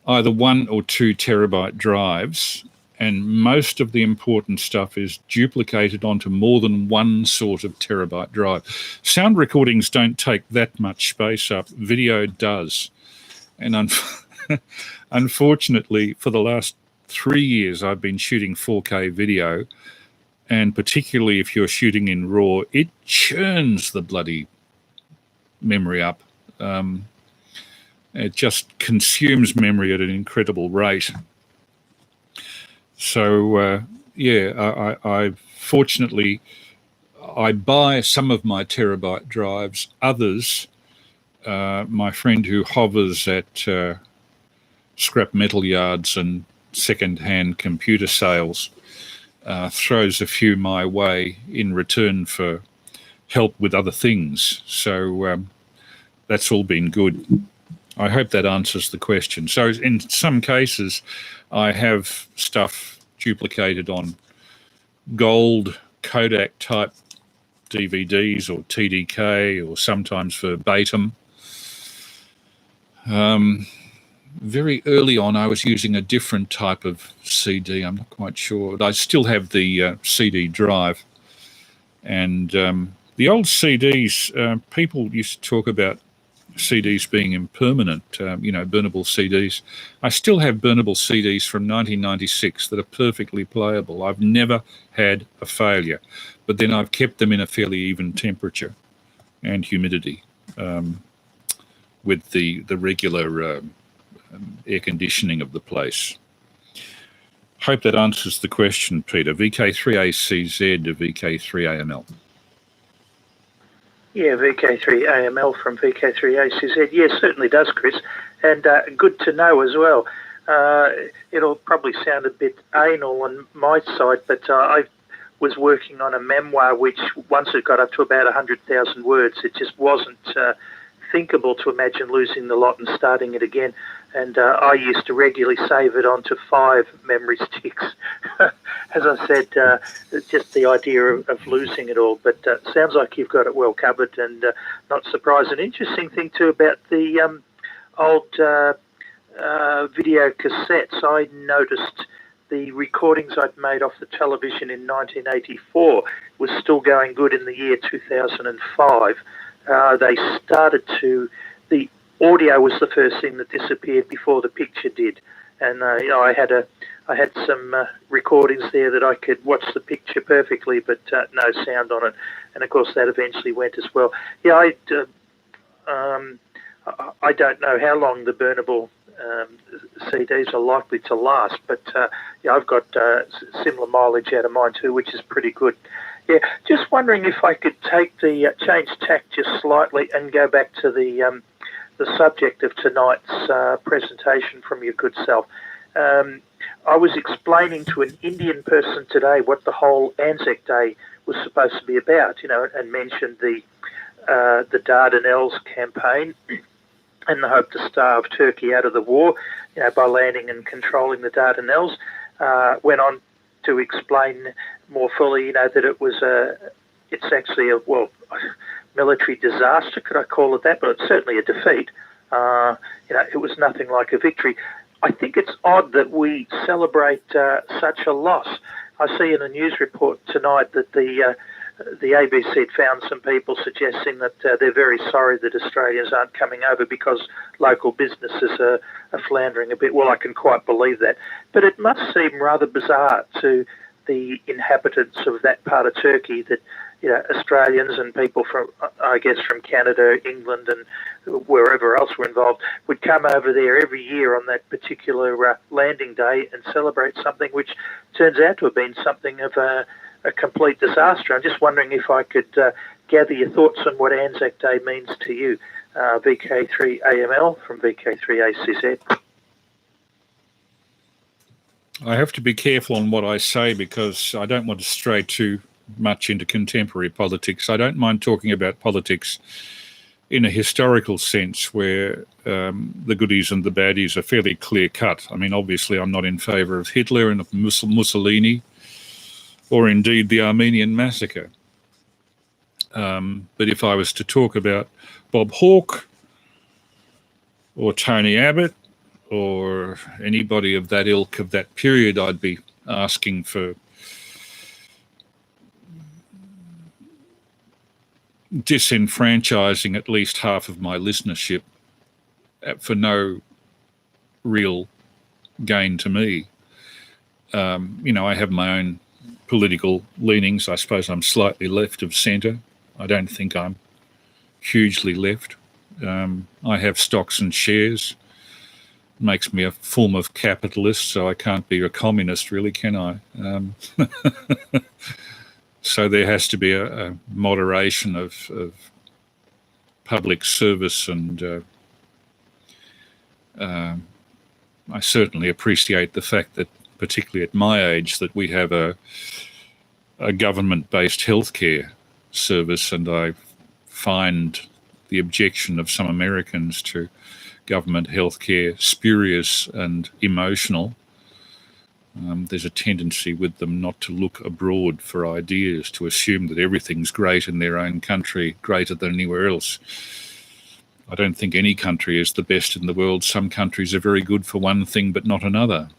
Either 1 or 2 terabyte drives, and most of the important stuff is duplicated onto more than one sort of terabyte drive. Sound recordings don't take that much space up. Video does. And unfortunately, for the last 3 years, I've been shooting 4K video, and particularly if you're shooting in RAW, it churns the bloody memory up. It just consumes memory at an incredible rate. So, I fortunately, I buy some of my terabyte drives. Others, my friend who hovers at scrap metal yards and second-hand computer sales throws a few my way in return for help with other things. So that's all been good. I hope that answers the question. So in some cases, I have stuff duplicated on gold Kodak type DVDs or TDK or sometimes verbatim. Very early on, I was using a different type of CD. I'm not quite sure. But I still have the CD drive. And the old CDs, people used to talk about CDs being impermanent, burnable CDs. I still have burnable CDs from 1996 that are perfectly playable. I've never had a failure, but then I've kept them in a fairly even temperature and humidity with the regular air conditioning of the place. Hope that answers the question, Peter. VK3ACZ to VK3AML. Yeah, VK3AML from VK3ACZ. Yes, certainly does, Chris. And good to know as well. It'll probably sound a bit anal on my side, but I was working on a memoir which, once it got up to about 100,000 words, it just wasn't thinkable to imagine losing the lot and starting it again. And I used to regularly save it onto 5 memory sticks. As I said, just the idea of losing it all. But sounds like you've got it well covered, and not surprised. An interesting thing too about the old video cassettes, I noticed the recordings I'd made off the television in 1984 was still going good in the year 2005. They started to, the audio was the first thing that disappeared before the picture did. And I had some recordings there that I could watch the picture perfectly, but no sound on it. And of course that eventually went as well. Yeah, I don't know how long the burnable CDs are likely to last, but yeah, I've got similar mileage out of mine too, which is pretty good. Yeah, just wondering if I could take the change tack just slightly and go back to the subject of tonight's presentation from your good self. I was explaining to an Indian person today what the whole Anzac Day was supposed to be about, you know, and mentioned the Dardanelles campaign and the hope to starve Turkey out of the war, you know, by landing and controlling the Dardanelles. Went on to explain more fully, you know, that it's actually a military disaster, could I call it that? But it's certainly a defeat. You know, it was nothing like a victory. I think it's odd that we celebrate such a loss. I see in a news report tonight that the ABC had found some people suggesting that they're very sorry that Australians aren't coming over because local businesses are floundering a bit. Well, I can quite believe that. But it must seem rather bizarre to the inhabitants of that part of Turkey that, you know, Australians and people from, I guess, from Canada, England and wherever else were involved would come over there every year on that particular landing day and celebrate something which turns out to have been something of a complete disaster. I'm just wondering if I could gather your thoughts on what Anzac Day means to you. VK3AML from VK3ACZ. I have to be careful on what I say because I don't want to stray too much into contemporary politics. I don't mind talking about politics in a historical sense where the goodies and the baddies are fairly clear cut. I mean, obviously I'm not in favour of Hitler and of Mussolini or indeed the Armenian massacre. But if I was to talk about Bob Hawke or Tony Abbott or anybody of that ilk of that period, I'd be asking for disenfranchising at least half of my listenership for no real gain to me. You know, I have my own political leanings. I suppose I'm slightly left of centre. I don't think I'm hugely left. I have stocks and shares. It makes me a form of capitalist, so I can't be a communist, really, can I? So there has to be a moderation of public service, and I certainly appreciate the fact that, particularly at my age, that we have a government-based healthcare service, and I find the objection of some Americans to government healthcare spurious and emotional. There's a tendency with them not to look abroad for ideas, to assume that everything's great in their own country, greater than anywhere else. I don't think any country is the best in the world. Some countries are very good for one thing but not another.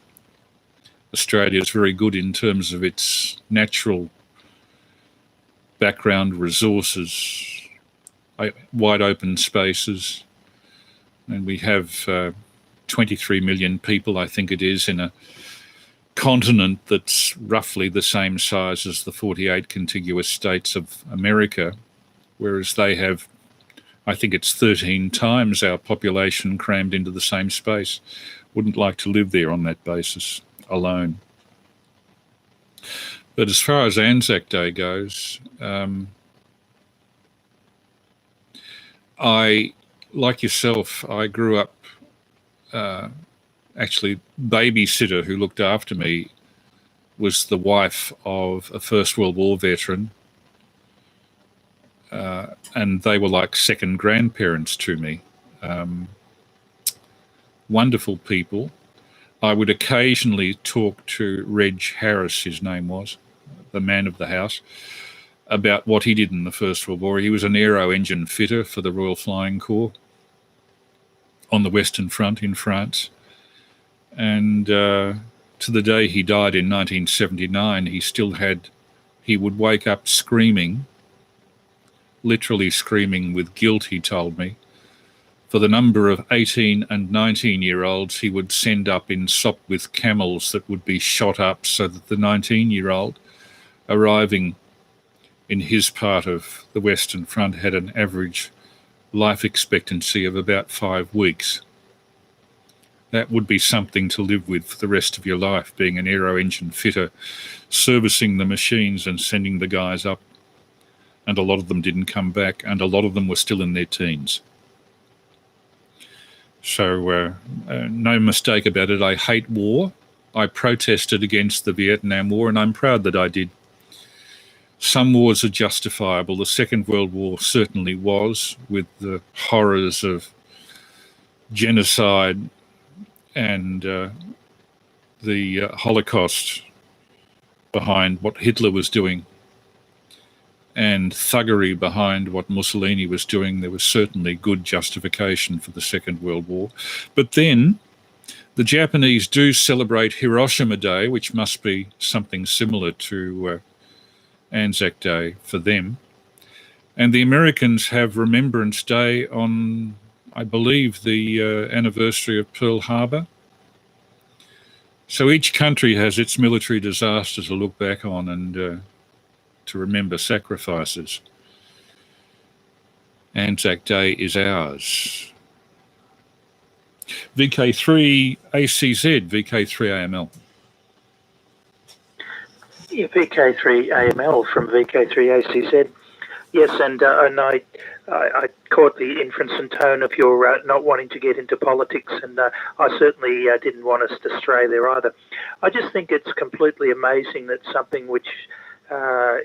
Australia is very good in terms of its natural background, resources, wide open spaces, and we have 23 million people, I think it is, in a continent that's roughly the same size as the 48 contiguous states of America, whereas they have, I think it's 13 times our population crammed into the same space. Wouldn't like to live there on that basis alone. But as far as Anzac Day goes, like yourself, I grew up actually babysitter who looked after me was the wife of a First World War veteran, and they were like second grandparents to me. Wonderful people. I would occasionally talk to Reg Harris, his name was, the man of the house, about what he did in the First World War. He was an aero engine fitter for the Royal Flying Corps on the Western Front in France. And to the day he died in 1979, he would wake up screaming, literally screaming with guilt, he told me, for the number of 18 and 19-year-olds he would send up in Sopwith camels that would be shot up so that the 19-year-old arriving in his part of the Western Front had an average life expectancy of about 5 weeks. That would be something to live with for the rest of your life, being an aero engine fitter, servicing the machines and sending the guys up. And a lot of them didn't come back, and a lot of them were still in their teens. So no mistake about it, I hate war. I protested against the Vietnam War, and I'm proud that I did. Some wars are justifiable. The Second World War certainly was, with the horrors of genocide and the Holocaust behind what Hitler was doing and thuggery behind what Mussolini was doing. There was certainly good justification for the Second World War. But then the Japanese do celebrate Hiroshima Day, which must be something similar to Anzac Day for them. And the Americans have Remembrance Day on, I believe, the anniversary of Pearl Harbor. So each country has its military disaster to look back on and to remember sacrifices. Anzac Day is ours. VK3ACZ, VK3AML. Yeah, VK3AML from VK3ACZ. Yes, and I caught the inference and tone of your not wanting to get into politics, and I certainly didn't want us to stray there either. I just think it's completely amazing that something which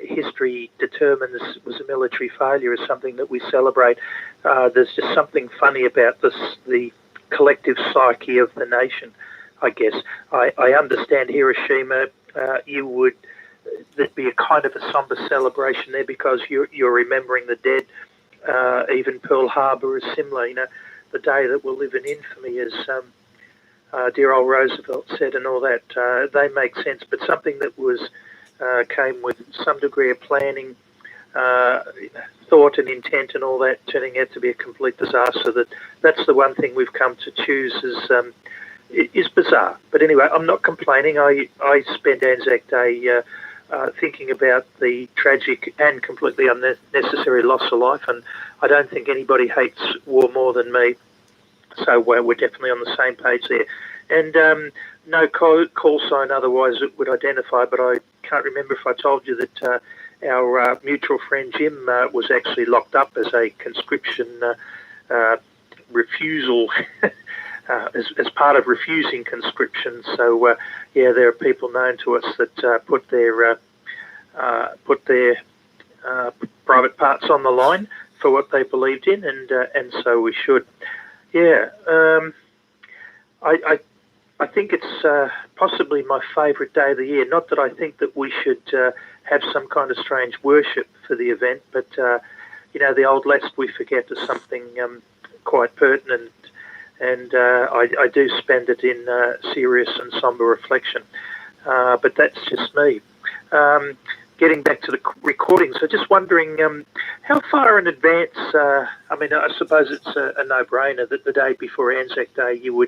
history determines was a military failure is something that we celebrate. There's just something funny about this, the collective psyche of the nation, I guess. I understand Hiroshima, there'd be a kind of a somber celebration there because you're remembering the dead. Even Pearl Harbor is similar, the day that will live in infamy, as dear old Roosevelt said, and all that. They make sense, but something that was came with some degree of planning, thought and intent and all that, turning out to be a complete disaster. That's the one thing we've come to choose as is bizarre. But anyway, I'm not complaining. I spent Anzac Day thinking about the tragic and completely unnecessary loss of life, and I don't think anybody hates war more than me. So we're definitely on the same page there. And no call sign otherwise it would identify, but I can't remember if I told you that our mutual friend Jim was actually locked up as a conscription refusal, as part of refusing conscription. So yeah, there are people known to us that put their private parts on the line for what they believed in, and so we should. Yeah, I think it's possibly my favourite day of the year. Not that I think that we should have some kind of strange worship for the event, but the old lest we forget is something quite pertinent, and I do spend it in serious and sombre reflection. But that's just me. Getting back to the recording, so just wondering how far in advance, I suppose it's a no-brainer that the day before Anzac Day you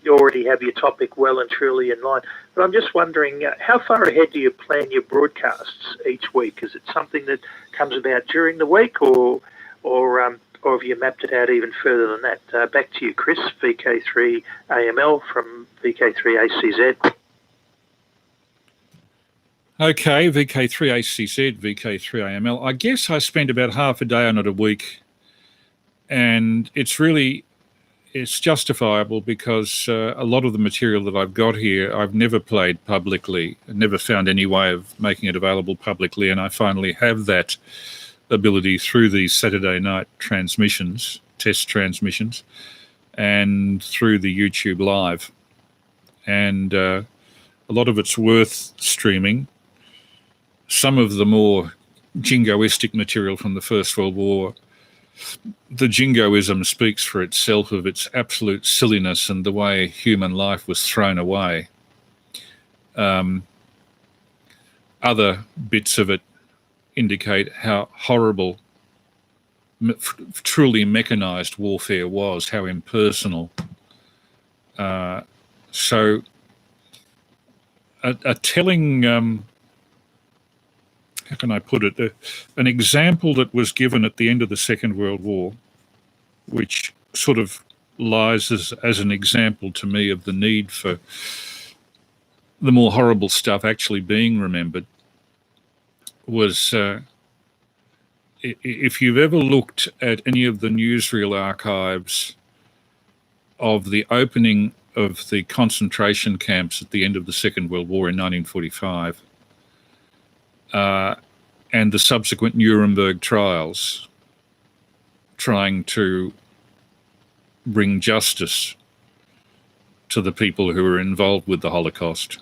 already have your topic well and truly in line. But I'm just wondering, how far ahead do you plan your broadcasts each week? Is it something that comes about during the week, or have you mapped it out even further than that? Back to you, Chris, VK3AML from VK3ACZ. Okay, VK3ACZ, VK3AML. I guess I spend about half a day on it a week And it's justifiable because a lot of the material that I've got here, I've never played publicly, never found any way of making it available publicly, and I finally have that ability through these Saturday night transmissions, test transmissions, and through the YouTube Live. And a lot of it's worth streaming. Some of the more jingoistic material from the First World War, the jingoism speaks for itself of its absolute silliness and the way human life was thrown away. Other bits of it indicate how horrible truly mechanized warfare was, how impersonal. So a telling, how can I put it, an example that was given at the end of the Second World War, which sort of lies as an example to me of the need for the more horrible stuff actually being remembered, was if you've ever looked at any of the newsreel archives of the opening of the concentration camps at the end of the Second World War in 1945, and the subsequent Nuremberg trials, trying to bring justice to the people who were involved with the Holocaust.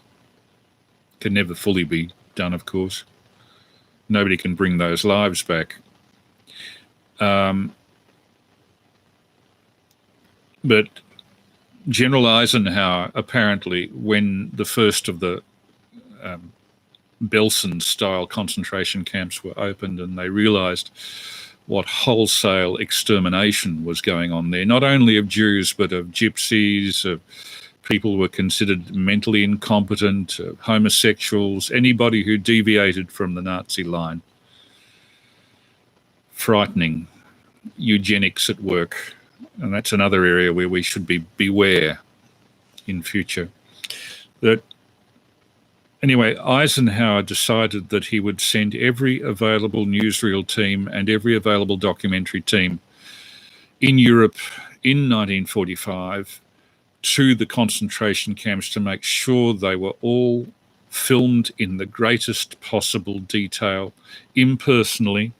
Can never fully be done, of course. Nobody can bring those lives back. But General Eisenhower, apparently, when the first of the Belsen-style concentration camps were opened and they realised what wholesale extermination was going on there, not only of Jews, but of gypsies, of people who were considered mentally incompetent, homosexuals, anybody who deviated from the Nazi line. Frightening. Eugenics at work. And that's another area where we should beware in future. Anyway, Eisenhower decided that he would send every available newsreel team and every available documentary team in Europe in 1945 to the concentration camps to make sure they were all filmed in the greatest possible detail, impersonally.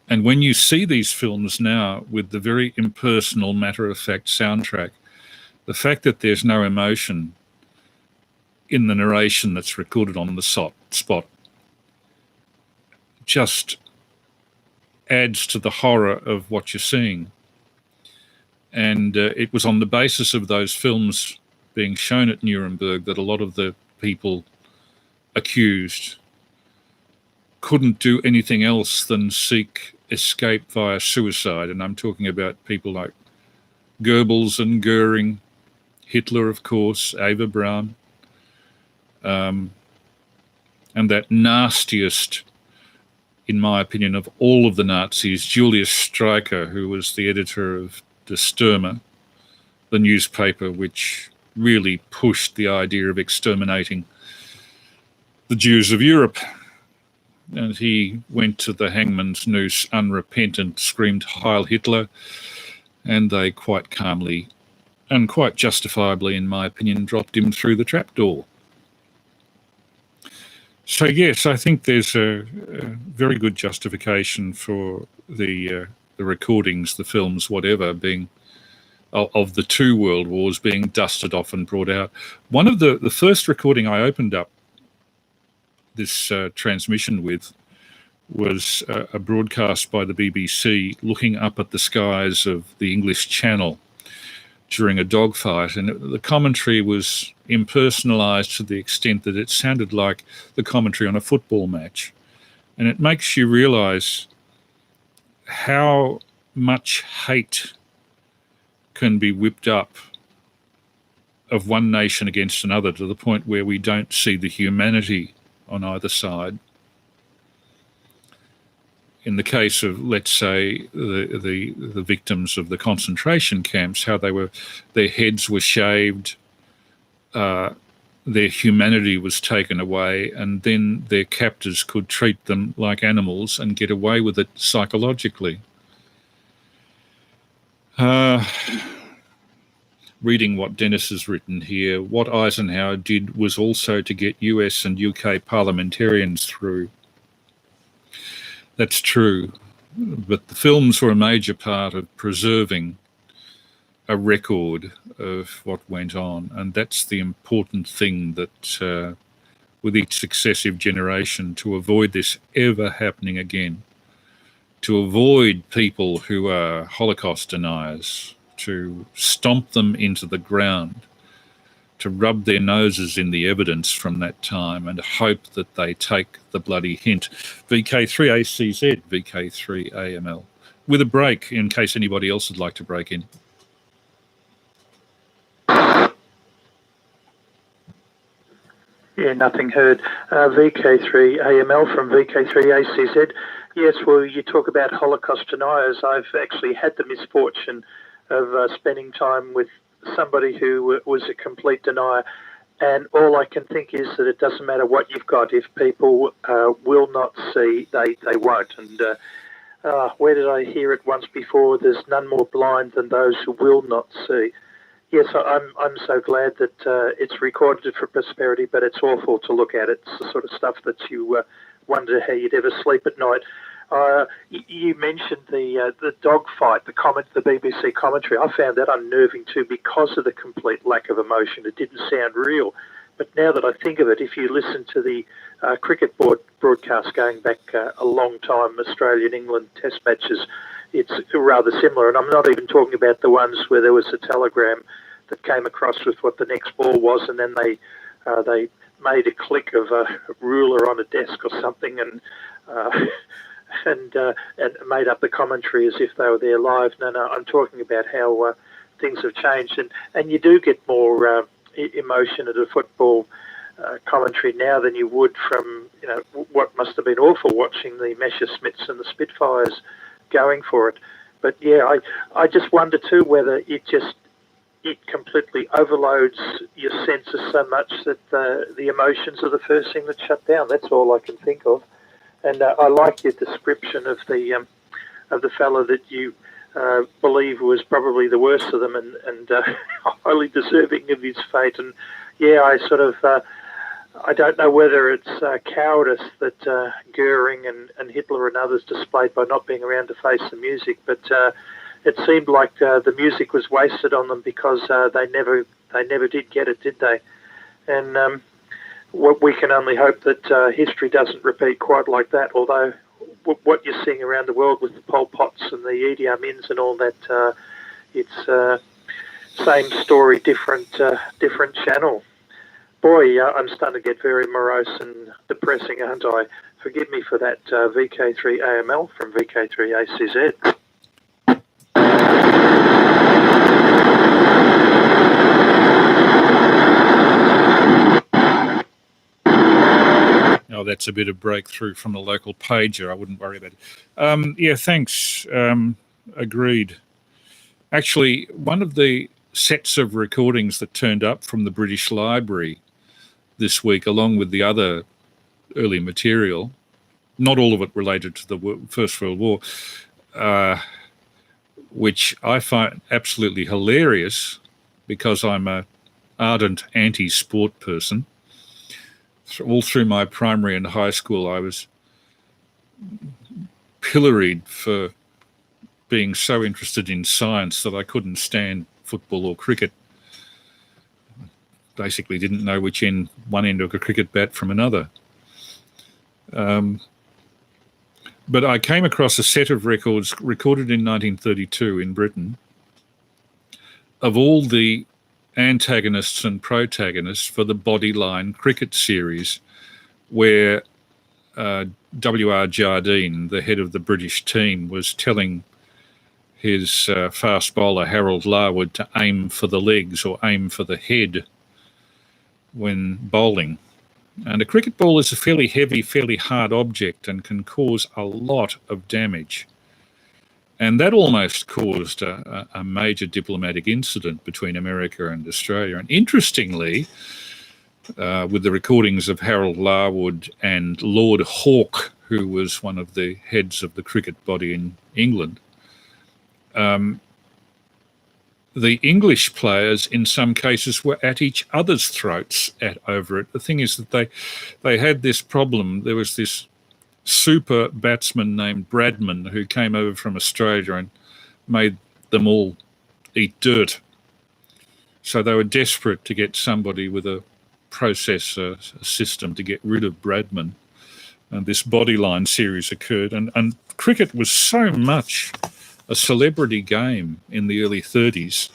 And when you see these films now with the very impersonal, matter-of-fact soundtrack, the fact that there's no emotion in the narration that's recorded on the spot just adds to the horror of what you're seeing. And it was on the basis of those films being shown at Nuremberg that a lot of the people accused couldn't do anything else than seek escape via suicide. And I'm talking about people like Goebbels and Goering, Hitler, of course, Eva Braun, and that nastiest, in my opinion, of all of the Nazis, Julius Streicher, who was the editor of Der Stürmer, the newspaper which really pushed the idea of exterminating the Jews of Europe. And he went to the hangman's noose unrepentant, screamed Heil Hitler, and they quite calmly and quite justifiably, in my opinion, dropped him through the trapdoor. So yes, I think there's a very good justification for the recordings, the films, whatever, being of the two world wars being dusted off and brought out. One of the first recording I opened up this transmission with was a broadcast by the BBC looking up at the skies of the English Channel during a dogfight, and the commentary was impersonalised to the extent that it sounded like the commentary on a football match. And it makes you realise how much hate can be whipped up of one nation against another to the point where we don't see the humanity on either side. In the case of, let's say, the victims of the concentration camps, how their heads were shaved, their humanity was taken away, and then their captors could treat them like animals and get away with it psychologically. Reading what Dennis has written here, what Eisenhower did was also to get US and UK parliamentarians through. That's true, but the films were a major part of preserving a record of what went on, and that's the important thing, that with each successive generation, to avoid this ever happening again, to avoid people who are Holocaust deniers, to stomp them into the ground, to rub their noses in the evidence from that time and hope that they take the bloody hint. VK3ACZ, VK3AML. With a break, in case anybody else would like to break in. Yeah, nothing heard. VK3AML from VK3ACZ. Yes, well, you talk about Holocaust deniers. I've actually had the misfortune of spending time with somebody who was a complete denier, and all I can think is that it doesn't matter what you've got. If people will not see, they won't. And where did I hear it once before? There's none more blind than those who will not see. Yes, I'm so glad that it's recorded for prosperity, but it's awful to look at. It's the sort of stuff that you wonder how you'd ever sleep at night. You mentioned the dogfight, the BBC commentary. I found that unnerving too because of the complete lack of emotion. It didn't sound real. But now that I think of it, if you listen to the cricket broadcast going back a long time, Australia-England test matches, it's rather similar. And I'm not even talking about the ones where there was a telegram that came across with what the next ball was, and then they made a click of a ruler on a desk or something, and made up the commentary as if they were there live. No, I'm talking about how things have changed, and you do get more emotion at a football commentary now than you would from what must have been awful watching the Messerschmitts and the Spitfires going for it. But yeah, I just wonder too whether it completely overloads your senses so much that the emotions are the first thing that's shut down. That's all I can think of. And I like your description of the fellow that you believe was probably the worst of them and highly deserving of his fate. And yeah, I don't know whether it's cowardice that Goering and Hitler and others displayed by not being around to face the music, but it seemed like the music was wasted on them because they never did get it, did they? And we can only hope that history doesn't repeat quite like that, although what you're seeing around the world with the Pol Pots and the Idi Amins and all that, it's same story, different channel. Boy, I'm starting to get very morose and depressing, aren't I? Forgive me for that, VK3AML from VK3ACZ. Oh, that's a bit of breakthrough from a local pager. I wouldn't worry about it. Yeah, thanks. Agreed. Actually, one of the sets of recordings that turned up from the British Library this week, along with the other early material, not all of it related to the First World War, which I find absolutely hilarious because I'm an ardent anti-sport person. All through my primary and high school, I was pilloried for being so interested in science that I couldn't stand football or cricket. Basically didn't know which one end of a cricket bat from another. But I came across a set of records recorded in 1932 in Britain of all the antagonists and protagonists for the Bodyline cricket series, where W.R. Jardine, the head of the British team, was telling his fast bowler Harold Larwood to aim for the legs or aim for the head when bowling. And a cricket ball is a fairly heavy, fairly hard object and can cause a lot of damage. And that almost caused a major diplomatic incident between America and Australia. And interestingly, with the recordings of Harold Larwood and Lord Hawke, who was one of the heads of the cricket body in England, the English players, in some cases, were at each other's throats over it. The thing is that they had this problem. There was this super batsman named Bradman who came over from Australia and made them all eat dirt. So they were desperate to get somebody with a process, a system to get rid of Bradman. And this Bodyline series occurred. And cricket was so much a celebrity game in the early 30s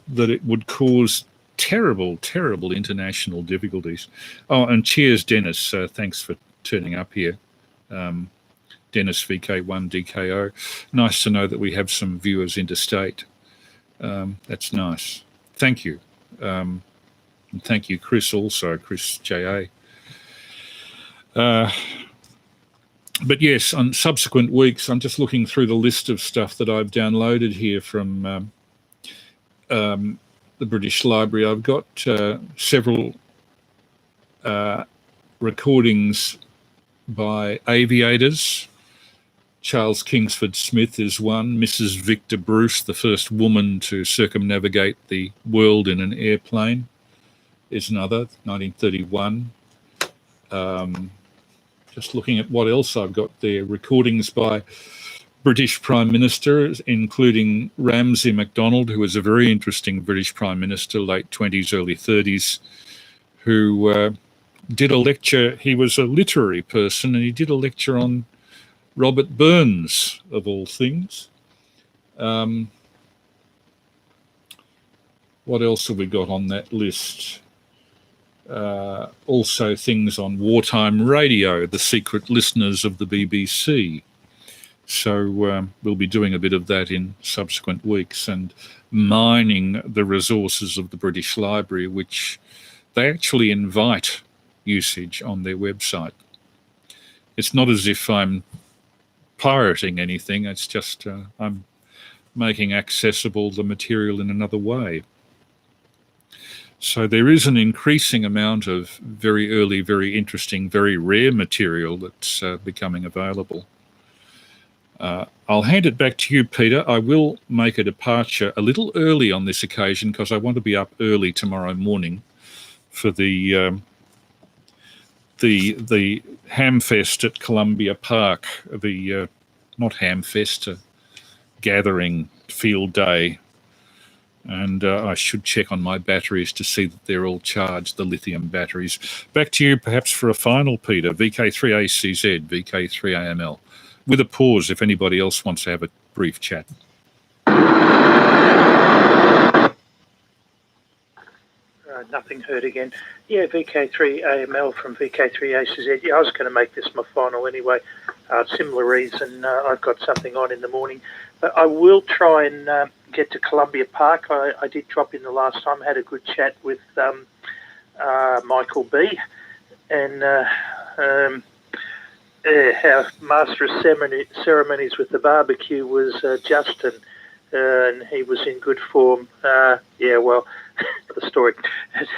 that it would cause terrible, terrible international difficulties. Oh, and cheers, Dennis. Thanks for turning up here. Dennis VK1DKO. Nice to know that we have some viewers interstate. That's nice. Thank you. And thank you, Chris, also, Chris J.A. But yes, on subsequent weeks, I'm just looking through the list of stuff that I've downloaded here from the British Library. I've got several recordings by aviators. Charles Kingsford Smith is one. Mrs. Victor Bruce, the first woman to circumnavigate the world in an airplane, is another, 1931. Just looking at what else I've got there. Recordings by British Prime Ministers, including Ramsay MacDonald, who was a very interesting British Prime Minister, late 20s, early 30s, who did a lecture. He was a literary person, and he did a lecture on Robert Burns, of all things. What else have we got on that list? Also things on wartime radio, the secret listeners of the BBC. So we'll be doing a bit of that in subsequent weeks and mining the resources of the British Library, which they actually invite usage on their website. It's not as if I'm pirating anything, it's just I'm making accessible the material in another way. So there is an increasing amount of very early, very interesting, very rare material that's becoming available. I'll hand it back to you, Peter. I will make a departure a little early on this occasion because I want to be up early tomorrow morning for the Hamfest at Columbia Park, the not Hamfest, gathering field day. And I should check on my batteries to see that they're all charged, the lithium batteries. Back to you, perhaps, for a final, Peter. VK3ACZ, VK3AML. With a pause if anybody else wants to have a brief chat. Nothing heard again. Yeah, VK3AML from VK3ACZ. Yeah, I was going to make this my final anyway. Similar reason, I've got something on in the morning. But I will try and get to Columbia Park. I did drop in the last time, had a good chat with Michael B. And our master of ceremonies with the barbecue was Justin. And he was in good form. Yeah, well, the story.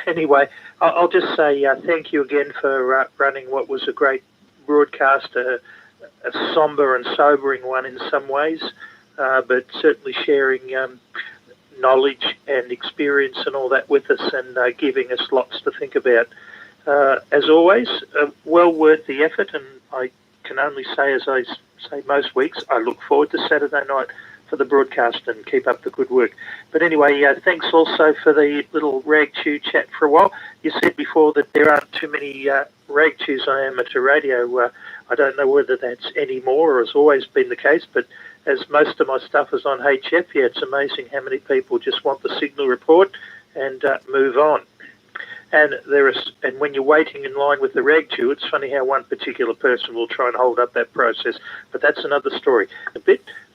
Anyway, I'll just say thank you again for running what was a great broadcast, a somber and sobering one in some ways, but certainly sharing knowledge and experience and all that with us and giving us lots to think about. As always, well worth the effort, and I can only say, as I say most weeks, I look forward to Saturday night for the broadcast and keep up the good work. But anyway, thanks also for the little rag chew chat for a while. You said before that there aren't too many rag chews on amateur radio. I don't know whether that's any more or has always been the case, but as most of my stuff is on HF, yeah, it's amazing how many people just want the signal report and move on. And when you're waiting in line with the rag chew, it's funny how one particular person will try and hold up that process, but that's another story.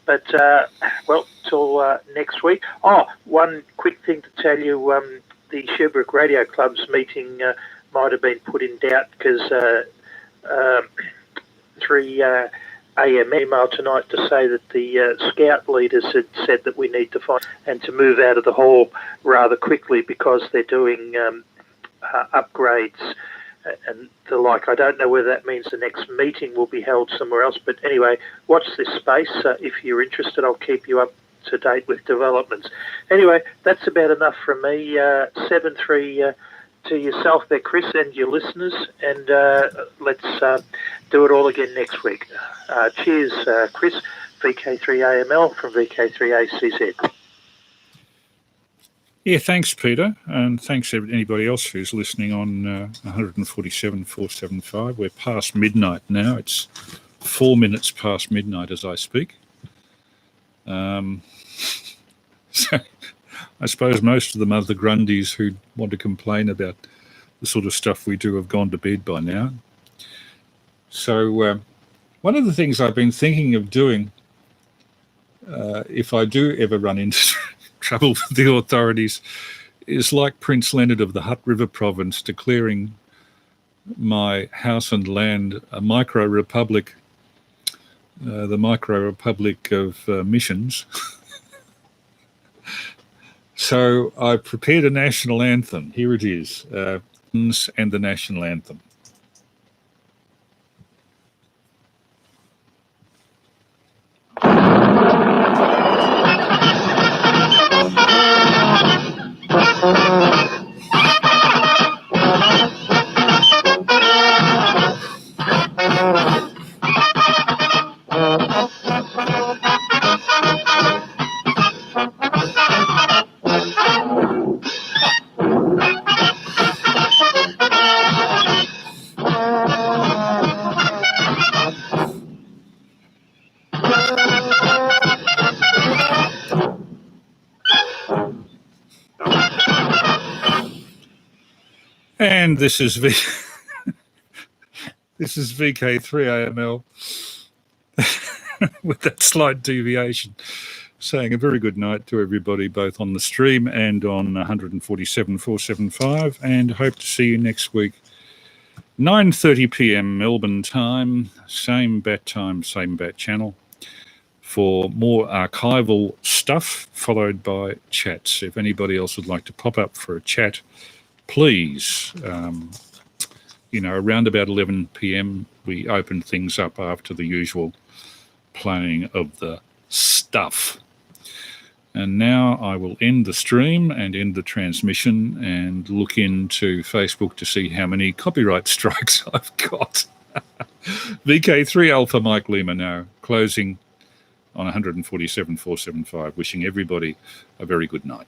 But, well, till next week. Oh, one quick thing to tell you, the Sherbrooke Radio Club's meeting might have been put in doubt because 3AM email tonight to say that the scout leaders had said that we need to find and to move out of the hall rather quickly because they're doing upgrades and the like. I don't know whether that means the next meeting will be held somewhere else, but anyway, watch this space. If you're interested, I'll keep you to date with developments. Anyway, that's about enough from me. 7-3 to yourself there, Chris, and your listeners, and let's do it all again next week. Cheers, Chris. VK3AML from VK3ACZ. Yeah, thanks, Peter, and thanks anybody else who's listening on 147.475. We're past midnight now. It's 4 minutes past midnight as I speak. So I suppose most of the Mother Grundys who want to complain about the sort of stuff we do have gone to bed by now. So one of the things I've been thinking of doing, if I do ever run into trouble with the authorities, is like Prince Leonard of the Hutt River province declaring my house and land a micro-republic, the micro-republic of missions. So I prepared a national anthem. Here it is, and the national anthem. And this is VK3AML with that slight deviation, saying a very good night to everybody, both on the stream and on 147.475, and hope to see you next week, 9:30 p.m. Melbourne time, same bat time, same bat channel, for more archival stuff, followed by chats. If anybody else would like to pop up for a chat, please, around about 11 p.m, we open things up after the usual playing of the stuff. And now I will end the stream and end the transmission and look into Facebook to see how many copyright strikes I've got. VK3 Alpha Mike Lima now, closing on 147.475, wishing everybody a very good night.